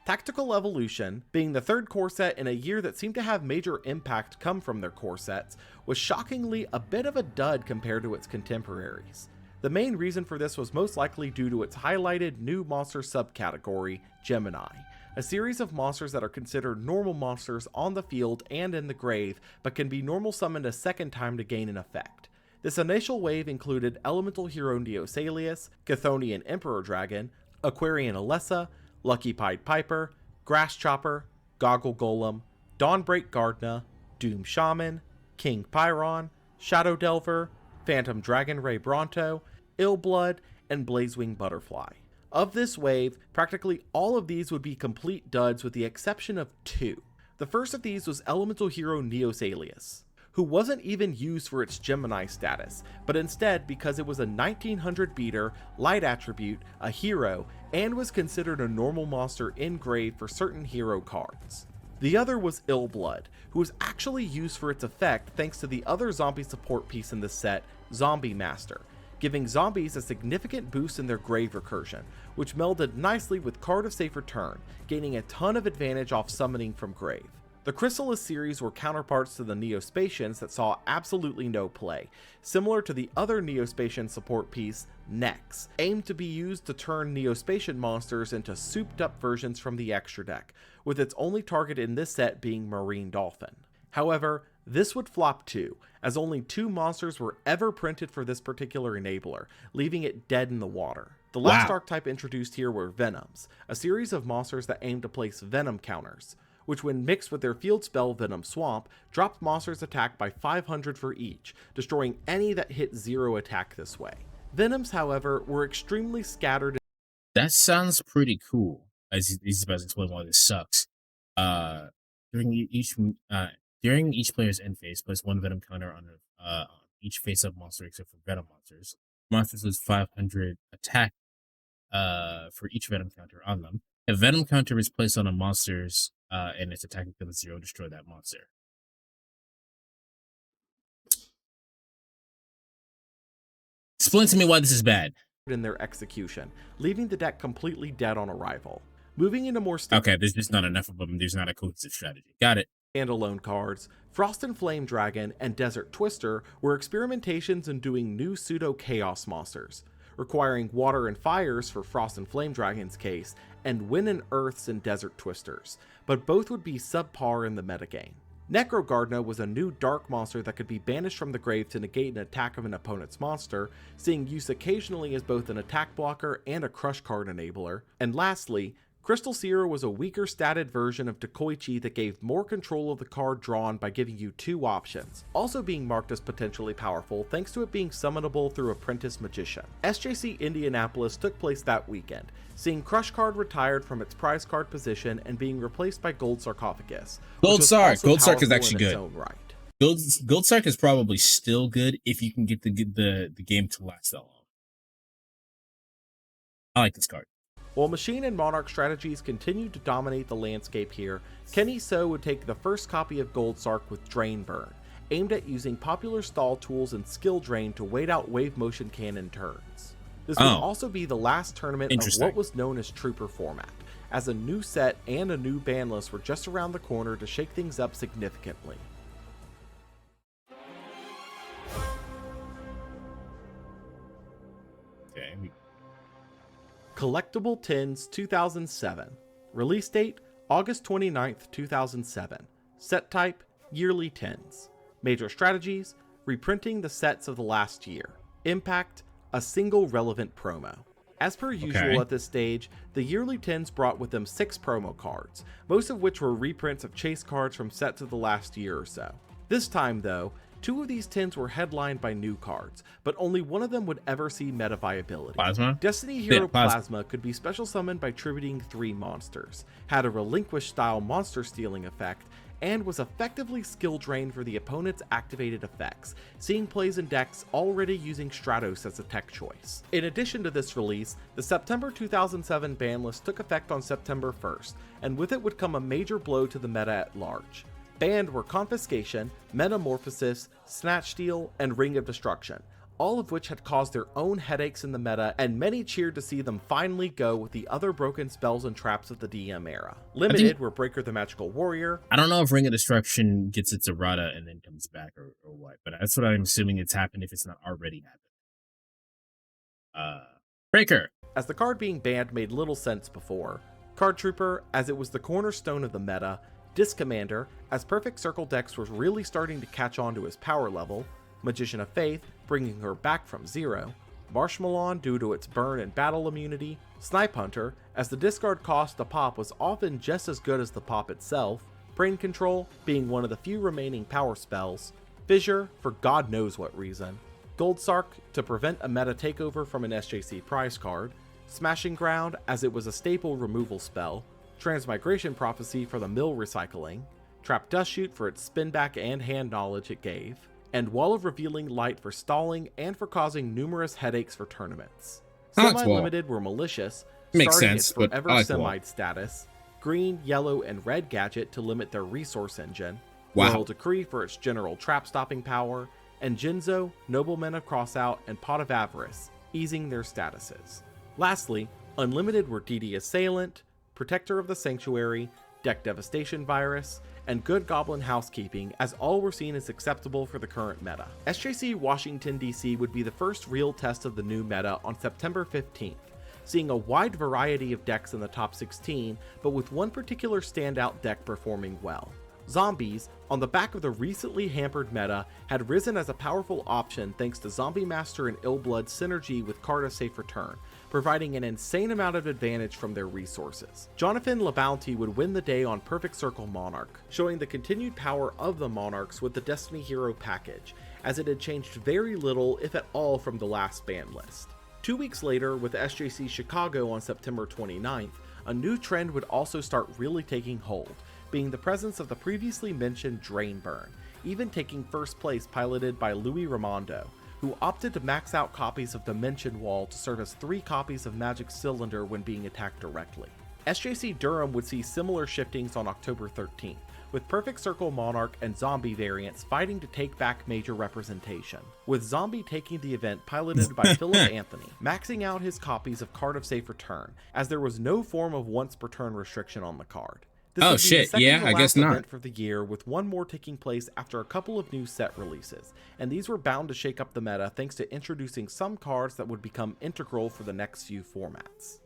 Tactical Evolution, being the third core set in a year that seemed to have major impact come from their core sets, was shockingly a bit of a dud compared to its contemporaries. The main reason for this was most likely due to its highlighted new monster subcategory, Gemini, a series of monsters that are considered normal monsters on the field and in the grave, but can be normal summoned a second time to gain an effect. This initial wave included Elemental Hero Neosalius, Chthonian Emperor Dragon, Aquarian Alessa, Lucky Pied Piper, Grass Chopper, Goggle Golem, Dawnbreak Gardna, Doom Shaman, King Pyron, Shadow Delver, Phantom Dragon Ray Bronto, Illblood, and Blazewing Butterfly. Of this wave, practically all of these would be complete duds with the exception of two. The first of these was Elemental Hero Neosalius, who wasn't even used for its Gemini status, but instead because it was a 1900 beater, light attribute, a hero, and was considered a normal monster in grave for certain hero cards. The other was Illblood, who was actually used for its effect thanks to the other zombie support piece in the set, Zombie Master, giving zombies a significant boost in their grave recursion, which melded nicely with Card of Safe Return, gaining a ton of advantage off summoning from grave. The Chrysalis series were counterparts to the Neospatians that saw absolutely no play, similar to the other Neospatian support piece, Nex, aimed to be used to turn Neospatian monsters into souped up versions from the extra deck, with its only target in this set being Marine Dolphin. However, this would flop too, as only 2 monsters were ever printed for this particular enabler, leaving it dead in the water. The last archetype introduced here were Venoms, a series of monsters that aim to place Venom counters, which when mixed with their field spell Venom Swamp, dropped monsters' attack by 500 for each, destroying any that hit 0 attack this way. Venoms, however, were extremely scattered. That sounds pretty cool. As he's about to explain why this sucks. During each player's end phase, place 1 Venom counter on each face-up monster except for Venom monsters. Monsters lose 500 attack for each Venom counter on them. If Venom counter is placed on a monster's and its attack equal to 0, destroy that monster. Explain to me why this is bad. In their execution, leaving the deck completely dead on arrival. Moving into more Okay, there's just not enough of them. There's not a cohesive strategy. Got it. standalone cards, Frost and Flame Dragon and Desert Twister were experimentations in doing new pseudo-chaos monsters, requiring water and fires for Frost and Flame Dragon's case, and wind and earths in Desert Twisters, but both would be subpar in the metagame. Necrogardna was a new dark monster that could be banished from the grave to negate an attack of an opponent's monster, seeing use occasionally as both an attack blocker and a crush card enabler. And lastly, Crystal Seer was a weaker statted version of Dekoichi that gave more control of the card drawn by giving you 2 options, also being marked as potentially powerful thanks to it being summonable through Apprentice Magician. SJC Indianapolis took place that weekend, seeing Crush Card retired from its prize card position and being replaced by Gold Sarcophagus. Gold Sark is actually in good. its own right. Gold Sark is probably still good if you can get the game to last that long. I like this card. While Machine and Monarch strategies continued to dominate the landscape here, Kenny So would take the first copy of Gold Sark with Drain Burn, aimed at using popular stall tools and skill drain to wait out wave motion cannon turns. This would also be the last tournament of what was known as Trooper format, as a new set and a new ban list were just around the corner to shake things up significantly. Okay. Collectible Tins 2007. Release date August 29th, 2007. Set type Yearly Tins. Major strategies: reprinting the sets of the last year. Impact: a single relevant promo. As per usual at this stage, the Yearly Tins brought with them 6 promo cards, most of which were reprints of chase cards from sets of the last year or so. This time though, 2 of these tins were headlined by new cards, but only one of them would ever see meta viability. Plasma? Destiny Hero Plasma could be special summoned by tributing 3 monsters, had a Relinquish style monster stealing effect, and was effectively skill drained for the opponent's activated effects, seeing plays in decks already using Stratos as a tech choice. In addition to this release, the September 2007 ban list took effect on September 1st, and with it would come a major blow to the meta at large. Banned were Confiscation, Metamorphosis, Snatch Steal, and Ring of Destruction, all of which had caused their own headaches in the meta, and many cheered to see them finally go with the other broken spells and traps of the DM era. Limited were Breaker the Magical Warrior. I don't know if Ring of Destruction gets its errata and then comes back or what, but that's what I'm assuming it's happened if it's not already happened. Breaker! As the card being banned made little sense before. Card Trooper, as it was the cornerstone of the meta. Disc Commander, as Perfect Circle decks were really starting to catch on to his power level. Magician of Faith, bringing her back from 0. Marshmallow due to its burn and battle immunity. Snipe Hunter, as the discard cost to pop was often just as good as the pop itself. Brain Control, being one of the few remaining power spells. Fissure, for God knows what reason. Gold Sark, to prevent a meta takeover from an SJC prize card. Smashing Ground, as it was a staple removal spell. Transmigration Prophecy for the mill recycling. Trap Dust Shoot for its spin back and hand knowledge it gave. And Wall of Revealing Light for stalling and for causing numerous headaches for tournaments. Semi-limited were Malicious, starting its forever Semide status. Green, Yellow, and Red Gadget to limit their resource engine. Royal Decree for its general trap stopping power. And Jinzo, Noblemen of Crossout, and Pot of Avarice, easing their statuses. Lastly, unlimited were DD Assailant, Protector of the Sanctuary, Deck Devastation Virus, and Good Goblin Housekeeping, as all were seen as acceptable for the current meta. SJC Washington DC would be the first real test of the new meta on September 15th, seeing a wide variety of decks in the top 16, but with one particular standout deck performing well. Zombies, on the back of the recently hampered meta, had risen as a powerful option thanks to Zombie Master and Illblood's synergy with Card of Safe Return, providing an insane amount of advantage from their resources. Jonathan LaBounty would win the day on Perfect Circle Monarch, showing the continued power of the Monarchs with the Destiny Hero package, as it had changed very little, if at all, from the last ban list. 2 weeks later, with SJC Chicago on September 29th, a new trend would also start really taking hold, being the presence of the previously mentioned Drain Burn, even taking first place piloted by Louis Ramondo, who opted to max out copies of Dimension Wall to serve as 3 copies of Magic Cylinder when being attacked directly. SJC Durham would see similar shiftings on October 13th, with Perfect Circle Monarch and Zombie variants fighting to take back major representation, with Zombie taking the event piloted by Philip Anthony, maxing out his copies of Card of Safe Return, as there was no form of once per turn restriction on the card. This would be the second to last event for the year, with one more taking place after a couple of new set releases, and these were bound to shake up the meta thanks to introducing some cards that would become integral for the next few formats.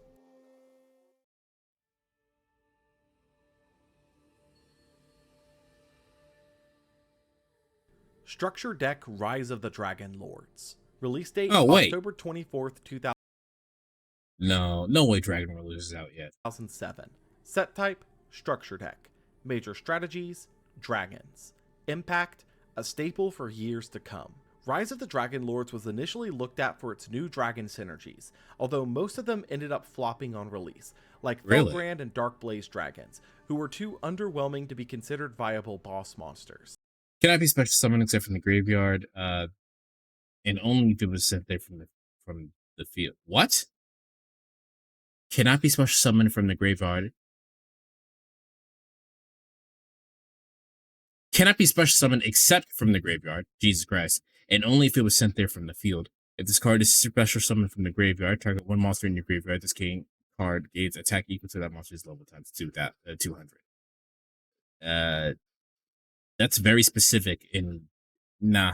Structure Deck Rise of the Dragon Lords. Release date October 24th, 2007. No way Dragon Lords is out yet. 2007. Set type Structure Deck. Major strategies: Dragons. Impact: a staple for years to come. Rise of the Dragon Lords was initially looked at for its new dragon synergies, although most of them ended up flopping on release, like Felbrand and Darkblaze Dragons, who were too underwhelming to be considered viable boss monsters. Cannot be special summoned except from the graveyard, and only if it was sent there from the field. What? Cannot be special summoned from the graveyard. cannot be special summoned except from the graveyard. Jesus Christ. And only if it was sent there from the field. If this card is special summoned from the graveyard, target one monster in your graveyard. This card gains attack equal to that monster's level times 200. That's very specific in nah.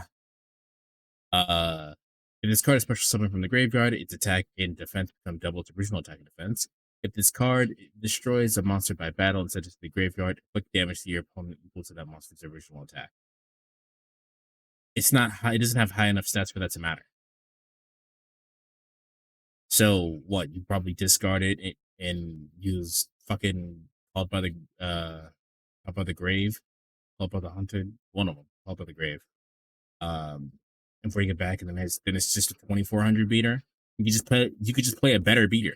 If this card is special summoned from the graveyard, its attack and defense become double its original attack and defense. If this card destroys a monster by battle and sends it to the graveyard, quick damage to your opponent equal to that monster's original attack. It's not high, it doesn't have high enough stats for that to matter. So what? You probably discard it and use fucking Called by the Grave, Called by the Hunted, one of them, Called by the Grave. And bring it back, and then it's just a 2400 beater. You could just play a better beater.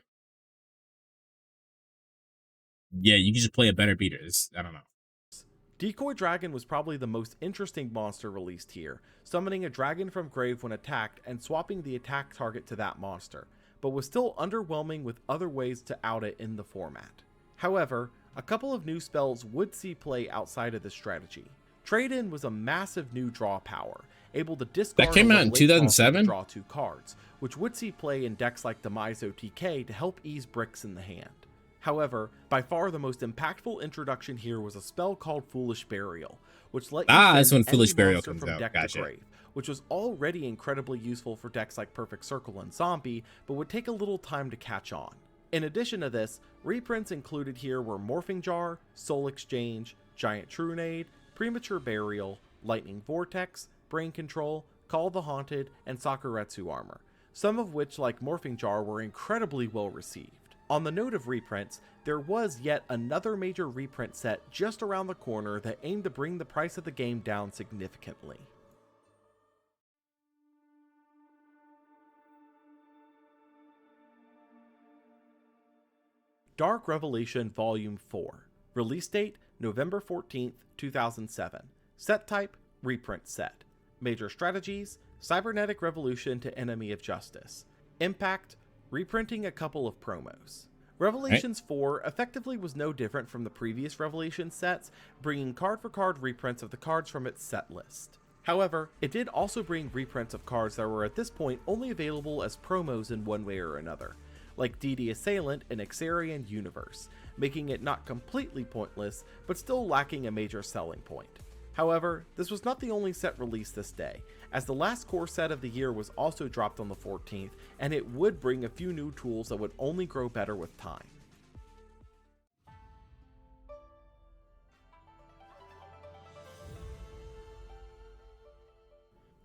Yeah, you can just play a better beater. I don't know. Decoy Dragon was probably the most interesting monster released here, summoning a dragon from grave when attacked and swapping the attack target to that monster, but was still underwhelming with other ways to out it in the format. However, a couple of new spells would see play outside of this strategy. Trade-In was a massive new draw power, able to discard that came out in 2007 draw 2 cards, which would see play in decks like Demise OTK to help ease bricks in the hand. However, by far the most impactful introduction here was a spell called Foolish Burial, which let you that's when send Foolish any Burial monster comes from out. deck Gotcha. to grave, which was already incredibly useful for decks like Perfect Circle and Zombie, but would take a little time to catch on. In addition to this, reprints included here were Morphing Jar, Soul Exchange, Giant Trunade, Premature Burial, Lightning Vortex, Brain Control, Call the Haunted, and Sakuretsu Armor, some of which, like Morphing Jar, were incredibly well received. On the note of reprints, there was yet another major reprint set just around the corner that aimed to bring the price of the game down significantly. Dark Revelation Volume 4. Release date, November 14th, 2007. Set type, reprint set. Major strategies, Cybernetic Revolution to Enemy of Justice. Impact, reprinting a couple of promos. Revelations 4 effectively was no different from the previous Revelations sets, bringing card-for-card reprints of the cards from its set list. However, it did also bring reprints of cards that were at this point only available as promos in one way or another, like DD Assailant and Xarian Universe, making it not completely pointless, but still lacking a major selling point. However, this was not the only set released this day, as the last core set of the year was also dropped on the 14th, and it would bring a few new tools that would only grow better with time.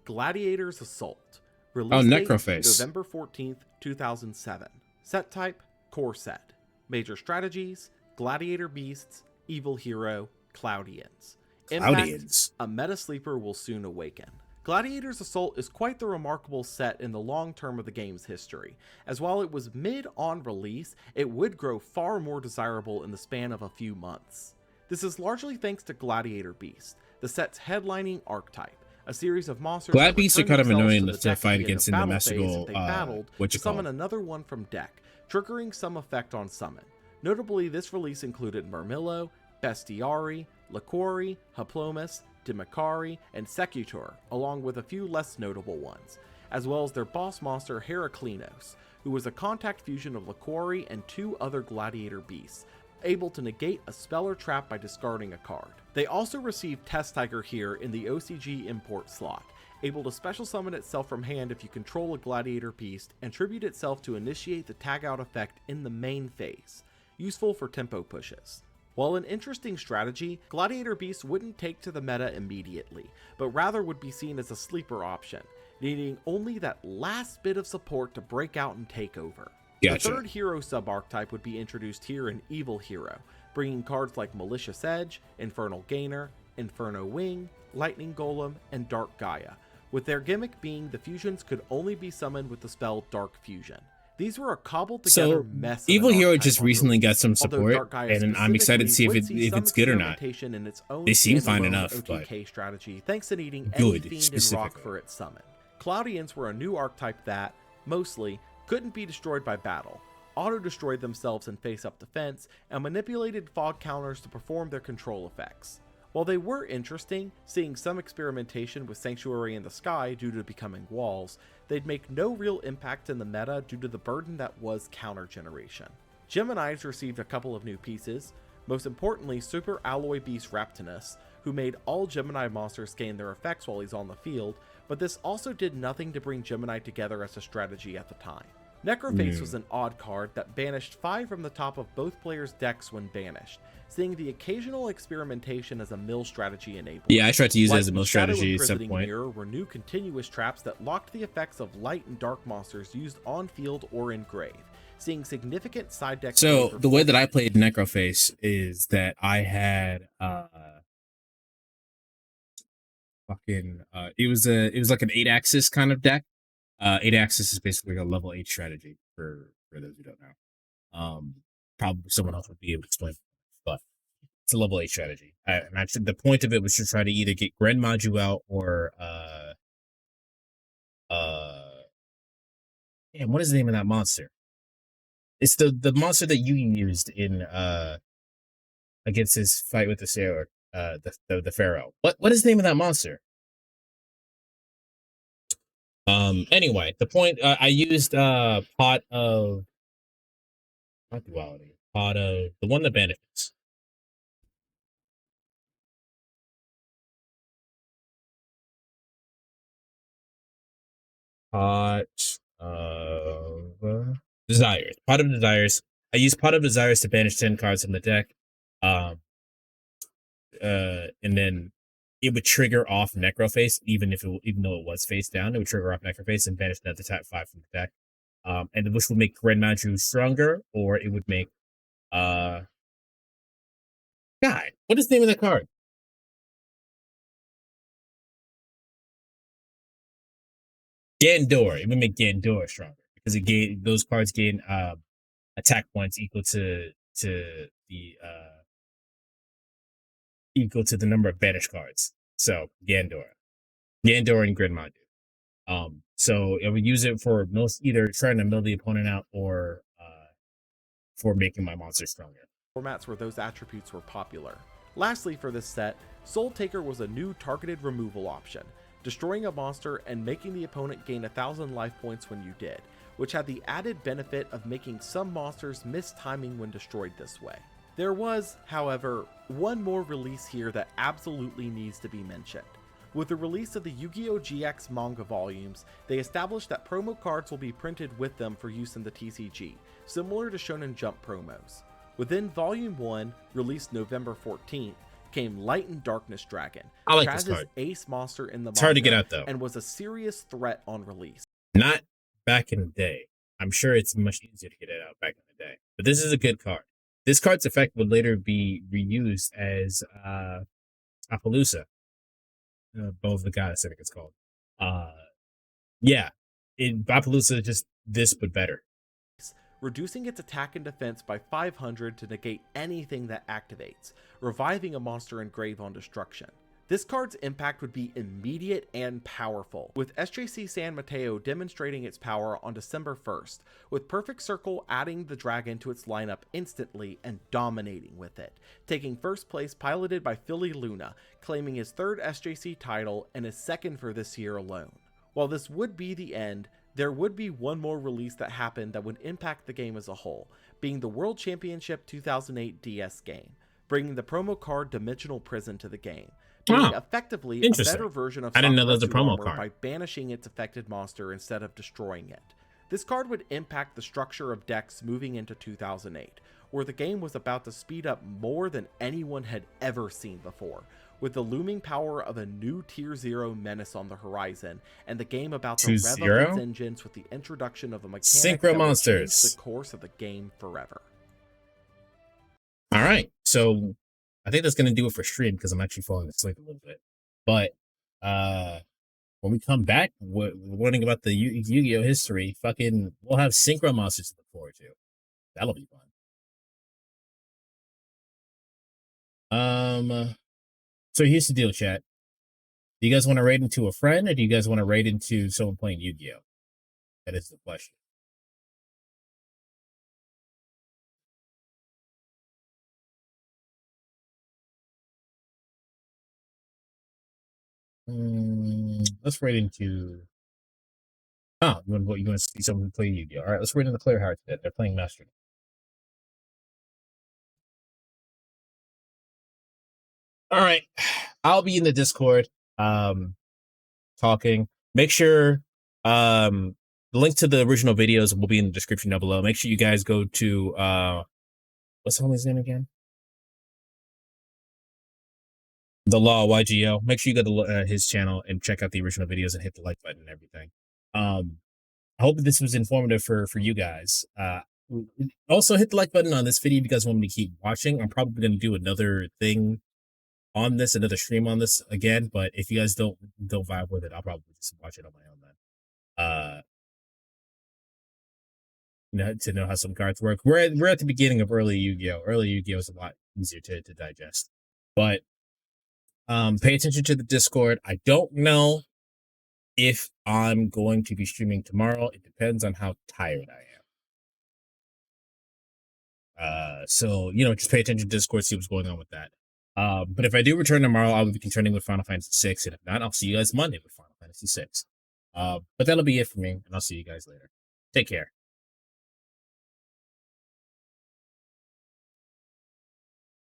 Gladiator's Assault. Release date, Necroface. November 14th, 2007. Set type, core set. Major strategies, Gladiator Beasts, Evil Hero, Cloudians. Impact, a meta sleeper will soon awaken. Gladiator's Assault is quite the remarkable set in the long term of the game's history, as while it was mid on release, it would grow far more desirable in the span of a few months. This is largely thanks to Gladiator Beast, the set's headlining archetype, a series of monsters Glad that Beasts are return kind of themselves annoying to to the deck fight at the end against of in the battle phase mystical, if they battled, to summon another one from deck, triggering some effect on summon. Notably, this release included Murmillo, Bestiari, Liquori, Haplomus, Dimikari, and Secutor, along with a few less notable ones, as well as their boss monster Heraklinos, who was a contact fusion of Liquori and 2 other gladiator beasts, able to negate a spell or trap by discarding a card. They also received Test Tiger here in the OCG import slot, able to special summon itself from hand if you control a gladiator beast, and tribute itself to initiate the tag out effect in the main phase, useful for tempo pushes. While an interesting strategy, Gladiator Beast wouldn't take to the meta immediately, but rather would be seen as a sleeper option, needing only that last bit of support to break out and take over. Gotcha. The third hero sub-archetype would be introduced here in Evil Hero, bringing cards like Malicious Edge, Infernal Gainer, Inferno Wing, Lightning Golem, and Dark Gaia, with their gimmick being the fusions could only be summoned with the spell Dark Fusion. These were a cobbled together mess. Evil of an Hero archetype just on recently got release, some although support, Dark Gaia and I'm excited to see if specifically would it's some good or not. experimentation in its own They seem fine standalone enough, OTK but strategy, thanks to needing good, any fiend and rock specifically. for its summon. Cloudians were a new archetype that, mostly, couldn't be destroyed by battle, auto-destroyed themselves in face-up defense, and manipulated fog counters to perform their control effects. While they were interesting, seeing some experimentation with Sanctuary in the Sky due to becoming walls, they'd make no real impact in the meta due to the burden that was counter generation. Gemini's received a couple of new pieces, most importantly Super Alloy Beast Raptinus, who made all Gemini monsters gain their effects while he's on the field, but this also did nothing to bring Gemini together as a strategy at the time. Necroface was an odd card that banished 5 from the top of both players' decks when banished, seeing the occasional experimentation as a mill strategy enabled. Yeah, I tried to use it as a mill Shadow strategy at some Imprisoning point. Mirror were new continuous traps that locked the effects of light and dark monsters used on field or in grave, seeing significant side deck. So the way that I played Necroface is that I had it was like an 8-axis kind of deck. 8-axis is basically a level 8 strategy for those who don't know. Probably someone else would be able to explain, but it's a level 8 strategy. And actually, the point of it was to try to either get Gren Maju out or damn, what is the name of that monster? It's the monster that you used in against his fight with the sailor, the pharaoh. What is the name of that monster? Anyway, the point, I used pot of, not duality, pot of the one that benefits. Pot of desires. Pot of desires. I used pot of desires to banish 10 cards from the deck. And then it would trigger off Necroface, even though it was face down, it would trigger off Necroface and banish another type 5 from the deck. And which would make Gren Maju stronger, or it would make God, what is the name of that card? Gandor. It would make Gandor stronger because those cards gain attack points equal to the number of banished cards. So Gandor and Gren Maju. So I would use it for either trying to mill the opponent out or for making my monster stronger. Formats where those attributes were popular. Lastly, for this set, Soul Taker was a new targeted removal option, destroying a monster and making the opponent gain 1,000 life points when you did, which had the added benefit of making some monsters miss timing when destroyed this way. There was, however, one more release here that absolutely needs to be mentioned. With the release of the Yu-Gi-Oh! GX manga volumes, they established that promo cards will be printed with them for use in the TCG, similar to Shonen Jump promos. Within Volume 1, released November 14th, came Light and Darkness Dragon, I like this Kraz's card. ace monster in the It's hard to manga, get out though. and was a serious threat on release. Not back in the day. I'm sure it's much easier to get it out back in the day. But this is a good card. This card's effect would later be reused as Appaloosa. Bow of the Goddess, I think it's called. Yeah. Appaloosa is just this, but better. Reducing its attack and defense by 500 to negate anything that activates, reviving a monster in grave on destruction. This card's impact would be immediate and powerful, with SJC San Mateo demonstrating its power on December 1st, with Perfect Circle adding the dragon to its lineup instantly and dominating with it, taking first place piloted by Philly Luna, claiming his 3rd SJC title and his 2nd for this year alone. While this would be the end, there would be one more release that happened that would impact the game as a whole, being the World Championship 2008 DS game, bringing the promo card Dimensional Prison to the game, being effectively a better version of I didn't know that was a Sakura promo Armor card. by banishing its affected monster instead of destroying it. This card would impact the structure of decks moving into 2008, where the game was about to speed up more than anyone had ever seen before, with the looming power of a new Tier 0 menace on the horizon, and the game about to rev up its engines with the introduction of a mechanic Synchro that would monsters. change the course of the game forever. All right. So I think that's going to do it for stream because I'm actually falling asleep a little bit. But when we come back, we're learning about the Yu-Gi-Oh! History. We'll have synchro monsters to look forward to. That'll be fun. So here's the deal, chat. Do you guys want to raid into a friend, or do you guys want to raid into someone playing Yu-Gi-Oh? That is the question. Let's raid into. Oh, you want to see someone play Yu-Gi-Oh? All right, let's raid into Clear Heart today. They're playing Master. All right, I'll be in the Discord, talking. Make sure, the link to the original videos will be in the description down below. Make sure you guys go to what's his name again? The Law Yugioh. Make sure you go to his channel and check out the original videos and hit the like button and everything. I hope this was informative for you guys. Also hit the like button on this video if you guys want me to keep watching. I'm probably going to do another thing on this, another stream on this again. But if you guys don't vibe with it, I'll probably just watch it on my own then. To know how some cards work. We're at the beginning of early Yu-Gi-Oh. Early Yu-Gi-Oh is a lot easier to digest. But pay attention to the Discord. I don't know if I'm going to be streaming tomorrow. It depends on how tired I am. So just pay attention to Discord, see what's going on with that. But if I do return tomorrow, I will be returning with Final Fantasy VI, and if not, I'll see you guys Monday with Final Fantasy VI. But that'll be it for me, and I'll see you guys later. Take care.